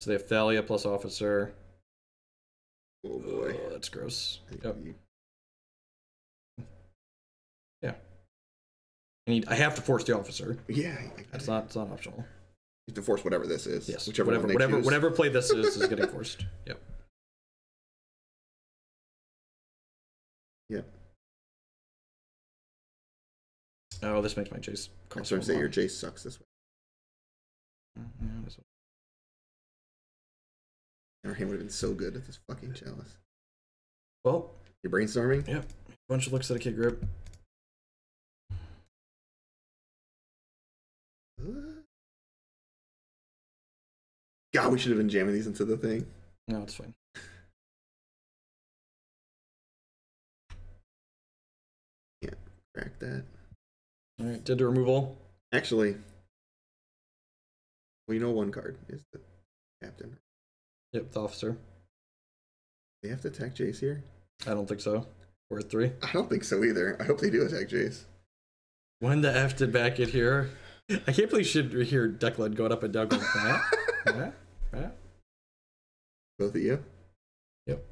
So they have Thalia plus officer. Oh boy. Oh, that's gross. Yep. Yeah. I have to force the officer. Yeah. It's not optional. You have to force whatever this is. Yes. Whatever whatever play this is getting forced. Yep. Yep. Oh, this makes my Jace cost. I'm trying to say your Jace sucks this way. Yeah, this one. Our hand would have been so good at this fucking chalice. Well, you're brainstorming? Yep. Bunch of looks at a kid grip. God, we should have been jamming these into the thing. No, it's fine. Yeah, crack that. Alright, did the removal. Actually, well, you know one card is the captain. Yep, the officer. They have to attack Jace here? I don't think so. We're at 3. I don't think so either. I hope they do attack Jace. When the F did back it here. I can't believe you should hear Declan going up and down going, Both of you? Yep.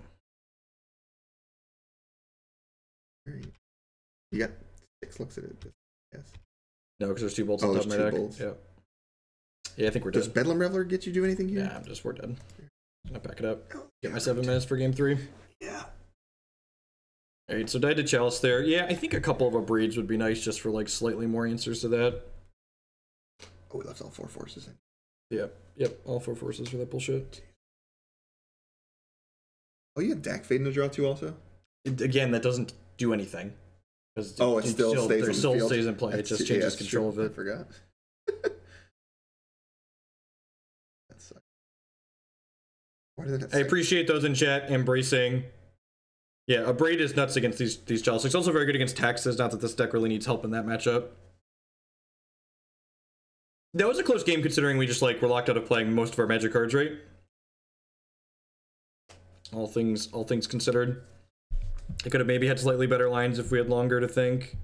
All right. You got 6 looks at it. Yes. No, because there's 2 bolts on top of my deck. Yep. Yeah, I think we're dead. Does Bedlam Reveler get you do anything here? Yeah, we're dead. I'll back it up. Get my 7 minutes for game 3. Yeah. Alright, so died to Chalice there. Yeah, I think a couple of breeds would be nice just for like slightly more answers to that. Oh, we left all 4 forces in. Yep, all 4 forces for that bullshit. Oh, you have Dack Fayden to draw 2 also? Again, that doesn't do anything. It still stays in play. It just changes control of it. I forgot. That sucks. I appreciate those in chat embracing. Yeah, a braid is nuts against these Chalice. It's also very good against taxes. Not that this deck really needs help in that matchup. That was a close game considering we just like were locked out of playing most of our magic cards, right? All things considered. I could have maybe had slightly better lines if we had longer to think.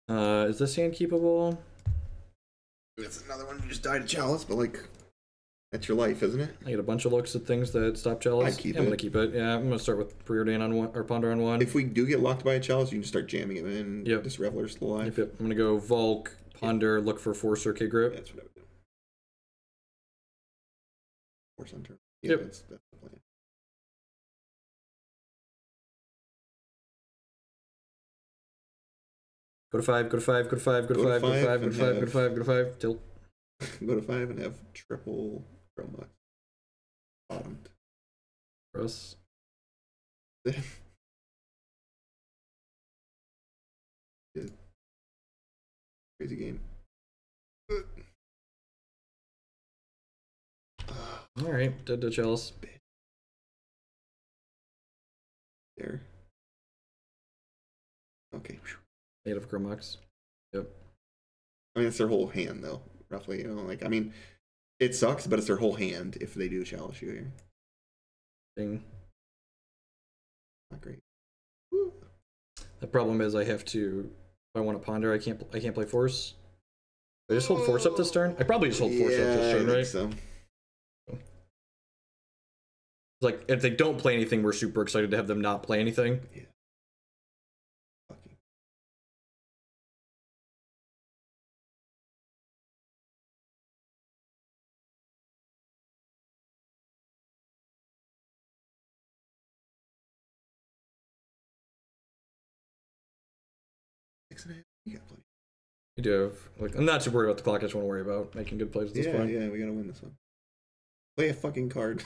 Is this hand keepable? It's another one you just died to Chalice, but like that's your life, isn't it? I get a bunch of looks at things that stop Chalice. I'm gonna keep it. Yeah, I'm gonna start with Preordain on 1 or Ponder on 1. If we do get locked by a Chalice, you can just start jamming him in. Yep. This Reveler's still alive. Yep. I'm gonna go Volk, Ponder, look for Force or K-Grip. Yeah, that's what I would do. Force on turn. Yeah, Yep. That's the plan. Go to 5, go to 5, go to 5, go to 5, go to 5, go to 5, go to 5, go to 5, tilt. Go to 5 and have triple chroma. Bottomed. Gross. Good. Crazy game. Alright, dead to Chalice. There. Okay. Native Chromox. Yep. I mean, it's their whole hand, though, roughly. You know, like, I mean, it sucks, but it's their whole hand if they do Chalice you here. Ding. Not great. The problem is I have to. If I want to Ponder, I can't play Force. I just hold Force up this turn. I probably just hold Force up this turn, right? So. Like if they don't play anything, we're super excited to have them not play anything. Yeah. You got plenty. You do have, like, I'm not too worried about the clock. I just want to worry about making good plays at this point. Yeah, we gotta win this one. Play a fucking card.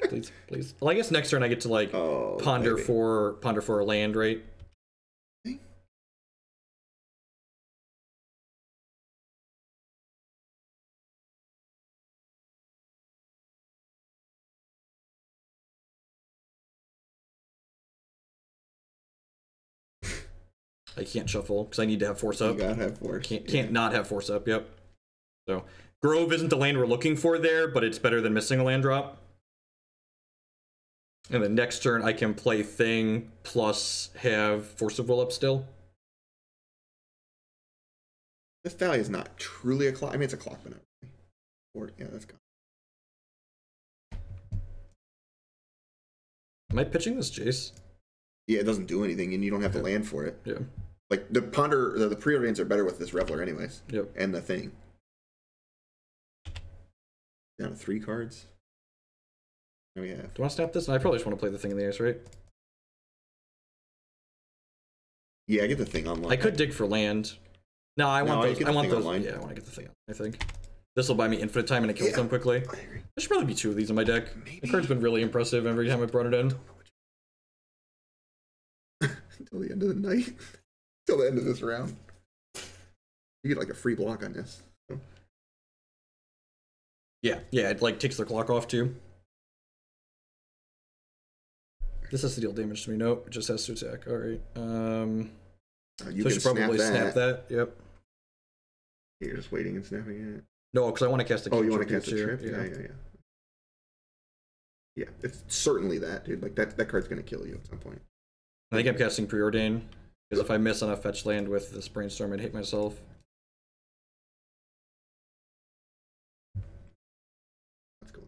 Please, please. Well, I guess next turn I get to like ponder for a land, right? I can't shuffle because I need to have Force up. You gotta have Force. Can't not have Force up. Yep. So Grove isn't the land we're looking for there, but it's better than missing a land drop. And then next turn I can play Thing plus have Force of Will up still. This Valley is not truly a clock. I mean, it's a clock, but not really. Or, yeah, that's gone. Am I pitching this Jace? Yeah, it doesn't do anything, and you don't have to land for it. Yeah. Like, the Ponder, the Preordains are better with this Reveler anyways. Yep. And the Thing. Down to 3 cards. Oh, yeah. Do you want to snap this? I probably just want to play the Thing in the ace, right? Yeah, I get the Thing online. I could dig for land. No, I want those. I want those. Online. Yeah, I want to get the Thing on, I think. This will buy me infinite time and it kills them quickly. There should probably be 2 of these in my deck. Maybe. The card's been really impressive every time I brought it in. Until the end of the night. Till the end of this round. You get like a free block on this. So. Yeah, it like takes the clock off too. This has to deal damage to me. Nope, it just has to attack. Alright. You so I should probably snap that. Yep. You're just waiting and snapping it. No, because I want to cast a Oh, you want to cast a here. trip? Yeah. Yeah, it's certainly that, dude. Like, that card's going to kill you at some point. I think I'm casting Preordain, because if I miss on a fetch land with this Brainstorm, I'd hate myself. Let's go.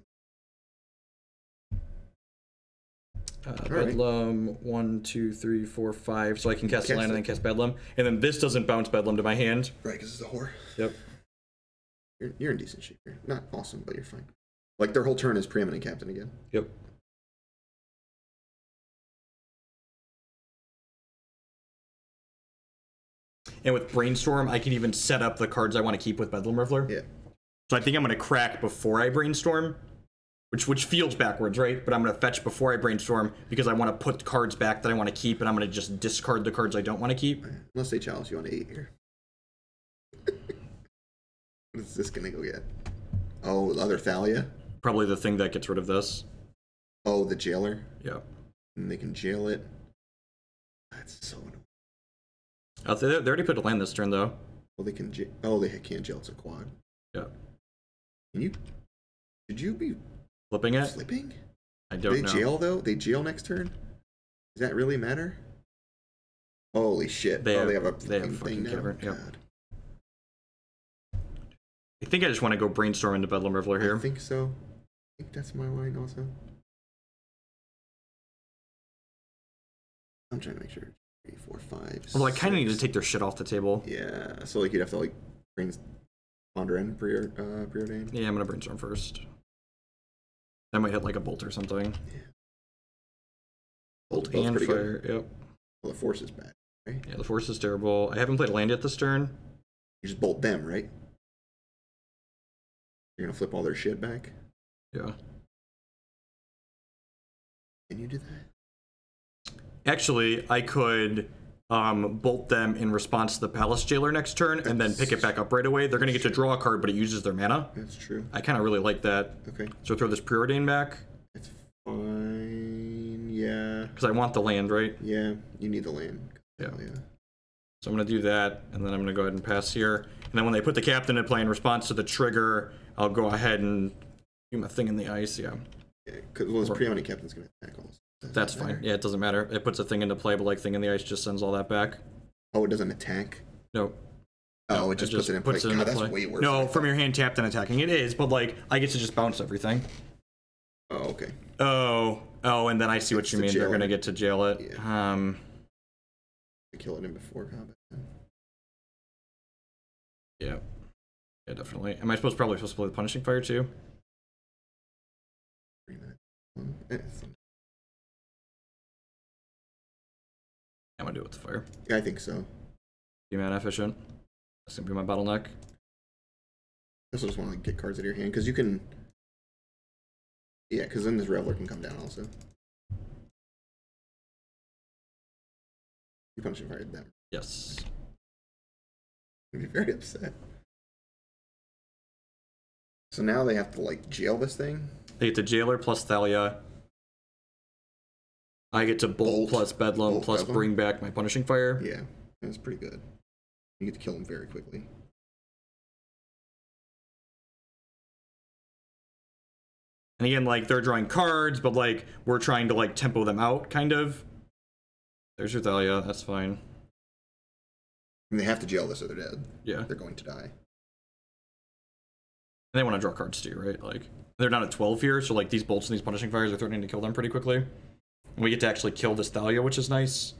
right. Bedlam, 1, 2, 3, 4, 5. So I can cast a land and then cast Bedlam. And then this doesn't bounce Bedlam to my hand. Right, because it's a whore. Yep. You're in decent shape here. Not awesome, but you're fine. Like, their whole turn is Preeminent Captain again. Yep. And with Brainstorm, I can even set up the cards I want to keep with Bedlam Reveler. Yeah. So I think I'm going to crack before I Brainstorm, which feels backwards, right? But I'm going to fetch before I Brainstorm because I want to put cards back that I want to keep, and I'm going to just discard the cards I don't want to keep. Unless they challenge you on 8 here. What is this going to go get? Oh, the other Thalia? Probably the thing that gets rid of this. Oh, the Jailer? Yeah. And they can jail it. That's so annoying. Oh, they already put a land this turn, though. Well, they can oh, they can't jail. It's a quad. Yeah. Can you... Should you be... Flipping it? Flipping? I don't know. They jail, though? They jail next turn? Does that really matter? Holy shit. They have a thing now? Cavern. Yep. God. I think I just want to go Brainstorm into Bedlam Reveler here. I think so. I think that's my line also. I'm trying to make sure. 3, 4, 5. Well, I kind of need to take their shit off the table. Yeah, so like you'd have to like ponder in Preordain. Yeah, I'm gonna Brainstorm first. I might hit like a bolt or something. Yeah. Bolt and fire. Good. Yep. Well, the force is bad, right? Yeah, the force is terrible. I haven't played a land yet this turn. You just bolt them, right? You're gonna flip all their shit back. Yeah. Can you do that? Actually, I could bolt them in response to the Palace Jailer next turn and then pick it back up right away. They're going to get to draw a card, but it uses their mana. That's true. I kind of really like that. Okay. So throw this Preordain back. That's fine. Yeah. Because I want the land, right? Yeah, you need the land. Yeah. Oh, yeah. So I'm going to do that, and then I'm going to go ahead and pass here. And then when they put the captain in play in response to the trigger, I'll go ahead and do my thing in the ice, yeah. Yeah, because this Preeminent Captain's going to attack all this. That's fine. Yeah, it doesn't matter. It puts a thing into play, but like thing in the ice just sends all that back. Oh, it doesn't attack? No. Oh, it just puts it in play. God, that's way worse. No, from your hand tapped and attacking. It is, but like, I get to just bounce everything. Oh, okay. Oh, and then I see what you mean. They're going to get to jail it. Yeah. Kill it in before combat. Yeah. Yeah, definitely. Am I probably supposed to play the Punishing Fire too? 3 minutes. I'm gonna do it with the fire. Yeah, I think so. Be mana efficient. That's gonna be my bottleneck. I also just want to get cards out of your hand because you can. Yeah, because then this Reveler can come down also. You Punishing Fire them. Yes. I'd be very upset. So now they have to like jail this thing. They get the Jailer plus Thalia. I get to Bolt plus Bedlam plus Bedlam. bring back my Punishing Fire. Yeah, that's pretty good. You get to kill them very quickly. And again, like, they're drawing cards, but like, we're trying to like tempo them out, kind of. There's your Thalia, that's fine. And they have to jail this or they're dead. Yeah. They're going to die. And they want to draw cards too, right? Like, they're down at 12 here, so like these bolts and these Punishing Fires are threatening to kill them pretty quickly. And we get to actually kill this Thalia, which is nice.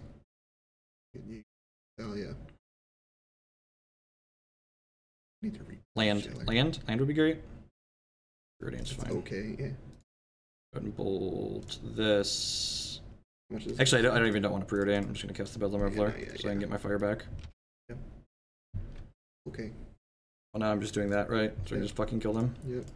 Oh yeah. Need to read Land would be great. Preordain's fine. Okay, yeah. Go ahead and bolt this. How much is Actually, I don't even want to Preordain. I'm just going to cast the Bedlam Reveler so I can get my fire back. Yep. Okay. Well, now I'm just doing that, right? So I can just fucking kill them. Yep.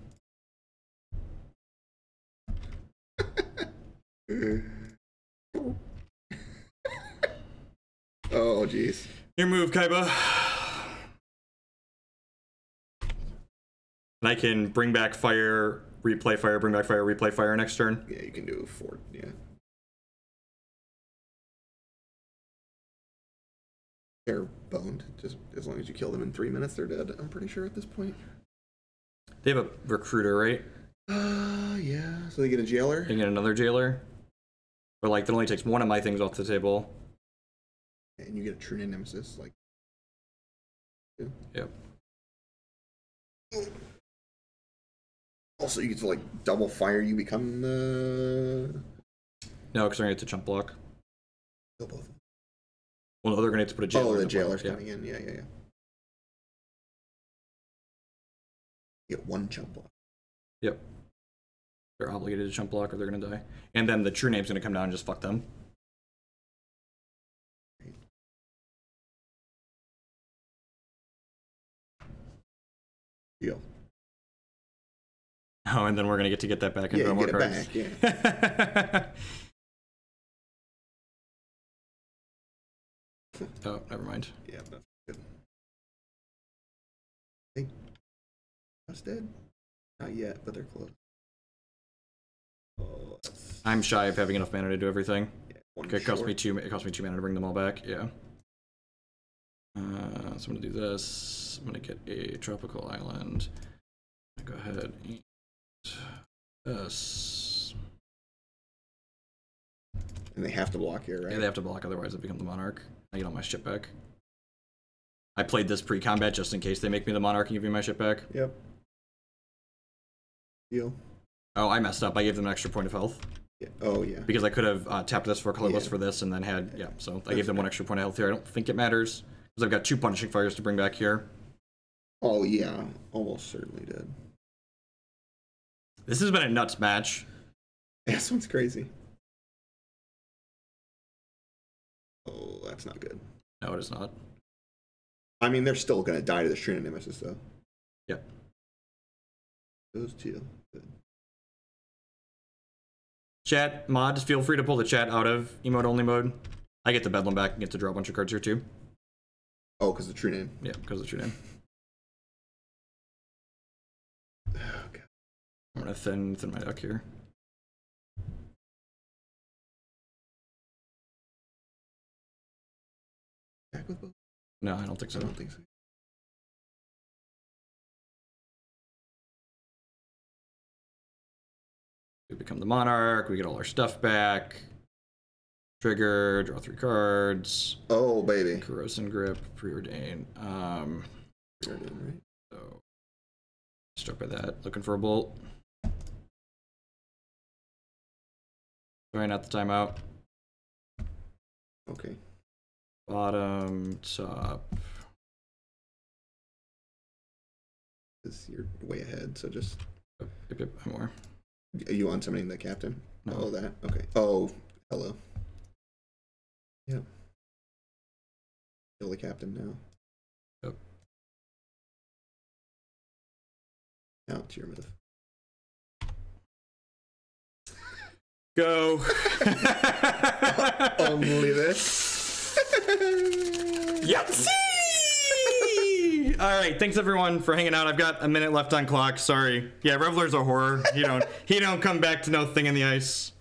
Oh, jeez. Your move, Kaiba. And I can bring back fire, replay fire, bring back fire, replay fire next turn. Yeah, you can do 4. Yeah. They're boned. Just as long as you kill them in 3 minutes, they're dead. I'm pretty sure at this point. They have a recruiter, right? Yeah. So they get a jailer. They get another jailer. But like, that only takes one of my things off the table. And you get a True-Name Nemesis, like. Yep. Also, you get to like double fire. You become the. No, because they're going to get to chump block. Kill both of them. Well, no, they're going to put a jailer. Oh, the in jailer's play. coming in. Yeah. Get one chump block. Yep. They're obligated to chump block or they're going to die. And then the true name's going to come down and just fuck them. Deal. Oh, and then we're going to get that back and draw more cards. Back, Oh, never mind. Yeah, that's good. I think that's dead. Not yet, but they're close. Oh, I'm shy of having enough mana to do everything. Yeah, Okay, it cost me two mana to bring them all back. Yeah. So I'm gonna do this. I'm gonna get a tropical island. Go ahead. Eat this. And they have to block here, right? Yeah, they have to block, otherwise they become the monarch. I get all my shit back. I played this pre-combat just in case they make me the monarch and give me my shit back. Yep. Deal. Oh, I messed up. I gave them an extra point of health. Yeah. Oh, yeah. Because I could have tapped this for colorless for this and then had, yeah, so I gave them one extra point of health here. I don't think it matters, because I've got 2 punishing fires to bring back here. Oh, yeah. Almost certainly did. This has been a nuts match. This one's crazy. Oh, that's not good. No, it is not. I mean, they're still going to die to the True-Name Nemesis, though. Yep. Those two. Good. Chat, mods, feel free to pull the chat out of emote-only mode. I get the Bedlam back and get to draw a bunch of cards here, too. Oh, because the True Name. Yeah, because of the True Name. Oh, God. I'm going to thin my deck here. Back with both? No, I don't think so. I don't think so. We become the monarch, we get all our stuff back. Trigger, draw 3 cards. Oh, baby. Krosan Grip, Preordain. Preordain, right? So, struck by that. Looking for a bolt. Trying out the timeout. Okay. Bottom, top. Because you're way ahead, so just... Yep, more. Are you on summoning the captain? No. Oh, that? Okay. Oh, hello. Yep. Kill the captain now. Yep. Now it's your move. Go! Only this. Yahtzee! All right, thanks everyone for hanging out. I've got a minute left on clock. Sorry. Yeah, Reveler's a horror. He don't come back to no thing in the ice.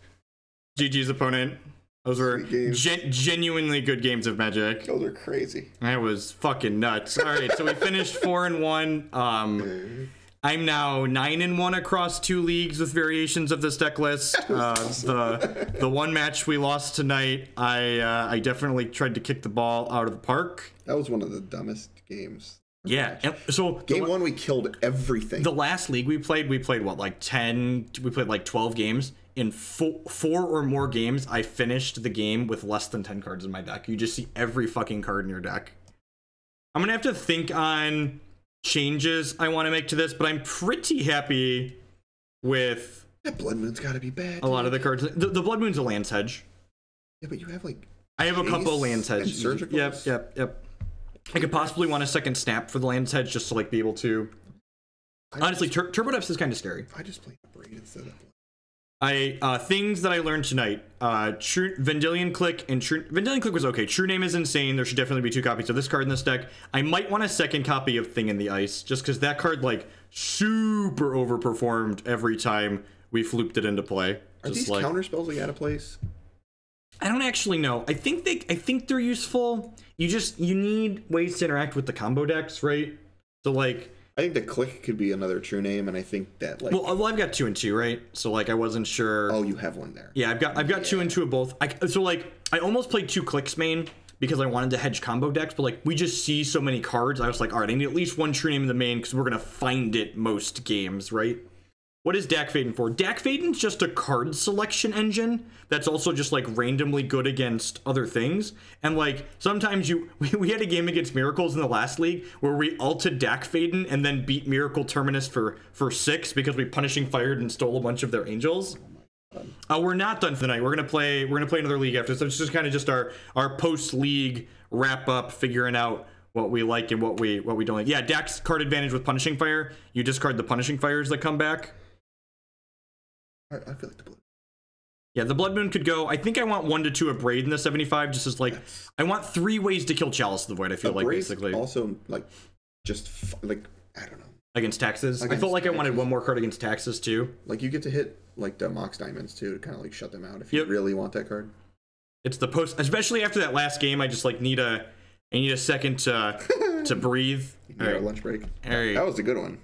GG's opponent. Those were genuinely good games of Magic. Those are crazy. That was fucking nuts. All right, so we finished 4-1. I'm now 9-1 across 2 leagues with variations of this deck list. The one match we lost tonight, I definitely tried to kick the ball out of the park. That was one of the dumbest games. Yeah, so game 1 we killed everything. The last league we played what, like 10? We played like 12 games. In 4 or more games, I finished the game with less than 10 cards in my deck. You just see every fucking card in your deck. I'm gonna have to think on changes I want to make to this, but I'm pretty happy with that Blood Moon's got to be bad. A lot of the cards. The Blood Moon's a Land's Hedge. Yeah, but you have like I have a couple of Land's Hedge. Yep. I could possibly want a second Snap for the Land's Hedge just to like be able to. Honestly, Turbo Depths is kind of scary. I just played Braid instead of. Things that I learned tonight. Vendilion Clique and Vendilion Clique was okay. True Name is insane. There should definitely be 2 copies of this card in this deck. I might want a second copy of Thing in the Ice, just because that card like super overperformed every time we flooped it into play. Are these counterspells like out of place? I don't actually know. I think they're useful. You need ways to interact with the combo decks, right? So like. I think the Clique could be another True Name, and I think that like. Well, I've got 2 and 2, right? So like, I wasn't sure. Oh, you have one there. Yeah, I've got 2 and 2 of both. So like, I almost played 2 Cliques main because I wanted to hedge combo decks, but like, we just see so many cards. I was like, all right, I need at least 1 True Name in the main because we're gonna find it most games, right? what is Dack Fayden for? Dack Fayden's just a card selection engine that's also just like randomly good against other things. And like sometimes we had a game against Miracles in the last league where we ulted Dack Fayden and then beat Miracle Terminus for 6 because we punishing fired and stole a bunch of their angels. We're not done for the night. We're gonna play another league after. So it's just kind of just our post league wrap up, figuring out what we like and what we don't like. Yeah, Dack's card advantage with Punishing Fire. You discard the Punishing Fires that come back. I feel like the Blood. Yeah, the Blood Moon could go. I think I want 1 to 2 Abrade in the 75, just as like, yes. I want 3 ways to kill Chalice of the Void, I feel like, basically. Also, like, just, like, I don't know. Against taxes? I felt like I wanted 1 more card against taxes, too. Like, you get to hit, like, the Mox Diamonds, too, to kind of, like, shut them out if you really want that card. It's the post, especially after that last game, I just, like, need a second to breathe. All right. Lunch break. That was a good one.